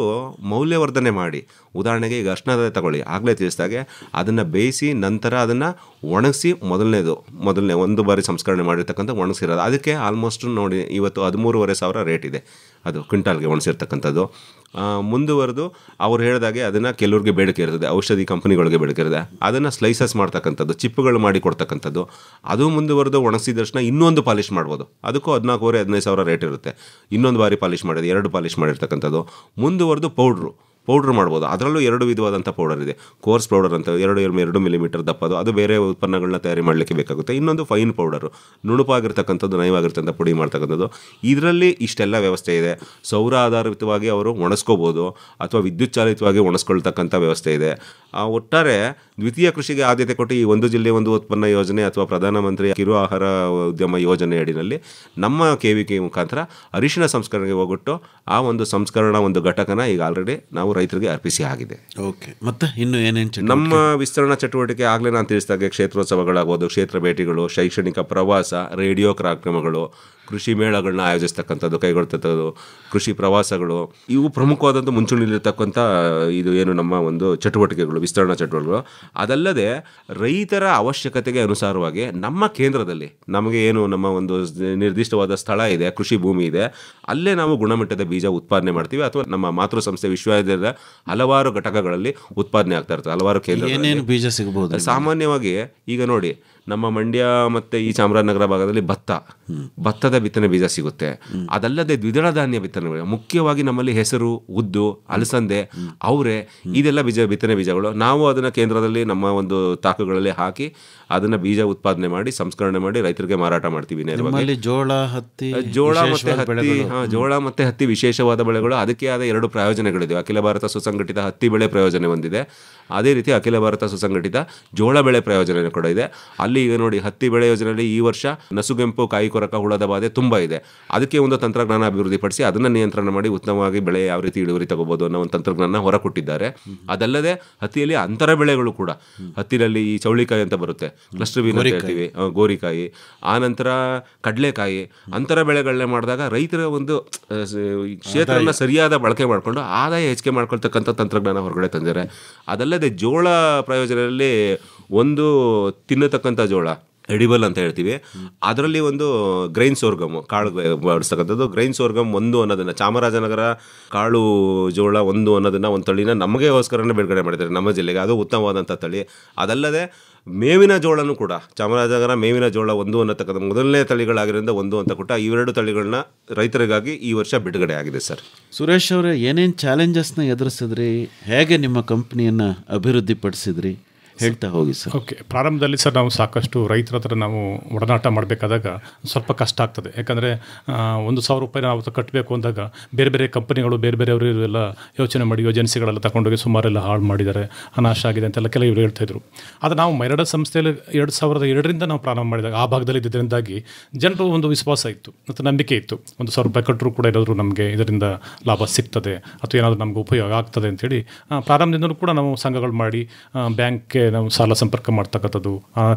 ಮೌಲ್ಯವರ್ಧನೆ ಮಾಡಿ, ಉದಾಹರಣೆಗೆ ಈಗ ಅರ್ಶಿಣದ ತಗೊಳ್ಳಿ, ಆಗಲೇ ತಿಳಿಸಿದಾಗೆ ಅದನ್ನು ಬೇಯಿಸಿ ನಂತರ ಅದನ್ನು ಒಣಗಿಸಿ ಮೊದಲನೇ ಒಂದು ಬಾರಿ ಸಂಸ್ಕರಣೆ ಮಾಡಿರ್ತಕ್ಕಂಥ ಒಣಗಿಸಿರೋದು. ಅದಕ್ಕೆ ಆಲ್ಮೋಸ್ಟ್ ನೋಡಿ ಇವತ್ತು 13,500 ರೇಟ್ ಇದೆ ಅದು ಕ್ವಿಂಟಾಲ್ಗೆ ಒಣಗಿಸಿರ್ತಕ್ಕಂಥದ್ದು. ಮುಂದುವರೆದು ಅವ್ರು ಹೇಳಿದಾಗೆ ಅದನ್ನು ಕೆಲವ್ರಿಗೆ ಬೇಡಿಕೆ ಇರ್ತದೆ, ಔಷಧಿ ಕಂಪನಿಗಳಿಗೆ ಬೇಡಿಕೆ ಇರ್ತದೆ, ಅದನ್ನು ಸ್ಲೈಸಸ್ ಮಾಡ್ತಕ್ಕಂಥದ್ದು, ಚಿಪ್ಪುಗಳು ಮಾಡಿ ಕೊಡ್ತಕ್ಕಂಥದ್ದು. ಅದು ಮುಂದುವರೆದು ಒಣಗಿಸಿದ ತಕ್ಷಣ ಇನ್ನೊಂದು ಪಾಲಿಷ್ ಮಾಡ್ಬೋದು, ಅದಕ್ಕೂ 14,000-15,000 ರೇಟ್ ಇರುತ್ತೆ. ಇನ್ನೊಂದು ಬಾರಿ ಪಾಲಿಷ್ ಮಾಡೋದು, 2 ಪಾಲಿಷ್ ಮಾಡಿರ್ತಕ್ಕಂಥದ್ದು. ಮುಂದುವರೆದು ಪೌಡ್ರ್ ಮಾಡ್ಬೋದು. ಅದರಲ್ಲೂ 2 ವಿಧವಾದಂಥ ಪೌಡರ್ ಇದೆ. ಕೋರ್ಸ್ ಪೌಡರ್ ಅಂತ 2 ಮಿಲಿಮೀಟರ್ ದಪ್ಪದು, ಅದು ಬೇರೆ ಉತ್ಪನ್ನಗಳನ್ನ ತಯಾರಿ ಮಾಡಲಿಕ್ಕೆ ಬೇಕಾಗುತ್ತೆ. ಇನ್ನೊಂದು ಫೈನ್ ಪೌಡರು, ನುಣುಪಾಗಿರ್ತಕ್ಕಂಥದ್ದು, ನಯವಾಗಿರ್ತಕ್ಕಂಥ ಪುಡಿ ಮಾಡ್ತಕ್ಕಂಥದ್ದು. ಇದರಲ್ಲಿ ಇಷ್ಟೆಲ್ಲ ವ್ಯವಸ್ಥೆ ಇದೆ. ಸೌರ ಆಧಾರಿತವಾಗಿ ಅವರು ಒಣಸ್ಕೋಬೋದು ಅಥವಾ ವಿದ್ಯುತ್ ಚಾಲಿತವಾಗಿ ಒಣಸ್ಕೊಳ್ತಕ್ಕಂಥ ವ್ಯವಸ್ಥೆ ಇದೆ. ಒಟ್ಟಾರೆ ದ್ವಿತೀಯ ಕೃಷಿಗೆ ಆದ್ಯತೆ ಕೊಟ್ಟು ಈ ಒಂದು ಜಿಲ್ಲೆ ಒಂದು ಉತ್ಪನ್ನ ಯೋಜನೆ ಅಥವಾ ಪ್ರಧಾನಮಂತ್ರಿ ಕಿರು ಆಹಾರ ಉದ್ಯಮ ಯೋಜನೆ ಅಡಿನಲ್ಲಿ ನಮ್ಮ KVK ಮುಖಾಂತರ ಅರಿಶಿನ ಸಂಸ್ಕರಣೆಗೆ ಹೋಗ್ಬಿಟ್ಟು ಆ ಒಂದು ಸಂಸ್ಕರಣಾ ಒಂದು ಘಟಕನ ಈಗ ಆಲ್ರೆಡಿ ನಾವು ರೈತರಿಗೆ ಅರ್ಪಿಸಿ ಆಗಿದೆ. ಓಕೆ, ಮತ್ತೆ ಇನ್ನು ಏನೇನು ನಮ್ಮ ವಿಸ್ತರಣಾ ಚಟುವಟಿಕೆ ಆಗಲೇ ನಾನು ತಿಳಿಸಿದಾಗೆ ಕ್ಷೇತ್ರೋತ್ಸವಗಳಾಗ್ಬೋದು, ಕ್ಷೇತ್ರ ಭೇಟಿಗಳು, ಶೈಕ್ಷಣಿಕ ಪ್ರವಾಸ, ರೇಡಿಯೋ ಕಾರ್ಯಕ್ರಮಗಳು, ಕೃಷಿ ಮೇಳಗಳನ್ನ ಆಯೋಜಿಸ್ತಕ್ಕಂಥದ್ದು, ಕೈಗೊಳ್ತಕ್ಕಂಥದ್ದು, ಕೃಷಿ ಪ್ರವಾಸಗಳು, ಇವು ಪ್ರಮುಖವಾದಂಥ ಮುಂಚೂಣಿಲಿರ್ತಕ್ಕಂಥ ಇದು ಏನು ನಮ್ಮ ಒಂದು ಚಟುವಟಿಕೆಗಳು, ವಿಸ್ತರಣಾ ಚಟುವಟಿಕೆಗಳು. ಅದಲ್ಲದೆ ರೈತರ ಅವಶ್ಯಕತೆಗೆ ಅನುಸಾರವಾಗಿ ನಮ್ಮ ಕೇಂದ್ರದಲ್ಲಿ ನಮಗೆ ಏನು ನಮ್ಮ ಒಂದು ನಿರ್ದಿಷ್ಟವಾದ ಸ್ಥಳ ಇದೆ, ಕೃಷಿ ಭೂಮಿ ಇದೆ, ಅಲ್ಲೇ ನಾವು ಗುಣಮಟ್ಟದ ಬೀಜ ಉತ್ಪಾದನೆ ಮಾಡ್ತೀವಿ. ಅಥವಾ ನಮ್ಮ ಮಾತೃ ಸಂಸ್ಥೆ ವಿಶ್ವವಿದ್ಯಾಲಯದ ಹಲವಾರು ಘಟಕಗಳಲ್ಲಿ ಉತ್ಪಾದನೆ ಆಗ್ತಾ ಇರ್ತದೆ, ಹಲವಾರು ಕೇಂದ್ರಗಳಲ್ಲಿ ಬೀಜ ಸಿಗಬಹುದು. ಸಾಮಾನ್ಯವಾಗಿ ಈಗ ನೋಡಿ, ನಮ್ಮ ಮಂಡ್ಯ ಮತ್ತು ಈ ಚಾಮರಾಜನಗರ ಭಾಗದಲ್ಲಿ ಭತ್ತದ ಬಿತ್ತನೆ ಬೀಜ ಸಿಗುತ್ತೆ. ಅದಲ್ಲದೆ ದ್ವಿದಳ ಧಾನ್ಯ ಬಿತ್ತನೆ, ಮುಖ್ಯವಾಗಿ ನಮ್ಮಲ್ಲಿ ಹೆಸರು, ಉದ್ದು, ಅಲಸಂದೆ, ಅವರೆ, ಇದೆಲ್ಲ ಬಿತ್ತನೆ ಬೀಜಗಳು. ನಾವು ಅದನ್ನು ಕೇಂದ್ರದಲ್ಲಿ ನಮ್ಮ ಒಂದು ತಾಕುಗಳಲ್ಲಿ ಹಾಕಿ ಅದನ್ನು ಬೀಜ ಉತ್ಪಾದನೆ ಮಾಡಿ ಸಂಸ್ಕರಣೆ ಮಾಡಿ ರೈತರಿಗೆ ಮಾರಾಟ ಮಾಡ್ತೀವಿ. ನೇರವಾಗಿ ಜೋಳ ಮತ್ತು ಹತ್ತಿ ವಿಶೇಷವಾದ ಬೆಳೆಗಳು. ಅದಕ್ಕೆ ಆದ 2 ಪ್ರಯೋಜನಗಳಿದೆ. ಅಖಿಲ ಭಾರತ ಸುಸಂಘಟಿತ ಹತ್ತಿ ಬೆಳೆ ಪ್ರಯೋಜನ ಹೊಂದಿದೆ. ಅದೇ ರೀತಿ ಅಖಿಲ ಭಾರತ ಸುಸಂಘಟಿತ ಜೋಳ ಬೆಳೆ ಪ್ರಯೋಜನ ಕೂಡ ಇದೆ. ಅಲ್ಲಿ ಈಗ ನೋಡಿ, ಹತ್ತಿ ಬೆಳೆ ಯೋಜನೆಯಲ್ಲಿ ಈ ವರ್ಷ ನಸುಗೆಂಪು, ಕಾಯಿ ಕೊರಕ, ಹುಳದ ಬಾಧೆ ತುಂಬ ಇದೆ. ಅದಕ್ಕೆ ಒಂದು ತಂತ್ರಜ್ಞಾನ ಅಭಿವೃದ್ಧಿಪಡಿಸಿ ಅದನ್ನು ನಿಯಂತ್ರಣ ಮಾಡಿ ಉತ್ತಮವಾಗಿ ಬೆಳೆ ಯಾವ ರೀತಿ ಇಳುವರಿ ತಗೋಬೋದು ಅನ್ನೋ ಒಂದು ತಂತ್ರಜ್ಞಾನ ಹೊರಕೊಟ್ಟಿದ್ದಾರೆ. ಅದಲ್ಲದೆ ಹತ್ತಿಯಲ್ಲಿ ಅಂತರ ಬೆಳೆಗಳು ಕೂಡ, ಹತ್ತಿರಲ್ಲಿ ಈ ಚೌಳಿಕಾಯಿ ಅಂತ ಬರುತ್ತೆ, ಕ್ಲಸ್ಟರ್ ಬೀನ್ ಅಂತ ಹೇಳ್ತೀವಿ, ಗೋರಿಕಾಯಿ, ಆನಂತರ ಕಡಲೆಕಾಯಿ, ಅಂತರ ಬೆಳೆಗಳನ್ನೇ ಮಾಡಿದಾಗ ರೈತರ ಒಂದು ಕ್ಷೇತ್ರನ ಸರಿಯಾದ ಬಳಕೆ ಮಾಡಿಕೊಂಡು ಆದಾಯ ಹೆಚ್ಚಿಗೆ ಮಾಡ್ಕೊಳ್ತಕ್ಕಂಥ ತಂತ್ರಜ್ಞಾನ ಹೊರಗಡೆ ತಂದಿದ್ದಾರೆ. ಅದಲ್ಲದೆ ಜೋಳ ಪ್ರಯೋಜನದಲ್ಲಿ ಒಂದು ತಿನ್ನತಕ್ಕಂಥ ಜೋಳ ಎಡಿಬಲ್ ಅಂತ ಹೇಳ್ತೀವಿ. ಅದರಲ್ಲಿ ಒಂದು ಗ್ರೈನ್ ಸೋರ್ಗಮ್ ಕಾಳು ಬಳಸ್ತಕ್ಕಂಥದ್ದು. ಗ್ರೈನ್ ಸೋರ್ಗಮ್ 1 ಅನ್ನೋದನ್ನು ಚಾಮರಾಜನಗರ ಕಾಳು ಜೋಳ 1 ಅನ್ನೋದನ್ನು ಒಂದು ತಳಿನ ನಮಗೆಗೋಸ್ಕರನೇ ಬಿಡುಗಡೆ ಮಾಡಿದ್ದಾರೆ ನಮ್ಮ ಜಿಲ್ಲೆಗೆ. ಅದು ಉತ್ತಮವಾದಂಥ ತಳಿ. ಅದಲ್ಲದೆ ಮೇವಿನ ಜೋಳನೂ ಕೂಡ ಚಾಮರಾಜನಗರ ಮೇವಿನ ಜೋಳ 1 ಅನ್ನತಕ್ಕಂಥ ಮೊದಲನೇ ತಳಿಗಳಾಗಿರೋದ್ರಿಂದ 1 ಅಂತ ಕೊಟ್ಟ ಈ 2 ತಳಿಗಳನ್ನ ರೈತರಿಗಾಗಿ ಈ ವರ್ಷ ಬಿಡುಗಡೆ ಆಗಿದೆ. ಸರ್ ಸುರೇಶ್ ಅವರೇ, ಏನೇನು ಚಾಲೆಂಜಸ್ನ ಎದುರಿಸಿದ್ರಿ, ಹೇಗೆ ನಿಮ್ಮ ಕಂಪ್ನಿಯನ್ನು ಅಭಿವೃದ್ಧಿಪಡಿಸಿದ್ರಿ, ಹೇಳ್ತಾ ಹೋಗಿ ಸರ್. ಓಕೆ, ಪ್ರಾರಂಭದಲ್ಲಿ ಸರ್ ನಾವು ಸಾಕಷ್ಟು ರೈತರ ಹತ್ರ ನಾವು ಒಡನಾಟ ಮಾಡಬೇಕಾದಾಗ ಸ್ವಲ್ಪ ಕಷ್ಟ ಆಗ್ತದೆ. ಯಾಕಂದರೆ 1,000 ರೂಪಾಯಿ ನಾವು ಕಟ್ಟಬೇಕು ಅಂದಾಗ ಬೇರೆ ಬೇರೆ ಕಂಪನಿಗಳು ಬೇರೆ ಬೇರೆಯವರು ಎಲ್ಲ ಯೋಚನೆ ಮಾಡಿ ಏಜೆನ್ಸಿಗಳೆಲ್ಲ ತಗೊಂಡೋಗಿ ಸುಮಾರೆಲ್ಲ ಹಾಳು ಮಾಡಿದ್ದಾರೆ, ಅನಾಶ ಆಗಿದೆ ಅಂತೆಲ್ಲ ಕೆಲವರು ಹೇಳ್ತಾಯಿದ್ರು. ಆದರೆ ನಾವು ಮೈರಾಡ ಸಂಸ್ಥೆಯಲ್ಲಿ 2002ರಿಂದ ನಾವು ಪ್ರಾರಂಭ ಮಾಡಿದಾಗ ಆ ಭಾಗದಲ್ಲಿ ಇದ್ದರಿಂದಾಗಿ ಜನರು ಒಂದು ವಿಶ್ವಾಸ ಇತ್ತು ಮತ್ತು ನಂಬಿಕೆ ಇತ್ತು. 1,000 ರೂಪಾಯಿ ಕಟ್ಟರು ಕೂಡ ಏನಾದರೂ ನಮಗೆ ಇದರಿಂದ ಲಾಭ ಸಿಗ್ತದೆ ಅಥವಾ ಏನಾದರೂ ನಮಗೆ ಉಪಯೋಗ ಆಗ್ತದೆ ಅಂತೇಳಿ ಪ್ರಾರಂಭದಿಂದಲೂ ಕೂಡ ನಾವು ಸಂಘಗಳು ಮಾಡಿ ಬ್ಯಾಂಕ್ಗೆ ನಾವು ಸಾಲ ಸಂಪರ್ಕ ಮಾಡ್ತಕ್ಕಂಥದ್ದು,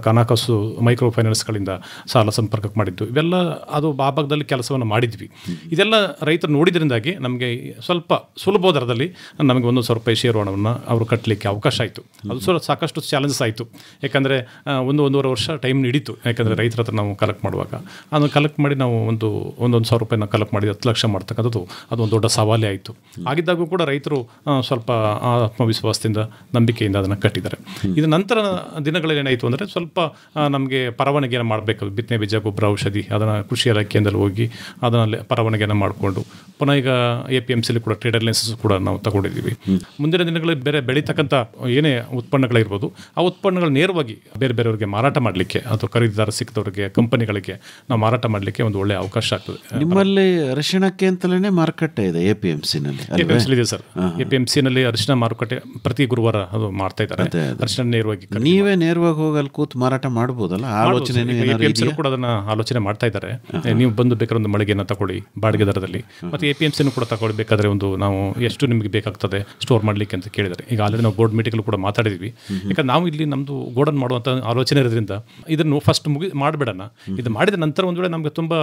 ಹಣಕಾಸು ಮೈಕ್ರೋ ಫೈನಾನ್ಸ್ಗಳಿಂದ ಸಾಲ ಸಂಪರ್ಕ ಮಾಡಿದ್ದು, ಇವೆಲ್ಲ ಅದು ಆ ಭಾಗದಲ್ಲಿ ಕೆಲಸವನ್ನು ಮಾಡಿದ್ವಿ. ಇದೆಲ್ಲ ರೈತರು ನೋಡಿದ್ರಿಂದಾಗಿ ನಮಗೆ ಸ್ವಲ್ಪ ಸುಲಭ ದರದಲ್ಲಿ ನಮಗೆ 1,000 ರೂಪಾಯಿ ಷೇರುಹಣವನ್ನು ಅವರು ಕಟ್ಟಲಿಕ್ಕೆ ಅವಕಾಶ ಆಯಿತು. ಅದು ಸಾಕಷ್ಟು ಚಾಲೆಂಜಸ್ ಆಯಿತು. ಯಾಕಂದರೆ 1-1.5 ವರ್ಷ ಟೈಮ್ ಹಿಡಿತು. ಯಾಕಂದರೆ ರೈತರ ಹತ್ರ ನಾವು ಕಲೆಕ್ಟ್ ಮಾಡುವಾಗ ಅದನ್ನು ಕಲೆಕ್ಟ್ ಮಾಡಿ ನಾವು 1,000 ರೂಪಾಯಿನ ಕಲೆಕ್ಟ್ ಮಾಡಿ 10 ಲಕ್ಷ ಮಾಡ್ತಕ್ಕಂಥದ್ದು ಅದೊಂದು ದೊಡ್ಡ ಸವಾಲೇ ಆಯಿತು. ಆಗಿದ್ದಾಗೂ ಕೂಡ ರೈತರು ಸ್ವಲ್ಪ ಆತ್ಮವಿಶ್ವಾಸದಿಂದ ನಂಬಿಕೆಯಿಂದ ಅದನ್ನು ಕಟ್ಟಿದ್ದಾರೆ. ಇದು ನಂತರ ದಿನಗಳಲ್ಲಿ ಏನಾಯಿತು ಅಂದರೆ ಸ್ವಲ್ಪ ನಮಗೆ ಪರವಾನಗಿಯನ್ನು ಮಾಡಬೇಕು. ಬಿತ್ತನೆ ಬೀಜ, ಗೊಬ್ಬರ, ಔಷಧಿ ಅದನ್ನು ಕೃಷಿ ಇಲಾಖೆಯಿಂದಲೂ ಹೋಗಿ ಅದನ್ನು ಪರವಾನಗಿಯನ್ನು ಮಾಡಿಕೊಂಡು ಪುನಃ ಈಗ APMC ಕೂಡ ಟ್ರೇಡರ್ ಲೈಸೆನ್ಸ್ ಕೂಡ ನಾವು ತಗೊಂಡಿದ್ದೀವಿ. ಮುಂದಿನ ದಿನಗಳಲ್ಲಿ ಬೇರೆ ಬೆಳೀತಕ್ಕಂಥ ಏನೇ ಉತ್ಪನ್ನಗಳಿರ್ಬೋದು ಆ ಉತ್ಪನ್ನಗಳು ನೇರವಾಗಿ ಬೇರೆ ಬೇರೆಯವರಿಗೆ ಮಾರಾಟ ಮಾಡಲಿಕ್ಕೆ ಅಥವಾ ಖರೀದಿದಾರ ಸಿಕ್ಕದವರಿಗೆ ಕಂಪನಿಗಳಿಗೆ ನಾವು ಮಾರಾಟ ಮಾಡಲಿಕ್ಕೆ ಒಂದು ಒಳ್ಳೆಯ ಅವಕಾಶ ಆಗ್ತದೆ. ನಿಮ್ಮಲ್ಲಿ ಅರಿಶಿಣಕ್ಕೆ ಅಂತಲೇ ಮಾರುಕಟ್ಟೆ ಇದೆ APMCನಲ್ಲಿ? ಇದೆ ಸರ್. APMCನಲ್ಲಿ ಅರಿಶಿಣ ಮಾರುಕಟ್ಟೆ ಪ್ರತಿ ಗುರುವಾರ ಅದು ಮಾಡ್ತಾ ಇದ್ದಾರೆ. ಅರಿಶಿಣ ನೇರವಾಗಿ ನೀವೇ ನೇರವಾಗಿ ಹೋಗಿ ಅಲ್ಲಿ ಕೂತು ಮಾರಾಟ ಮಾಡ್ಬೋದಲ್ಲ? ಆಲೋಚನೆ APMC ಕೂಡ ಅದನ್ನ ಆಲೋಚನೆ ಮಾಡ್ತಾ ಇದ್ದಾರೆ. ನೀವು ಬಂದು ಬೇಕಾದ್ರೆ ಒಂದು ಮಳಿಗೆಯನ್ನು ತಗೊಳ್ಳಿ ಬಾಡಿಗೆ ದರದಲ್ಲಿ, ಮತ್ತು APMCನೂ ಕೂಡ ತಗೊಳ್ಬೇಕಾದ್ರೆ ಒಂದು ನಾವು ಎಷ್ಟು ನಿಮಗೆ ಬೇಕಾಗ್ತದೆ ಸ್ಟೋರ್ ಮಾಡಲಿಕ್ಕೆ ಅಂತ ಕೇಳಿದ್ದಾರೆ. ಈಗ ಆಲ್ರೆಡಿ ನಾವು ಬೋರ್ಡ್ ಮೀಟಿಂಗ್ ಕೂಡ ಮಾತಾಡಿದ್ವಿ. ಯಾಕಂದ್ರೆ ನಾವು ಇಲ್ಲಿ ನಮ್ಮದು ಗೋಡನ್ ಮಾಡುವಂಥ ಆಲೋಚನೆ ಇರೋದ್ರಿಂದ ಇದನ್ನು ಫಸ್ಟ್ ಮಾಡಬೇಡಣ. ಇದು ಮಾಡಿದ ನಂತರ ಒಂದು ವೇಳೆ ನಮಗೆ ತುಂಬ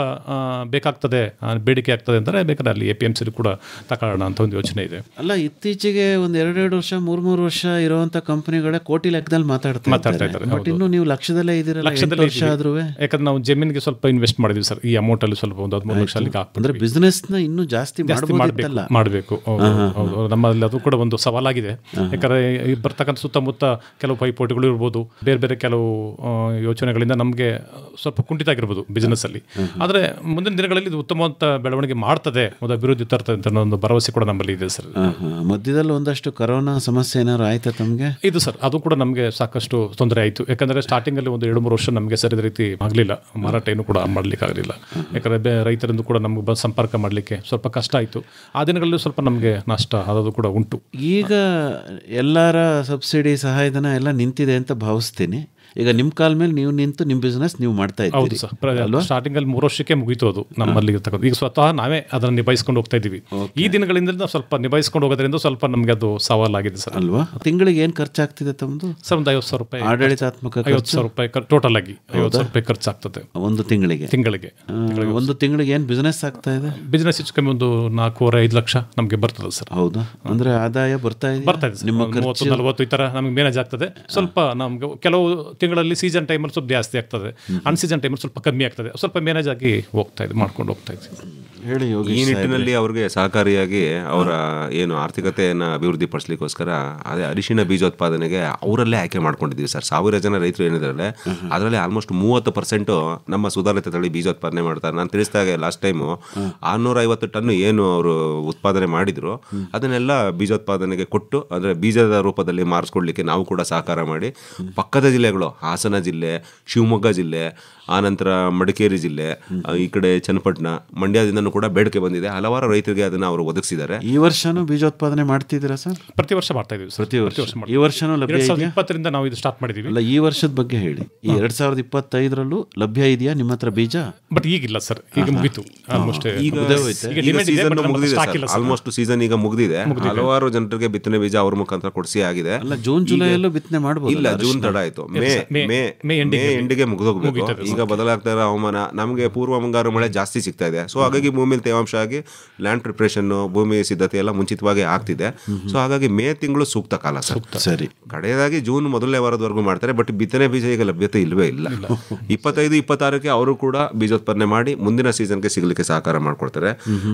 ಬೇಕಾಗ್ತದೆ, ಬೇಡಿಕೆ ಆಗ್ತದೆ ಅಂದರೆ ಬೇಕಾದ್ರೆ ಅಲ್ಲಿ APMC ಕೂಡ ತಗೊಳ್ಳೋಣ ಅಂತ ಒಂದು ಯೋಚನೆ ಇದೆ. ಅಲ್ಲ, ಇತ್ತೀಚೆಗೆ ಒಂದು 2 ವರ್ಷ 3 ವರ್ಷ ಇರುವಂಥ ಕಂಪನಿಗಳೇ ಕೋಟಿ ಲೆಕ್ಕದಲ್ಲಿ ಮಾತಾಡ್ತಾ ಇದ್ದಾರೆ. ಬಟ್ ಇನ್ನು ನೀವು ಲಕ್ಷದಲ್ಲೇ ಇದ್ದೀರಾ? ವರ್ಷ ಆದ್ರೂ ಯಾಕಂದ್ರೆ ನಾವು ಜಮೀನಿಗೆ ಸ್ವಲ್ಪ ಇನ್ವೆಸ್ಟ್ ಮಾಡಿದ್ವಿ ಸರ್. ಈ ಅಮೌಂಟ್ ಅಲ್ಲಿ ಸ್ವಲ್ಪ ಒಂದು 13 ಲಕ್ಷ ಅಲ್ಲಿಗೆ ಅಂದ್ರೆ ಬಿಸ್ನೆಸ್ ನ ಇನ್ನೂ ಜಾಸ್ತಿ ಮಾಡಬೇಕು. ನಮ್ಮಲ್ಲಿ ಅದು ಕೂಡ ಒಂದು ಸವಾಲಾಗಿದೆ. ಯಾಕಂದ್ರೆ ಬರ್ತಕ್ಕಂಥ ಸುತ್ತಮುತ್ತ ಕೆಲವು ಪೈಪೋಟಿಗಳು ಇರ್ಬೋದು, ಬೇರೆ ಬೇರೆ ಕೆಲವು ಯೋಚನೆಗಳಿಂದ ನಮಗೆ ಸ್ವಲ್ಪ ಕುಂಠಿತ ಆಗಿರ್ಬೋದು ಬಿಸ್ನೆಸ್ ಅಲ್ಲಿ. ಆದರೆ ಮುಂದಿನ ದಿನಗಳಲ್ಲಿ ಇದು ಉತ್ತಮವಾದ ಬೆಳವಣಿಗೆ ಮಾಡ್ತದೆ, ಒಂದು ಅಭಿವೃದ್ಧಿ ತರ್ತದೆ ಅಂತ ಒಂದು ಭರವಸೆ ಕೂಡ ನಮ್ಮಲ್ಲಿ ಇದೆ ಸರ್. ಮಧ್ಯದಲ್ಲಿ ಒಂದಷ್ಟು ಕೊರೋನಾ ಸಮಸ್ಯೆ ಏನಾದ್ರು ಆಯ್ತಾ ತಮಗೆ? ಇದು ಸರ್, ಅದು ಕೂಡ ನಮಗೆ ಸಾಕಷ್ಟು ತೊಂದರೆ ಆಯಿತು. ಯಾಕಂದರೆ ಸ್ಟಾರ್ಟಿಂಗಲ್ಲಿ ಒಂದು 2-3 ವರ್ಷ ನಮಗೆ ಸರಿದ ರೀತಿ ಆಗಲಿಲ್ಲ, ಮಾರಾಟ ಏನು ಕೂಡ ಮಾಡಲಿಕ್ಕೆ ಆಗಲಿಲ್ಲ. ಯಾಕಂದರೆ ರೈತರಿಂದ ಕೂಡ ನಮಗೆ ಸಂಪರ್ಕ ಮಾಡಲಿಕ್ಕೆ ಸ್ವಲ್ಪ ಕಷ್ಟ ಆಯಿತು. ಆ ದಿನಗಳಲ್ಲಿ ಸ್ವಲ್ಪ ನಮಗೆ ನಷ್ಟ ಆದದ್ದು ಕೂಡ ಉಂಟು. ಈಗ ಎಲ್ಲರ ಸಬ್ಸಿಡಿ ಸಹಾಯಧನ ಎಲ್ಲ ನಿಂತಿದೆ ಅಂತ ಭಾವಿಸ್ತೀನಿ. ಈಗ ನಿಮ್ಮ ಕಾಲ ಮೇಲೆ ನೀವು ನಿಂತು ನಿಮ್ಮ ಬಿಸ್ನೆಸ್ ನೀವು ಮಾಡ್ತಾ ಇದ್ದೀರಿ. ಹೌದು ಸರ್, ಸ್ಟಾರ್ಟಿಂಗಲ್ಲಿ 3 ವರ್ಷಕ್ಕೆ ಮುಗೀತು ಅದು ನಮ್ಮಲ್ಲಿ ಇರ್ತಕ್ಕಂಥ. ಈಗ ಸ್ವತಃ ನಾವೇ ಅದನ್ನು ನಿಭಾಯಿಸ್ಕೊಂಡು ಹೋಗ್ತಾ ಇದ್ದೀವಿ. ಈ ದಿನಗಳಿಂದ ಸ್ವಲ್ಪ ನಿಭಾಯಿಸ್ಕೊಂಡು ಹೋಗೋದ್ರಿಂದ ಸ್ವಲ್ಪ ನಮಗೆ ಅದು ಸವಾಲಾಗಿದೆ ಸರ್. ಅಲ್ವಾ? ತಿಂಗಳಿಗೆ ಏನು ಖರ್ಚಾಗ್ತಿದೆ ತಮ್ಮದು? ಸರ್ ಒಂದು 50,000 ರೂಪಾಯಿ ಆಡಳಿತಾತ್ಮಕ 50,000 ರೂಪಾಯಿ ಟೋಟಲ್ ಆಗಿ 50,000 ರೂಪಾಯಿ ಖರ್ಚಾಗ್ತದೆ ಒಂದು ತಿಂಗಳಿಗೆ. ಒಂದು ತಿಂಗಳಿಗೆ ಏನು ಬಿಸ್ನೆಸ್ ಆಗ್ತಾ ಇದೆ? ಬಿಸ್ನೆಸ್ ಹೆಚ್ಚು ಕಮ್ಮಿ ಒಂದು 4-5 ಲಕ್ಷ ನಮಗೆ ಬರ್ತದೆ ಸರ್. ಹೌದಾ? ಅಂದರೆ ಆದಾಯ ಬರ್ತಾ ಇದೆ ನಿಮ್ಮ 30-40 ಈ ಥರ ನಮಗೆ ಮ್ಯಾನೇಜ್ ಆಗ್ತದೆ. ಸ್ವಲ್ಪ ನಮಗೆ ಕೆಲವು ತಿಂಗಳಲ್ಲಿ ಸೀಸನ್ ಟೈಮಲ್ಲಿ ಸ್ವಲ್ಪ ಜಾಸ್ತಿ ಆಗ್ತದೆ, ಅನ್ಸೀಸನ್ ಟೈಮಲ್ಲಿ ಸ್ವಲ್ಪ ಕಮ್ಮಿ ಆಗ್ತದೆ. ಸ್ವಲ್ಪ ಮ್ಯಾನೇಜ್ ಆಗಿ ಹೋಗ್ತಾ ಇದೆ, ಮಾಡ್ಕೊಂಡು ಹೋಗ್ತಾ ಇದ್ದೀವಿ. ಹೇಳಿ ಯೋಗಿ. ಈ ನಿಟ್ಟಿನಲ್ಲಿ ಅವ್ರಿಗೆ ಸಹಕಾರಿಯಾಗಿ ಅವರ ಏನು ಆರ್ಥಿಕತೆಯನ್ನು ಅಭಿವೃದ್ಧಿಪಡಿಸಲಿಕ್ಕೋಸ್ಕರ ಅದೇ ಅರಿಶಿಣ ಬೀಜೋತ್ಪಾದನೆಗೆ ಅವರಲ್ಲೇ ಆಯ್ಕೆ ಮಾಡ್ಕೊಂಡಿದ್ದೀವಿ ಸರ್. 1000 ಜನ ರೈತರು ಏನಿದ್ದಾರೆ ಅದರಲ್ಲಿ ಆಲ್ಮೋಸ್ಟ್ 30% ನಮ್ಮ ಸುಧಾರಿತ ತಳಿ ಬೀಜೋತ್ಪಾದನೆ ಮಾಡ್ತಾರೆ. ನಾನು ತಿಳಿಸಿದಾಗೆ ಲಾಸ್ಟ್ ಟೈಮು 650 ಟನ್ ಏನು ಅವರು ಉತ್ಪಾದನೆ ಮಾಡಿದ್ರು ಅದನ್ನೆಲ್ಲ ಬೀಜೋತ್ಪಾದನೆಗೆ ಕೊಟ್ಟು, ಅಂದರೆ ಬೀಜದ ರೂಪದಲ್ಲಿ ಮಾರಿಸ್ಕೊಡ್ಲಿಕ್ಕೆ ನಾವು ಕೂಡ ಸಹಕಾರ ಮಾಡಿ ಪಕ್ಕದ ಜಿಲ್ಲೆಗಳು ಹಾಸನ ಜಿಲ್ಲೆ, ಶಿವಮೊಗ್ಗ ಜಿಲ್ಲೆ, ಆನಂತರ ಮಡಿಕೇರಿ ಜಿಲ್ಲೆ, ಈ ಕಡೆ ಚನ್ನಪಟ್ಟಣ, ಮಂಡ್ಯದಿಂದನೂ ಕೂಡ ಬೇಡಿಕೆ ಬಂದಿದೆ. ಹಲವಾರು ರೈತರಿಗೆ ಅದನ್ನು ಅವರು ಒದಗಿಸಿದ್ದಾರೆ. ಈ ವರ್ಷನೂ ಬೀಜೋತ್ಪಾದನೆ ಮಾಡ್ತಿದ್ದೀರಾ ಸರ್? ಪ್ರತಿ ವರ್ಷ ಮಾಡ್ತಾ ಇದೀವಿ. ಪ್ರತಿ ವರ್ಷ. ಈ ವರ್ಷನೂ ಲಭ್ಯ? 2020ರಿಂದ ನಾವು ಇದು ಸ್ಟಾರ್ಟ್ ಮಾಡಿದ್ದೀವಿ. ಅಲ್ಲ, ಈ ವರ್ಷದ ಬಗ್ಗೆ ಹೇಳಿ. ಈ 2025ರಲ್ಲೂ ಲಭ್ಯ ಇದೆಯಾ ನಿಮ್ಮ ಹತ್ರ ಬೀಜ? ಬಟ್ ಈಗಿಲ್ಲ ಸರ್, ಈಗ ಮುಗಿತು. ಆಲ್ಮೋಸ್ಟ್ ಆಲ್ಮೋಸ್ಟ್ ಸೀಸನ್ ಈಗ ಮುಗಿದಿದೆ. ಹಲವಾರು ಜನರಿಗೆ ಬಿತ್ತನೆ ಬೀಜ ಅವ್ರ ಮುಖಾಂತರ ಕೊಡಿಸಿ ಆಗಿದೆ. ಅಲ್ಲ, ಜೂನ್ ಜುಲೈಯಲ್ಲೂ ಬಿತ್ತನೆ ಮಾಡಬಹುದು? ಇಲ್ಲ, ಜೂನ್ ತಡ ಆಯ್ತು. ಮೇ ಎಂಡಿಗೆ ಮುಗಿದೋಗ್ಬೇಕು. ಈಗ ಬದಲಾಗ್ತಾ ಇರೋ ಹವಾಮಾನ, ನಮಗೆ ಪೂರ್ವ ಮುಂಗಾರು ಮಳೆ ಜಾಸ್ತಿ ಸಿಗ್ತಾ ಇದೆ. ಸೊ ಹಾಗಾಗಿ ಭೂಮಿಯಲ್ಲಿ ತೇವಾಂಶ ಆಗಿ ಲ್ಯಾಂಡ್ ಪ್ರಿಪರೇಷನ್, ಭೂಮಿ ಸಿದ್ಧತೆ ಎಲ್ಲ ಮುಂಚಿತವಾಗಿ ಆಗ್ತಿದೆ. ಸೊ ಹಾಗಾಗಿ ಮೇ ತಿಂಗಳು ಸೂಕ್ತ ಕಾಲ ಸರ್. ಸರಿ, ಕಡೆಯದಾಗಿ ಜೂನ್ ಮೊದಲನೇ ವಾರದವರೆಗೂ ಮಾಡ್ತಾರೆ. ಬಟ್ ಬಿತ್ತನೆ ಬೀಜ ಈಗ ಲಭ್ಯತೆ ಇಲ್ಲವೇ ಇಲ್ಲ. 25-26ಕ್ಕೆ ಅವರು ಕೂಡ ಬೀಜೋತ್ಪಾದನೆ ಮಾಡಿ ಮುಂದಿನ ಸೀಸನ್ಗೆ ಸಿಗಲಿಕ್ಕೆ ಸಹಕಾರ ಮಾಡ್ಕೊಡ್ತಾರೆ.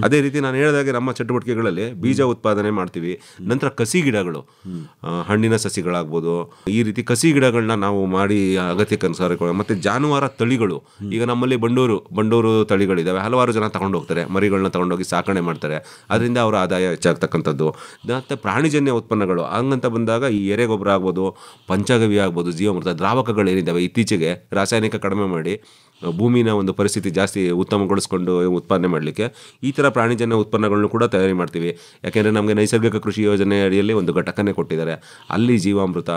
ಅದೇ ರೀತಿ ನಾನು ಹೇಳಿದಾಗೆ ನಮ್ಮ ಚಟುವಟಿಕೆಗಳಲ್ಲಿ ಬೀಜ ಉತ್ಪಾದನೆ ಮಾಡ್ತೀವಿ. ನಂತರ ಕಸಿ ಗಿಡಗಳು, ಹಣ್ಣಿನ ಸಸಿಗಳಾಗ್ಬೋದು, ಈ ರೀತಿ ಕಸಿ ಗಿಡಗಳನ್ನ ನಾವು ಮಾಡಿ ಅಗತ್ಯಕ್ಕೆ ಅನುಸಾರ. ಮತ್ತೆ ಜಾನುವಾರು ತಳಿಗಳು, ಈಗ ನಮ್ಮಲ್ಲಿ ಬಂಡೂರು ತಳಿಗಳಿದ್ದಾವೆ, ಹಲವಾರು ಜನ ತಗೊಂಡು ಹೋಗ್ತಾರೆ. ಮಾಡ್ತಾರೆ, ಮರಿಗಳನ್ನ ತಗೊಂಡೋಗಿ ಸಾಕಣೆ ಮಾಡ್ತಾರೆ, ಅದರಿಂದ ಅವರ ಆದಾಯ ಹೆಚ್ಚಾಗ್ತಕ್ಕಂಥದ್ದು. ಮತ್ತು ಪ್ರಾಣಿಜನ್ಯ ಉತ್ಪನ್ನಗಳು ಹಂಗಂತ ಬಂದಾಗ ಈ ಎರೆಗೊಬ್ಬರ ಆಗ್ಬೋದು, ಪಂಚಗವ್ಯ ಆಗ್ಬೋದು, ಜೀವಾಮೃತ ದ್ರಾವಕಗಳೇನಿದ್ದಾವೆ ಇತ್ತೀಚೆಗೆ ರಾಸಾಯನಿಕ ಕಡಿಮೆ ಮಾಡಿ ಭೂಮಿನ ಒಂದು ಪರಿಸ್ಥಿತಿ ಜಾಸ್ತಿ ಉತ್ತಮಗೊಳಿಸ್ಕೊಂಡು ಉತ್ಪಾದನೆ ಮಾಡಲಿಕ್ಕೆ ಈ ಥರ ಪ್ರಾಣಿಜನ್ಯ ಉತ್ಪನ್ನಗಳನ್ನು ಕೂಡ ತಯಾರಿ ಮಾಡ್ತೀವಿ. ಯಾಕೆಂದರೆ ನಮಗೆ ನೈಸರ್ಗಿಕ ಕೃಷಿ ಯೋಜನೆ ಅಡಿಯಲ್ಲಿ ಒಂದು ಘಟಕನೇ ಕೊಟ್ಟಿದ್ದಾರೆ. ಅಲ್ಲಿ ಜೀವಾಮೃತ,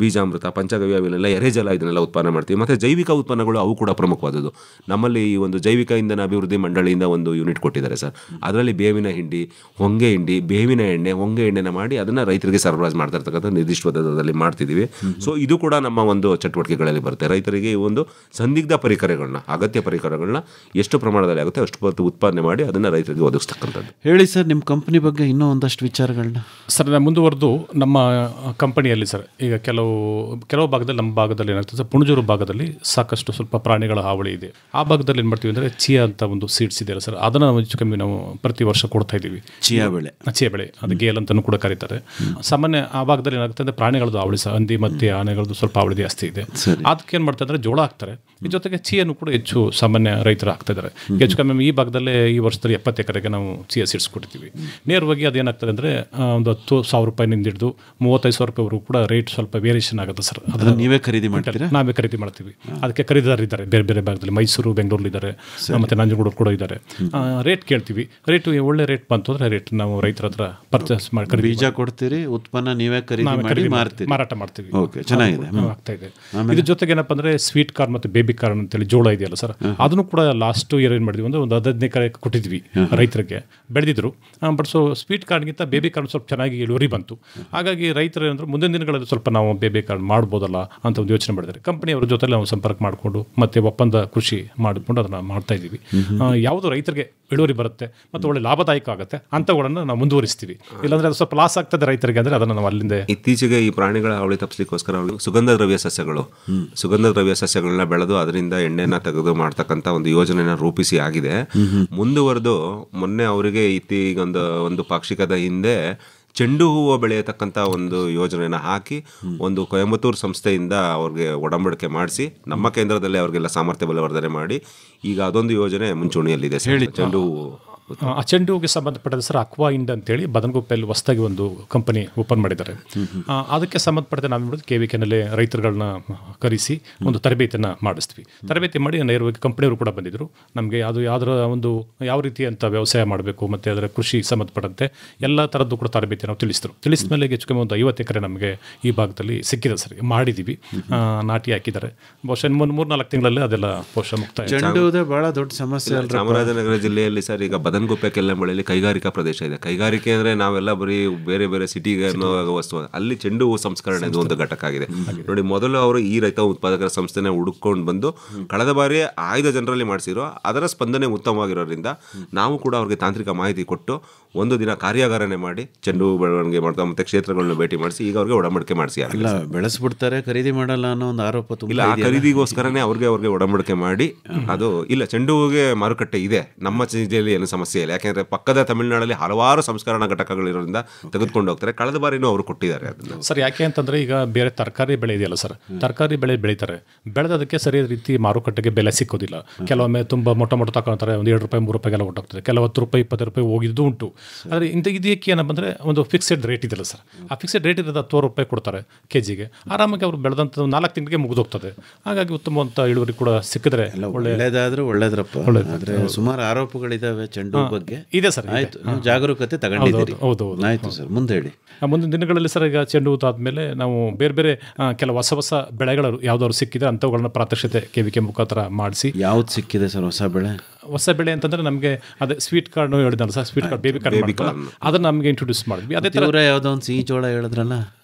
ಬೀಜಾಮೃತ, ಪಂಚಗವ್ಯ ಇವನ್ನೆಲ್ಲ ಎರೆಜಲ ಇದನ್ನೆಲ್ಲ ಉತ್ಪಾದನೆ ಮಾಡ್ತೀವಿ. ಮತ್ತು ಜೈವಿಕ ಉತ್ಪನ್ನಗಳು ಅವು ಕೂಡ ಪ್ರಮುಖವಾದದ್ದು. ನಮ್ಮಲ್ಲಿ ಈ ಒಂದು ಜೈವಿಕ ಇಂಧನ ಅಭಿವೃದ್ಧಿ ಮಂಡಳಿಯಿಂದ ಒಂದು ಯೂನಿಟ್ ಕೊಟ್ಟಿದ್ದಾರೆ ಸರ್. ಅದರಲ್ಲಿ ಬೇವಿನ ಹಿಂಡಿ, ಹೊಂಗೆ ಹಿಂಡಿ, ಬೇವಿನ ಎಣ್ಣೆ, ಹೊಂಗೆ ಎಣ್ಣೆನ ಮಾಡಿ ಅದನ್ನು ರೈತರಿಗೆ ಸರಬರಾಜು ಮಾಡ್ತಾ ಇರ್ತಕ್ಕಂಥ ನಿರ್ದಿಷ್ಟವಾದ ದರದಲ್ಲಿ ಮಾಡ್ತಿದ್ದೀವಿ. ಸೊ ಇದು ಕೂಡ ನಮ್ಮ ಒಂದು ಚಟುವಟಿಕೆಗಳಲ್ಲಿ ಬರುತ್ತೆ. ರೈತರಿಗೆ ಈ ಒಂದು ಸಂದಿಗ್ಧ ಪರಿಕರಗಳನ್ನ, ಅಗತ್ಯ ಪರಿಕರಗಳನ್ನ ಎಷ್ಟು ಪ್ರಮಾಣದಲ್ಲಿ ಆಗುತ್ತೆ ಅಷ್ಟು ಉತ್ಪಾದನೆ ಮಾಡಿ ಅದನ್ನು ರೈತರಿಗೆ ಒದಗಿಸ್ತಕ್ಕಂಥದ್ದು. ಹೇಳಿ ಸರ್, ನಿಮ್ಮ ಕಂಪ್ನಿ ಬಗ್ಗೆ ಇನ್ನೂ ಒಂದಷ್ಟು ವಿಚಾರಗಳನ್ನ. ಸರ್, ಮುಂದುವರೆದು ನಮ್ಮ ಕಂಪನಿಯಲ್ಲಿ ಸರ್ ಈಗ ಕೆಲವು ಭಾಗದಲ್ಲಿ, ನಮ್ಮ ಭಾಗದಲ್ಲಿ ಏನಾಗ್ತದೆ ಸರ್, ಪುಣಜೂರು ಭಾಗದಲ್ಲಿ ಸಾಕಷ್ಟು ಸ್ವಲ್ಪ ಪ್ರಾಣಿಗಳ ಹಾವಳಿ ಇದೆ. ಆ ಭಾಗದಲ್ಲಿ ಏನು ಮಾಡ್ತೀವಿ ಅಂದರೆ ಚಿಯಾ ಅಂತ ಒಂದು ಸೀಡ್ಸ್ ಇದೆಯಲ್ಲ ಸರ್, ಅದನ್ನು ಹೆಚ್ಚು ಕಮ್ಮಿ ನಾವು ಪ್ರತಿ ವರ್ಷ ಕೊಡ್ತಾ ಇದ್ದೀವಿ. ಚಿಯಾ ಬೆಳೆ ಅದು ಗೇಲ್ ಅಂತಲೂ ಕೂಡ ಕರೀತಾರೆ. ಸಾಮಾನ್ಯ ಆ ಭಾಗದಲ್ಲಿ ಏನಾಗುತ್ತೆ ಅಂದರೆ ಪ್ರಾಣಿಗಳದ್ದು ಹಾವಳಿ ಸಹ, ಹಂದಿ ಮತ್ತು ಆನೆಗಳದ್ದು ಸ್ವಲ್ಪ ಹಾವಳಿ ಜಾಸ್ತಿ ಇದೆ. ಅದಕ್ಕೆ ಏನು ಮಾಡ್ತಾರೆ ಅಂದರೆ ಜೋಳ ಹಾಕ್ತಾರೆ, ಈ ಜೊತೆಗೆ ಚಿಯನ್ನು ಕೂಡ ಹೆಚ್ಚು ಸಾಮಾನ್ಯ ರೈತರು ಹಾಕ್ತಾ ಇದ್ದಾರೆ. ಹೆಚ್ಚು ಕಮ್ಮಿ ಈ ಭಾಗದಲ್ಲೇ ಈ ವರ್ಷದಲ್ಲಿ 70 ಎಕರೆಗೆ ನಾವು ಚಿಯಾ ಸೀಡ್ಸ್ ಕೊಡ್ತೀವಿ. ನೇರವಾಗಿ ಅದೇನಾಗ್ತದೆ ಅಂದರೆ ಒಂದು 10,000 ರೂಪಾಯಿನಿಂದ ಹಿಡಿದು 35,000 ರೂಪಾಯಿವರೆಗೂ ಕೂಡ ರೇಟ್ ಸ್ವಲ್ಪ ವೇರಿಯೇಷನ್ ಆಗುತ್ತೆ ಸರ್. ಅದನ್ನು ನೀವೇ ಖರೀದಿ ಮಾಡ್ತೀರಾ? ನಾವೇ ಖರೀದಿ ಮಾಡ್ತೀವಿ. ಅದಕ್ಕೆ ಖರೀದಿದಾರ ಇದ್ದಾರೆ ಬೇರೆ ಬೇರೆ ಭಾಗದಲ್ಲಿ, ಮೈಸೂರು, ಬೆಂಗಳೂರು ಇದ್ದಾರೆ, ಮತ್ತು ನಂಜನಗೂಡು ಕೂಡ ಇದ್ದಾರೆ. ರೇಟ್ ಕೇಳ್ತೀವಿ, ರೇಟು ಒಳ್ಳೆ ರೇಟ್ ಬಂತು ಅಂದರೆ ರೇಟ್ ನಾವು ರೈತರ ಹತ್ರ ಪರ್ಚೇಸ್ ಮಾಡಿ ಬೀಜ ಕೊಡ್ತೀರಿ, ಉತ್ಪನ್ನ ನೀವೇ ಖರೀದಿ ಮಾಡಿ ಮಾರಾಟ ಮಾಡ್ತೀವಿ. ಓಕೆ, ಚೆನ್ನಾಗಿದೆ, ಆಗ್ತಾ ಇದೆ. ಇದ್ರ ಜೊತೆಗೆ ಏನಪ್ಪ ಅಂದರೆ ಸ್ವೀಟ್ ಕಾರ್ನ್ ಮತ್ತು ಬೇಬಿ ಕಾರ್ನ್ ಅಂತೇಳಿ ಜೋಳ ಇದೆಯಲ್ಲ ಸರ್, ಅದನ್ನು ಕೂಡ ಲಾಸ್ಟ್ ಇಯರ್ ಏನು ಮಾಡಿದ್ವಿ ಒಂದು 15 ಎಕರೆ ಕೊಟ್ಟಿದ್ವಿ ರೈತರಿಗೆ, ಬೆಳೆದಿದ್ರು. ಬಟ್ ಸೊ ಸ್ವೀಟ್ ಕಾರ್ನ್ಗಿಂತ ಬೇಬಿ ಕಾರ್ನ್ ಸ್ವಲ್ಪ ಚೆನ್ನಾಗಿ ಇಳುವರಿ ಬಂತು. ಹಾಗಾಗಿ ರೈತರು ಏನಂದ್ರೆ ಮುಂದಿನ ದಿನಗಳಲ್ಲಿ ಸ್ವಲ್ಪ ನಾವು ಬೇಬಿ ಕಾರ್ನ್ ಮಾಡ್ಬೋದಲ್ಲ ಅಂತ ಒಂದು ಯೋಚನೆ ಮಾಡಿದ್ದಾರೆ. ಕಂಪನಿಯವ್ರ ಜೊತೆ ನಾವು ಸಂಪರ್ಕ ಮಾಡಿಕೊಂಡು ಮತ್ತೆ ಒಪ್ಪಂದ ಕೃಷಿ ಮಾಡಿಕೊಂಡು ಅದನ್ನು ಮಾಡ್ತಾ ಇದ್ದೀವಿ. ಯಾವುದು ರೈತರಿಗೆ ಇಳುವರಿ ಬರುತ್ತೆ ಮತ್ತು ಒಳ್ಳೆ ಲಾಭದಾಯಕ ಆಗುತ್ತೆ ಅಂಥವುಗಳನ್ನು ನಾವು ಮುಂದುವರಿಸ್ತೀವಿ. ಇಲ್ಲಾಂದರೆ ಅದು ಸ್ವಲ್ಪ ಲಾಸ್ ಆಗ್ತದೆ ರೈತರಿಗೆ ಅಂದರೆ ಅದನ್ನು ನಾವು ಅಲ್ಲಿಂದ. ಇತ್ತೀಚೆಗೆ ಈ ಪ್ರಾಣಿಗಳ ಹಾವಳಿ ತಪ್ಪಿಸಲಿಕ್ಕೋಸ್ಕರ ಸುಗಂಧ ದ್ರವ್ಯ ಸಸ್ಯಗಳನ್ನ ಬೆಳೆದು ಅದರಿಂದ ಎಣ್ಣೆನ ತೆಗೆದು ಮಾಡ್ತಕ್ಕಂಥ ಒಂದು ಯೋಜನೆನ ರೂಪಿಸಿ ಆಗಿದೆ. ಮುಂದುವರೆದು ಮೊನ್ನೆ ಅವರಿಗೆ ಈಗ ಒಂದು ಪಾಕ್ಷಿಕದ ಹಿಂದೆ ಚೆಂಡು ಹೂವು ಬೆಳೆಯತಕ್ಕಂಥ ಒಂದು ಯೋಜನೆನ ಹಾಕಿ ಒಂದು ಕೊಯಂಬತ್ತೂರು ಸಂಸ್ಥೆಯಿಂದ ಅವ್ರಿಗೆ ಒಡಂಬಡಿಕೆ ಮಾಡಿಸಿ ನಮ್ಮ ಕೇಂದ್ರದಲ್ಲಿ ಅವ್ರಿಗೆಲ್ಲ ಸಾಮರ್ಥ್ಯ ಬಲವರ್ಧನೆ ಮಾಡಿ ಈಗ ಅದೊಂದು ಯೋಜನೆ ಮುಂಚೂಣಿಯಲ್ಲಿದೆ. ಚೆಂಡು ಹೂವು ಆ ಚೆಂಡು ಹೂವಿಗೆ ಸಂಬಂಧಪಟ್ಟ ಸರ್ ಅಕ್ವಾ ಇಂಡ್ ಅಂತೇಳಿ ಬದನಗುಪ್ಪೆಯಲ್ಲಿ ಹೊಸದಾಗಿ ಒಂದು ಕಂಪನಿ ಓಪನ್ ಮಾಡಿದ್ದಾರೆ. ಅದಕ್ಕೆ ಸಂಬಂಧಪಟ್ಟ ನಾವು ನೋಡೋದು KVKನಲ್ಲಿ ರೈತರುಗಳನ್ನ ಕರೆಸಿ ಒಂದು ತರಬೇತಿಯನ್ನು ಮಾಡಿಸ್ತೀವಿ. ತರಬೇತಿ ಮಾಡಿ ನೇರವಾಗಿ ಕಂಪನಿಯವರು ಕೂಡ ಬಂದಿದ್ದರು. ನಮಗೆ ಅದು ಯಾವ ರೀತಿಯಂಥ ವ್ಯವಸಾಯ ಮಾಡಬೇಕು ಮತ್ತು ಅದರ ಕೃಷಿ ಸಂಬಂಧಪಟ್ಟಂತೆ ಎಲ್ಲ ಥರದ್ದು ಕೂಡ ತರಬೇತಿ ನಾವು ತಿಳಿಸಿದ ಮೇಲೆ ಹೆಚ್ಚು ಕಮ್ಮಿ ಒಂದು 50 ಎಕರೆ ನಮಗೆ ಈ ಭಾಗದಲ್ಲಿ ಸಿಕ್ಕಿದೆ ಸರ್. ಮಾಡಿದ್ದೀವಿ, ನಾಟಿ ಹಾಕಿದ್ದಾರೆ. ಬಹುಶಃ 3-4 ತಿಂಗಳಲ್ಲಿ ಅದೆಲ್ಲ ಬಹುಶಃ ಮುಕ್ತಾಯ. ಚೆಂಡು ಬಹಳ ದೊಡ್ಡ ಸಮಸ್ಯೆ ಚಾಮರಾಜನಗರ ಜಿಲ್ಲೆಯಲ್ಲಿ ಸರ್. ಈಗ ಬದನಗುಪ್ಪೆ ಕೆಲ್ಲಂಬಳ್ಳಿಯಲ್ಲಿ ಕೈಗಾರಿಕಾ ಪ್ರದೇಶ ಇದೆ. ಕೈಗಾರಿಕೆ ಅಂದರೆ ನಾವೆಲ್ಲ ಬರೀ ಬೇರೆ ಬೇರೆ ಸಿಟಿಗೆ ಅನ್ನೋ ವಸ್ತು, ಅಲ್ಲಿ ಚೆಂಡು ಹೂ ಸಂಸ್ಕರಣೆ ಒಂದು ಘಟಕ ಆಗಿದೆ ನೋಡಿ. ಮೊದಲು ಅವರು ಈ ರೈತ ಉತ್ಪಾದಕರ ಸಂಸ್ಥೆನ ಹುಡುಕೊಂಡು ಬಂದು ಕಳೆದ ಬಾರಿ 5 ಜನರಲ್ಲಿ ಮಾಡಿಸಿರೋ, ಅದರ ಸ್ಪಂದನೆ ಉತ್ತಮವಾಗಿರೋದ್ರಿಂದ ನಾವು ಕೂಡ ಅವ್ರಿಗೆ ತಾಂತ್ರಿಕ ಮಾಹಿತಿ ಕೊಟ್ಟು ಒಂದು ದಿನ ಕಾರ್ಯಾಗಾರನೆ ಮಾಡಿ ಚೆಂಡು ಹೂ ಬೆಳವಣಿಗೆ ಮಾಡ್ತಾ ಮತ್ತೆ ಕ್ಷೇತ್ರಗಳನ್ನ ಭೇಟಿ ಮಾಡಿಸಿ ಈಗ ಅವ್ರಿಗೆ ಒಡಂಬಡಿಕೆ ಮಾಡಿಸಿ. ಅಲ್ಲ, ಬೆಳೆಸ್ಬಿಡ್ತಾರೆ, ಖರೀದಿ ಮಾಡಲ್ಲ ಅನ್ನೋ ಒಂದು ಆರೋಪ ಇಲ್ಲ. ಆ ಖರೀದಿಗೋಸ್ಕರನೇ ಅವ್ರಿಗೆ ಒಡಂಬಡಿಕೆ ಮಾಡಿ ಅದು ಇಲ್ಲ. ಚೆಂಡು ಹೂವಿಗೆ ಮಾರುಕಟ್ಟೆ ಇದೆ, ನಮ್ಮ ಜಿಲ್ಲೆಯಲ್ಲಿ ಏನು ಸಮಸ್ಯೆ ಇಲ್ಲ. ಯಾಕೆಂದರೆ ಪಕ್ಕದ ತಮಿಳುನಾಡಲ್ಲಿ ಹಲವಾರು ಸಂಸ್ಕರಣಾ ಘಟಕಗಳಿರೋದ್ರಿಂದ ತೆಗೆದುಕೊಂಡು ಹೋಗ್ತಾರೆ. ಕಳೆದ ಬಾರಿನೂ ಅವರು ಕೊಟ್ಟಿದ್ದಾರೆ ಅದನ್ನು ಸರ್. ಯಾಕೆ ಅಂತಂದರೆ ಈಗ ಬೇರೆ ತರಕಾರಿ ಬೆಳೆ ಇದೆಯಲ್ಲ ಸರ್, ತರಕಾರಿ ಬೆಳೆ ಬೆಳೀತಾರೆ, ಬೆಳೆದದಕ್ಕೆ ಸರಿಯಾದ ರೀತಿ ಮಾರುಕಟ್ಟೆಗೆ ಬೆಲೆ ಸಿಕ್ಕೋದಿಲ್ಲ. ಕೆಲವೊಮ್ಮೆ ತುಂಬ ಮೊಟ್ಟ ತಗೊಳ್ತಾರೆ, ಒಂದು 7 ರೂಪಾಯಿ 3 ರೂಪಾಯಿಗೆಲ್ಲ ಹೊಟ್ಟೋಗ್ತದೆ. ಕೆಲವು 10 ರೂಪಾಯಿ 20 ರೂಪಾಯಿ ಹೋಗಿದ್ದು ಉಂಟು. ಆದರೆ ಇದಕ್ಕೆ ಏನಪ್ಪ ಅಂದರೆ ಒಂದು ಫಿಕ್ಸೆಡ್ ರೇಟ್ ಇದೆಯಲ್ಲ ಸರ್, ಆ ಫಿಕ್ಸೆಡ್ ರೇಟ್ ಇರೋದು 10 ರೂಪಾಯಿ ಕೊಡ್ತಾರೆ ಕೆಜಿಗೆ. ಆರಾಮಾಗಿ ಅವರು ಬೆಳೆದಂಥ 4 ತಿಂಗಳಿಗೆ ಮುಗಿದೋಗ್ತದೆ. ಹಾಗಾಗಿ ಉತ್ತಮವಂತ ಇಳುವರಿ ಕೂಡ ಸಿಕ್ಕಿದ್ರೆ ಒಳ್ಳೆಯದಾದ್ರೂ ಒಳ್ಳೆದ್ರಪ್ಪ. ಆದರೆ ಸುಮಾರು ಆರೋಪಗಳಿದ್ದಾವೆ ಚೆಂಡು ಬಗ್ಗೆ. ಇದೆ ಸರ್. ಆಯಿತು, ನೀವು ಜಾಗರೂಕತೆ ತಗೊಂಡಿದ್ದೀರಿ. ಹೌದು. ಆಯಿತು ಸರ್, ಮುಂದೆ ಹೇಳಿ. ಮುಂದಿನ ದಿನಗಳಲ್ಲಿ ಸರ್ ಈಗ ಚೆಂಡು ಹೂ ಆದಮೇಲೆ ನಾವು ಬೇರೆ ಬೇರೆ ಕೆಲವು ಹೊಸ ಬೆಳೆಗಳು ಯಾವ್ದಾದ್ರು ಸಿಕ್ಕಿದೆ ಅಂಥವುಗಳನ್ನ ಪ್ರಾತ್ಯಕ್ಷತೆ KVK ಮುಖಾಂತರ ಮಾಡಿಸಿ. ಯಾವ್ದು ಸಿಕ್ಕಿದೆ ಸರ್ ಹೊಸ ಬೆಳೆ ಅಂತಂದ್ರೆ ನಮಗೆ ಅದೇ ಸ್ವೀಟ್ ಕಾರ್ನ್ ಹೇಳಿದ್ನಲ್ಲ sir, sweet corn baby corn ಅದನ್ನ ನಮಗೆ ಇಂಟ್ರೊಡ್ಯೂಸ್ ಮಾಡಿದ್ವಿ. ಅದೇ ಥರ ಯಾವುದೋ ಒಂದು ಸಿಹಿ ಜೋಳ ಹೇಳಿದ್ರಲ್ಲ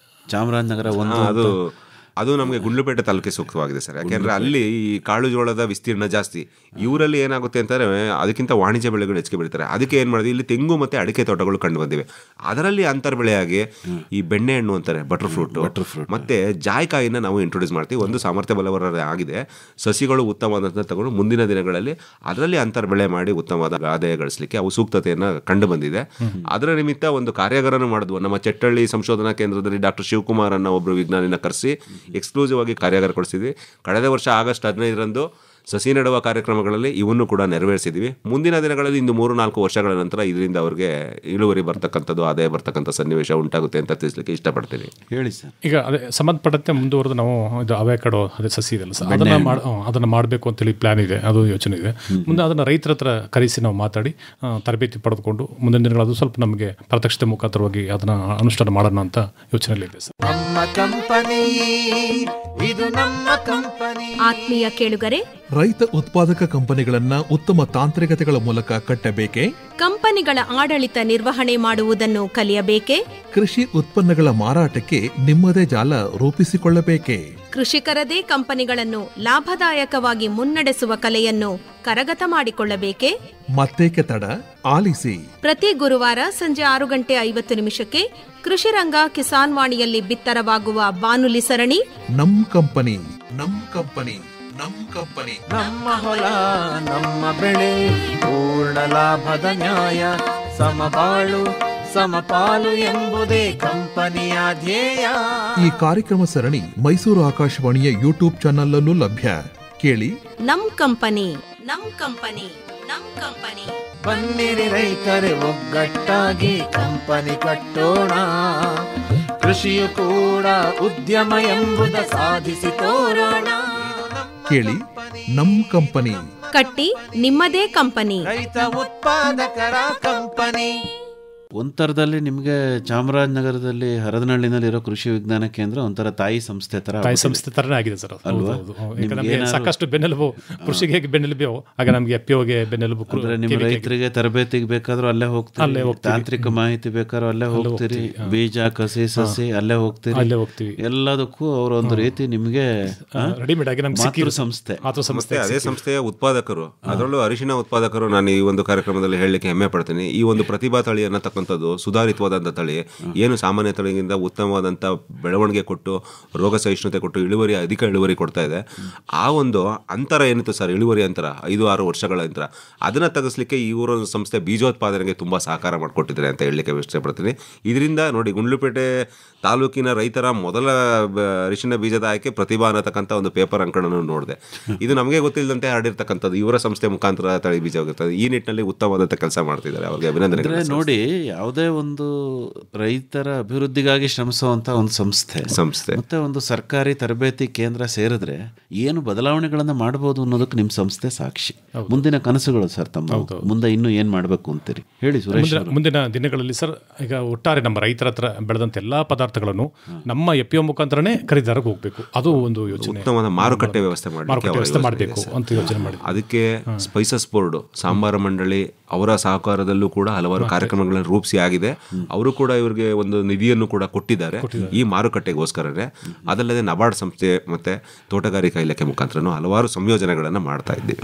ಚಾಮರಾಜನಗರ ಒಂದು, ಅದು ನಮಗೆ ಗುಂಡ್ಲುಪೇಟೆ ತಾಲೂಕಿಗೆ ಸೂಕ್ತವಾಗಿದೆ ಸರ್. ಯಾಕೆಂದರೆ ಅಲ್ಲಿ ಈ ಕಾಳು ಜೋಳದ ವಿಸ್ತೀರ್ಣ ಜಾಸ್ತಿ. ಇವರಲ್ಲಿ ಏನಾಗುತ್ತೆ ಅಂತಂದರೆ ಅದಕ್ಕಿಂತ ವಾಣಿಜ್ಯ ಬೆಳೆಗಳು ಹೆಚ್ಚಿಗೆ ಬೆಳೀತಾರೆ. ಅದಕ್ಕೆ ಏನು ಮಾಡಿದ್ವಿ, ಇಲ್ಲಿ ತೆಂಗು ಮತ್ತು ಅಡಿಕೆ ತೋಟಗಳು ಕಂಡು ಬಂದಿವೆ. ಅದರಲ್ಲಿ ಅಂತರ್ ಬೆಳೆಯಾಗಿ ಈ ಬೆಣ್ಣೆ ಹಣ್ಣು ಅಂತಾರೆ, ಬಟರ್ ಫ್ರೂಟ್ ಮತ್ತು ಜಾಯ್ಕಾಯಿನ ನಾವು ಇಂಟ್ರೊಡ್ಯೂಸ್ ಮಾಡ್ತೀವಿ. ಒಂದು ಸಾಮರ್ಥ್ಯ ಬಲವರ್ಧನೆ ಆಗಿದೆ. ಸಸಿಗಳು ಉತ್ತಮವಾದಂಥ ತಗೊಂಡು ಮುಂದಿನ ದಿನಗಳಲ್ಲಿ ಅದರಲ್ಲಿ ಅಂತರ್ ಬೆಳೆ ಮಾಡಿ ಉತ್ತಮವಾದ ಆದಾಯ ಗಳಿಸಲಿಕ್ಕೆ ಅವು ಸೂಕ್ತತೆಯನ್ನು ಕಂಡು ಬಂದಿದೆ. ಅದರ ನಿಮಿತ್ತ ಒಂದು ಕಾರ್ಯಾಗಾರನೂ ಮಾಡಿದ್ವು. ನಮ್ಮ ಚೆಟ್ಟಳ್ಳಿ ಸಂಶೋಧನಾ ಕೇಂದ್ರದಲ್ಲಿ ಡಾಕ್ಟರ್ ಶಿವಕುಮಾರ್ ಅನ್ನೋ ಒಬ್ಬರು ವಿಜ್ಞಾನಿನ ಕರೆಸಿ ಎಕ್ಸ್ಕ್ಲೂಸಿವ್ ಆಗಿ ಕಾರ್ಯಾಗಾರ ಕೊಡಿಸಿದ್ವಿ. ಕಳೆದ ವರ್ಷ ಆಗಸ್ಟ್ 15ರಂದು ಸಸಿ ನೆಡುವ ಕಾರ್ಯಕ್ರಮಗಳಲ್ಲಿ ಇವನ್ನು ಕೂಡ ನೆರವೇರಿಸಿದ್ವಿ. ಮುಂದಿನ ದಿನಗಳಲ್ಲಿ ಇಂದು 3-4 ವರ್ಷಗಳ ನಂತರ ಇದರಿಂದ ಅವ್ರಿಗೆ ಇಳುವರಿ ಬರ್ತಕ್ಕಂಥದ್ದು, ಆದಾಯ ಬರ್ತಕ್ಕಂಥ ಸನ್ನಿವೇಶ ಉಂಟಾಗುತ್ತೆ ಅಂತ ತಿಳಿಸ್ಲಿಕ್ಕೆ ಇಷ್ಟಪಡ್ತೀನಿ. ಹೇಳಿ ಸರ್. ಈಗ ಅದೇ ಸಂಬಂಧಪಟ್ಟಂತೆ ಮುಂದುವರೆದು ನಾವು ಇದು ಅವೆಕಾಡೋ ಅದೇ ಸಸಿ ಇದೆಲ್ಲ ಸರ್, ಅದನ್ನು ಮಾಡಬೇಕು ಅಂತೇಳಿ ಪ್ಲಾನ್ ಇದೆ, ಅದು ಯೋಚನೆ ಇದೆ. ಮುಂದೆ ಅದನ್ನು ರೈತರ ಹತ್ರ ಕರೆಸಿ ನಾವು ಮಾತಾಡಿ ತರಬೇತಿ ಪಡೆದುಕೊಂಡು ಮುಂದಿನ ದಿನಗಳು ಅದು ಸ್ವಲ್ಪ ನಮಗೆ ಪ್ರತ್ಯಕ್ಷತೆ ಮುಖಾಂತರವಾಗಿ ಅದನ್ನು ಅನುಷ್ಠಾನ ಮಾಡೋಣ ಅಂತ ಯೋಚನೆಯಲ್ಲಿದೆ ಸರ್. ಆತ್ಮೀಯ ಕೇಳುಗರೆ, ರೈತ ಉತ್ಪಾದಕ ಕಂಪನಿಗಳನ್ನ ಉತ್ತಮ ತಾಂತ್ರಿಕತೆಗಳ ಮೂಲಕ ಕಟ್ಟಬೇಕೆ? ಕಂಪನಿಗಳ ಆಡಳಿತ ನಿರ್ವಹಣೆ ಮಾಡುವುದನ್ನು ಕಲಿಯಬೇಕೆ? ಕೃಷಿ ಉತ್ಪನ್ನಗಳ ಮಾರಾಟಕ್ಕೆ ನಿಮ್ಮದೇ ಜಾಲ ರೂಪಿಸಿಕೊಳ್ಳಬೇಕೆ? ಕೃಷಿಕರದೇ ಕಂಪನಿಗಳನ್ನು ಲಾಭದಾಯಕವಾಗಿ ಮುನ್ನಡೆಸುವ ಕಲೆಯನ್ನು ಕರಗತ ಮಾಡಿಕೊಳ್ಳಬೇಕೆ? ಮತ್ತೇಕೆ ತಡ, ಆಲಿಸಿ. ಪ್ರತಿ ಗುರುವಾರ ಸಂಜೆ 6:50 ಕೃಷಿ ರಂಗ ಕಿಸಾನ್ ವಾಣಿಯಲ್ಲಿ ಬಿತ್ತರವಾಗುವ ಬಾನುಲಿ ಸರಣಿ ನಮ್ ಕಂಪನಿ, ನಮ್ ಕಂಪನಿ, ನಮ್ ಕಂಪನಿ. ನಮ್ಮ ಹೊಲ ನಮ್ಮ ಬೆಳೆ ಪೂರ್ಣ ಲಾಭದ ನ್ಯಾಯ, ಸಮಬಾಳು ಸಮಪಾಲು ಎಂಬುದೇ ಕಂಪನಿಯ ಧ್ಯೇಯ. ಈ ಕಾರ್ಯಕ್ರಮ ಸರಣಿ ಮೈಸೂರು ಆಕಾಶವಾಣಿಯ ಯೂಟ್ಯೂಬ್ ಚಾನಲ್ ಅಲ್ಲೂ ಲಭ್ಯ. ಕೇಳಿ ನಮ್ ಕಂಪನಿ, ನಮ್ ಕಂಪನಿ, ನಮ್ ಕಂಪನಿ. ಬನ್ನಿರಿ ರೈತರೇ ಒಗ್ಗಟ್ಟಾಗಿ ಕಂಪನಿ ಕಟ್ಟೋಣ, ಕೃಷಿಯು ಕೂಡ ಉದ್ಯಮ ಎಂಬುದ ಸಾಧಿಸಿ ತೋರೋಣ. ಕೇಳಿ ನಮ್ ಕಂಪನಿ. ಕಟ್ಟಿ ನಿಮ್ಮದೇ ಕಂಪನಿ. ರೈತ ಉತ್ಪಾದಕರ ಕಂಪನಿ. ಒಂಥರದಲ್ಲಿ ನಿಮಗೆ ಚಾಮರಾಜನಗರದಲ್ಲಿ ಹರದನಹಳ್ಳಿನಲ್ಲಿರೋ ಕೃಷಿ ವಿಜ್ಞಾನ ಕೇಂದ್ರ ಒಂಥರ ತಾಯಿ ಸಂಸ್ಥೆ ಥರನೇ ಆಗಿದೆ ಸರ್. ನಮಗೆ ಸಾಕಷ್ಟು ಬೆನ್ನೆಲುಬು, ಕೃಷಿಗೆ ಹೇಗೆ ಬೆನ್ನೆಲುಬು ಆಗ ನಮಗೆ ಎಫ್ಪಿಒಗೆ ಬೆನ್ನೆಲುಬು. ನಿಮ್ಮ ರೈತರಿಗೆ ತರಬೇತಿಗೆ ಬೇಕಾದ್ರೂ ಅಲ್ಲೇ ಹೋಗ್ತೀರಿ, ತಾಂತ್ರಿಕ ಮಾಹಿತಿ ಬೇಕಾದ್ರೂ ಅಲ್ಲೇ ಹೋಗ್ತೀರಿ, ಬೀಜ ಕಸಿ ಸಸಿ ಅಲ್ಲೇ ಹೋಗ್ತೀರಿ, ಎಲ್ಲದಕ್ಕೂ ಅವರ ಒಂದು ರೀತಿ ನಿಮಗೆ ರೆಡಿಮೇಡ್ ಆಗಿ ನಮ್ಗೆ ಮಾತೃ ಸಂಸ್ಥೆ. ಅದೇ ಸಂಸ್ಥೆಯ ಉತ್ಪಾದಕರು, ಅದರಲ್ಲೂ ಅರಿಶಿನ ಉತ್ಪಾದಕರು ನಾನು ಈ ಒಂದು ಕಾರ್ಯಕ್ರಮದಲ್ಲಿ ಹೇಳಲಿಕ್ಕೆ ಹೆಮ್ಮೆ ಪಡ್ತೀನಿ. ಈ ಒಂದು ಪ್ರತಿಭಾ ತಳಿ ಅನ್ನತಕ್ಕಂಥದ್ದು ಸುಧಾರಿತವಾದಂಥ ತಳಿ ಏನು ಸಾಮಾನ್ಯ ತಳಿಗಿಂತ ಉತ್ತಮವಾದಂಥ ಬೆಳವಣಿಗೆ ಕೊಟ್ಟು ರೋಗ ಸಹಿಷ್ಣುತೆ ಕೊಟ್ಟು ಅಧಿಕ ಇಳುವರಿ ಕೊಡ್ತಾ ಇದೆ. ಆ ಒಂದು ಅಂತರ ಏನಿತ್ತು ಸರ್, ಇಳುವರಿ ಅಂತರ 5-6 ವರ್ಷಗಳ ಅಂತರ, ಅದನ್ನು ತೆಗೆಸಲಿಕ್ಕೆ ಇವರ ಸಂಸ್ಥೆ ಬೀಜೋತ್ಪಾದನೆಗೆ ತುಂಬ ಸಹಕಾರ ಮಾಡಿಕೊಟ್ಟಿದ್ದಾರೆ ಅಂತ ಹೇಳಲಿಕ್ಕೆ ಇಷ್ಟಪಡ್ತೀನಿ. ಇದರಿಂದ ನೋಡಿ, ಗುಂಡ್ಲುಪೇಟೆ ತಾಲೂಕಿನ ರೈತರ ಮೊದಲ ಅರಿಶಿನ ಬೀಜದ ಆಯ್ಕೆ ಪ್ರತಿಭಾ ಅನ್ನತಕ್ಕಂಥ ಒಂದು ಪೇಪರ್ ಅಂಕಣವನ್ನು ನೋಡಿದೆ. ಇದು ನಮಗೆ ಗೊತ್ತಿಲ್ಲದಂತೆ ಹರಡಿರ್ತಕ್ಕಂಥದ್ದು ಇವರ ಸಂಸ್ಥೆ ಮುಖಾಂತರ ತಳಿ ಬೀಜ ಹೋಗಿರ್ತದೆ. ಈ ನಿಟ್ಟಿನಲ್ಲಿ ಉತ್ತಮವಾದಂಥ ಕೆಲಸ ಮಾಡ್ತಿದ್ದಾರೆ, ಅವ್ರಿಗೆ ಅಭಿನಂದನೆ. ನೋಡಿ, ಯಾವುದೇ ಒಂದು ರೈತರ ಅಭಿವೃದ್ಧಿಗಾಗಿ ಶ್ರಮಿಸುವಂತ ಒಂದು ಸಂಸ್ಥೆ ಮತ್ತೆ ಒಂದು ಸರ್ಕಾರಿ ತರಬೇತಿ ಕೇಂದ್ರ ಸೇರಿದ್ರೆ ಏನು ಬದಲಾವಣೆಗಳನ್ನ ಮಾಡಬಹುದು ಅನ್ನೋದಕ್ಕೆ ನಿಮ್ಮ ಸಂಸ್ಥೆ ಸಾಕ್ಷಿ. ಮುಂದಿನ ಕನಸುಗಳು ಸರ್ ತಮ್ಮ, ಮುಂದೆ ಇನ್ನೂ ಏನ್ ಮಾಡಬೇಕು ಅಂತೀರಿ ಹೇಳಿ ಸುರೇಶ್. ಮುಂದಿನ ದಿನಗಳಲ್ಲಿ ಸರ್, ಈಗ ಒಟ್ಟಾರೆ ನಮ್ಮ ರೈತರ ಹತ್ರ ಬೆಳೆದಂತ ಎಲ್ಲಾ ಪದಾರ್ಥಗಳನ್ನು ನಮ್ಮ ಎಫ್ಪಿಒ ಮುಖಾಂತರನೇ ಖರೀದಾರಕ್ಕೆ ಹೋಗ್ಬೇಕು. ಅದು ಒಂದು ಯೋಚನೆ, ಉತ್ತಮವಾದ ಮಾರುಕಟ್ಟೆ ವ್ಯವಸ್ಥೆ ಮಾಡಬೇಕು ಅಂತ ಯೋಚನೆ ಮಾಡಿ. ಅದಕ್ಕೆ ಸ್ಪೈಸಸ್ ಬೋರ್ಡ್, ಸಾಂಬಾರ ಮಂಡಳಿ ಅವರ ಸಹಕಾರದಲ್ಲೂ ಕೂಡ ಹಲವಾರು ಕಾರ್ಯಕ್ರಮಗಳನ್ನು ರೂಪಿಸಿ ಆಗಿದೆ. ಅವರು ಕೂಡ ಇವರಿಗೆ ಒಂದು ನಿಧಿಯನ್ನು ಕೂಡ ಕೊಟ್ಟಿದ್ದಾರೆ ಈ ಮಾರುಕಟ್ಟೆಗೋಸ್ಕರನೇ. ಅದಲ್ಲದೆ ನಬಾರ್ಡ್ ಸಂಸ್ಥೆ ಮತ್ತೆ ತೋಟಗಾರಿಕಾ ಇಲಾಖೆ ಮುಖಾಂತರ ಹಲವಾರು ಸಂಯೋಜನೆಗಳನ್ನು ಮಾಡ್ತಾ ಇದ್ದೀವಿ.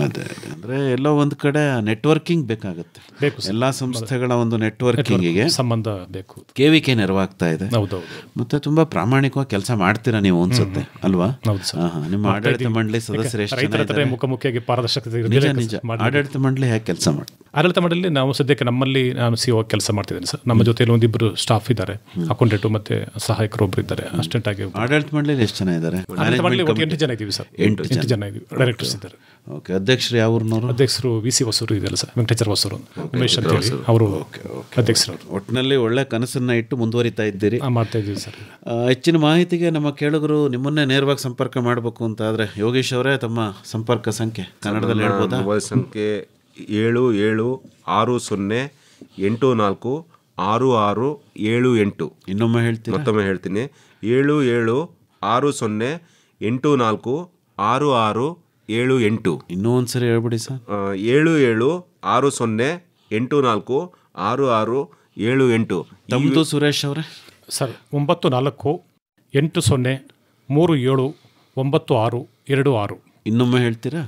ಅಂದ್ರೆ ಎಲ್ಲೋ ಒಂದು ಕಡೆ ನೆಟ್ವರ್ಕಿಂಗ್ ಬೇಕಾಗುತ್ತೆ, ಎಲ್ಲಾ ಸಂಸ್ಥೆಗಳ ಒಂದು ನೆಟ್ವರ್ಕಿಂಗಿಗೆ ಸಂಬಂಧ ಬೇಕು. ಕೆವಿಕೆ ನೆರವಾಗ್ತಾ ಇದೆ. ಮತ್ತೆ ತುಂಬಾ ಪ್ರಾಮಾಣಿಕವಾಗಿ ಕೆಲಸ ಮಾಡ್ತೀರಾ ನೀವು ಅನ್ಸುತ್ತೆ ಅಲ್ವಾ? ನಿಮ್ಮ ಆಡಳಿತ ಮಂಡಳಿ ಸದಸ್ಯರು ಮುಖಾಮುಖಿಯಾಗಿ ಪಾರದರ್ಶಕತೆ. ಆಡಳಿತ ಮಂಡಳಿ ಹೇಗೆ ಕೆಲಸ ಮಾಡಿ? ಆಡಳಿತ ಮಂಡಳಿ ನಾವು ಸದ್ಯಕ್ಕೆ ನಮ್ಮಲ್ಲಿ ನಾನು ಸಿಒ ಕೆಲಸ ಮಾಡ್ತಿದ್ದೇನೆ ಸರ್. ನಮ್ಮ ಜೊತೆಯಲ್ಲಿ ಒಂದಿಬ್ಬರು ಸ್ಟಾಫ್ ಇದ್ದಾರೆ, ಅಕೌಂಟೆಂಟ್ ಮತ್ತೆ ಸಹಾಯಕರು ಒಬ್ಬರು ಇದ್ದಾರೆ, ಅಸಿಸ್ಟೆಂಟ್ ಆಗಿ. ಆಡಳಿತ ಮಂಡಳಿ ಎಷ್ಟು ಜನ ಇದ್ದಾರೆ? 8 ಜನ ಇದ್ದೀವಿ ಸರ್. 8 ಜನ ಇದ್ದೀವಿ. ಡೈರೆಕ್ಟರ್ಸ್ ಇದ್ದಾರೆ. ಓಕೆ. ಅಧ್ಯಕ್ಷರು ಯಾವ ಊರಿನವರು? ಅಧ್ಯಕ್ಷರು ವಿಸಿ ಹೊಸೂರು ಇದೆಯಲ್ಲ ಸರ್, ವೆಂಕಟೇಶ್ವರ ಹೊಸೂರು ಉಮೇಶ್ ಅಂತ ಹೇಳಿ ಅವರು ಅಧ್ಯಕ್ಷರು. ಒಟ್ಟಿನಲ್ಲಿ ಒಳ್ಳೆ ಕನಸನ್ನ ಇಟ್ಟು ಮುಂದುವರಿತಾ ಇದ್ದೀರಿ. ಮಾಡ್ತಾ ಇದ್ದೀವಿ ಸರ್. ಹೆಚ್ಚಿನ ಮಾಹಿತಿಗೆ ನಮ್ಮ ಕೇಳುಗರು ನಿಮ್ಮನ್ನೇ ನೇರವಾಗಿ ಸಂಪರ್ಕ ಮಾಡಬೇಕು ಅಂತ ಆದರೆ ಯೋಗೇಶ್ ಅವರೇ, ತಮ್ಮ ಸಂಪರ್ಕ ಸಂಖ್ಯೆ ಕನ್ನಡದಲ್ಲಿ ಹೇಳ್ಬೋದಾ? ಮೊಬೈಲ್ ಸಂಖ್ಯೆ 7760846678. ಇನ್ನೊಮ್ಮೆ ಹೇಳ್ತೀನಿ, ಮತ್ತೊಮ್ಮೆ ಹೇಳ್ತೀನಿ, 7760846678. ಇನ್ನೂ ಒಂದ್ಸರಿ ಹೇಳ್ಬಿಡಿ ಸರ್. 7760846678. ತಮ್ಮದು ಸುರೇಶ್ ಅವರೇ? ಸರ್ 9480379626. ಇನ್ನೊಮ್ಮೆ ಹೇಳ್ತೀರಾ?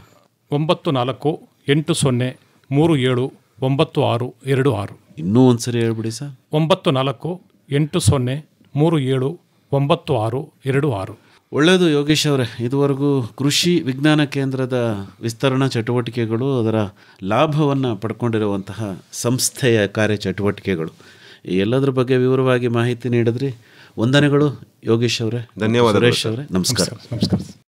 9480379626. ಇನ್ನೂ ಒಂದ್ಸರಿ ಹೇಳ್ಬಿಡಿ ಸರ್. 9480379626. ಒಳ್ಳೆಯದು ಯೋಗೇಶ್ ಅವರೇ, ಇದುವರೆಗೂ ಕೃಷಿ ವಿಜ್ಞಾನ ಕೇಂದ್ರದ ವಿಸ್ತರಣಾ ಚಟುವಟಿಕೆಗಳು, ಅದರ ಲಾಭವನ್ನು ಪಡ್ಕೊಂಡಿರುವಂತಹ ಸಂಸ್ಥೆಯ ಕಾರ್ಯಚಟುವಟಿಕೆಗಳು, ಈ ಎಲ್ಲದರ ಬಗ್ಗೆ ವಿವರವಾಗಿ ಮಾಹಿತಿ ನೀಡಿದ್ರಿ. ವಂದನೆಗಳು ಯೋಗೇಶ್ ಅವರೇ. ಧನ್ಯವಾದ ಸುರೇಶ್ ಅವರೇ. ನಮಸ್ಕಾರ. ನಮಸ್ಕಾರ.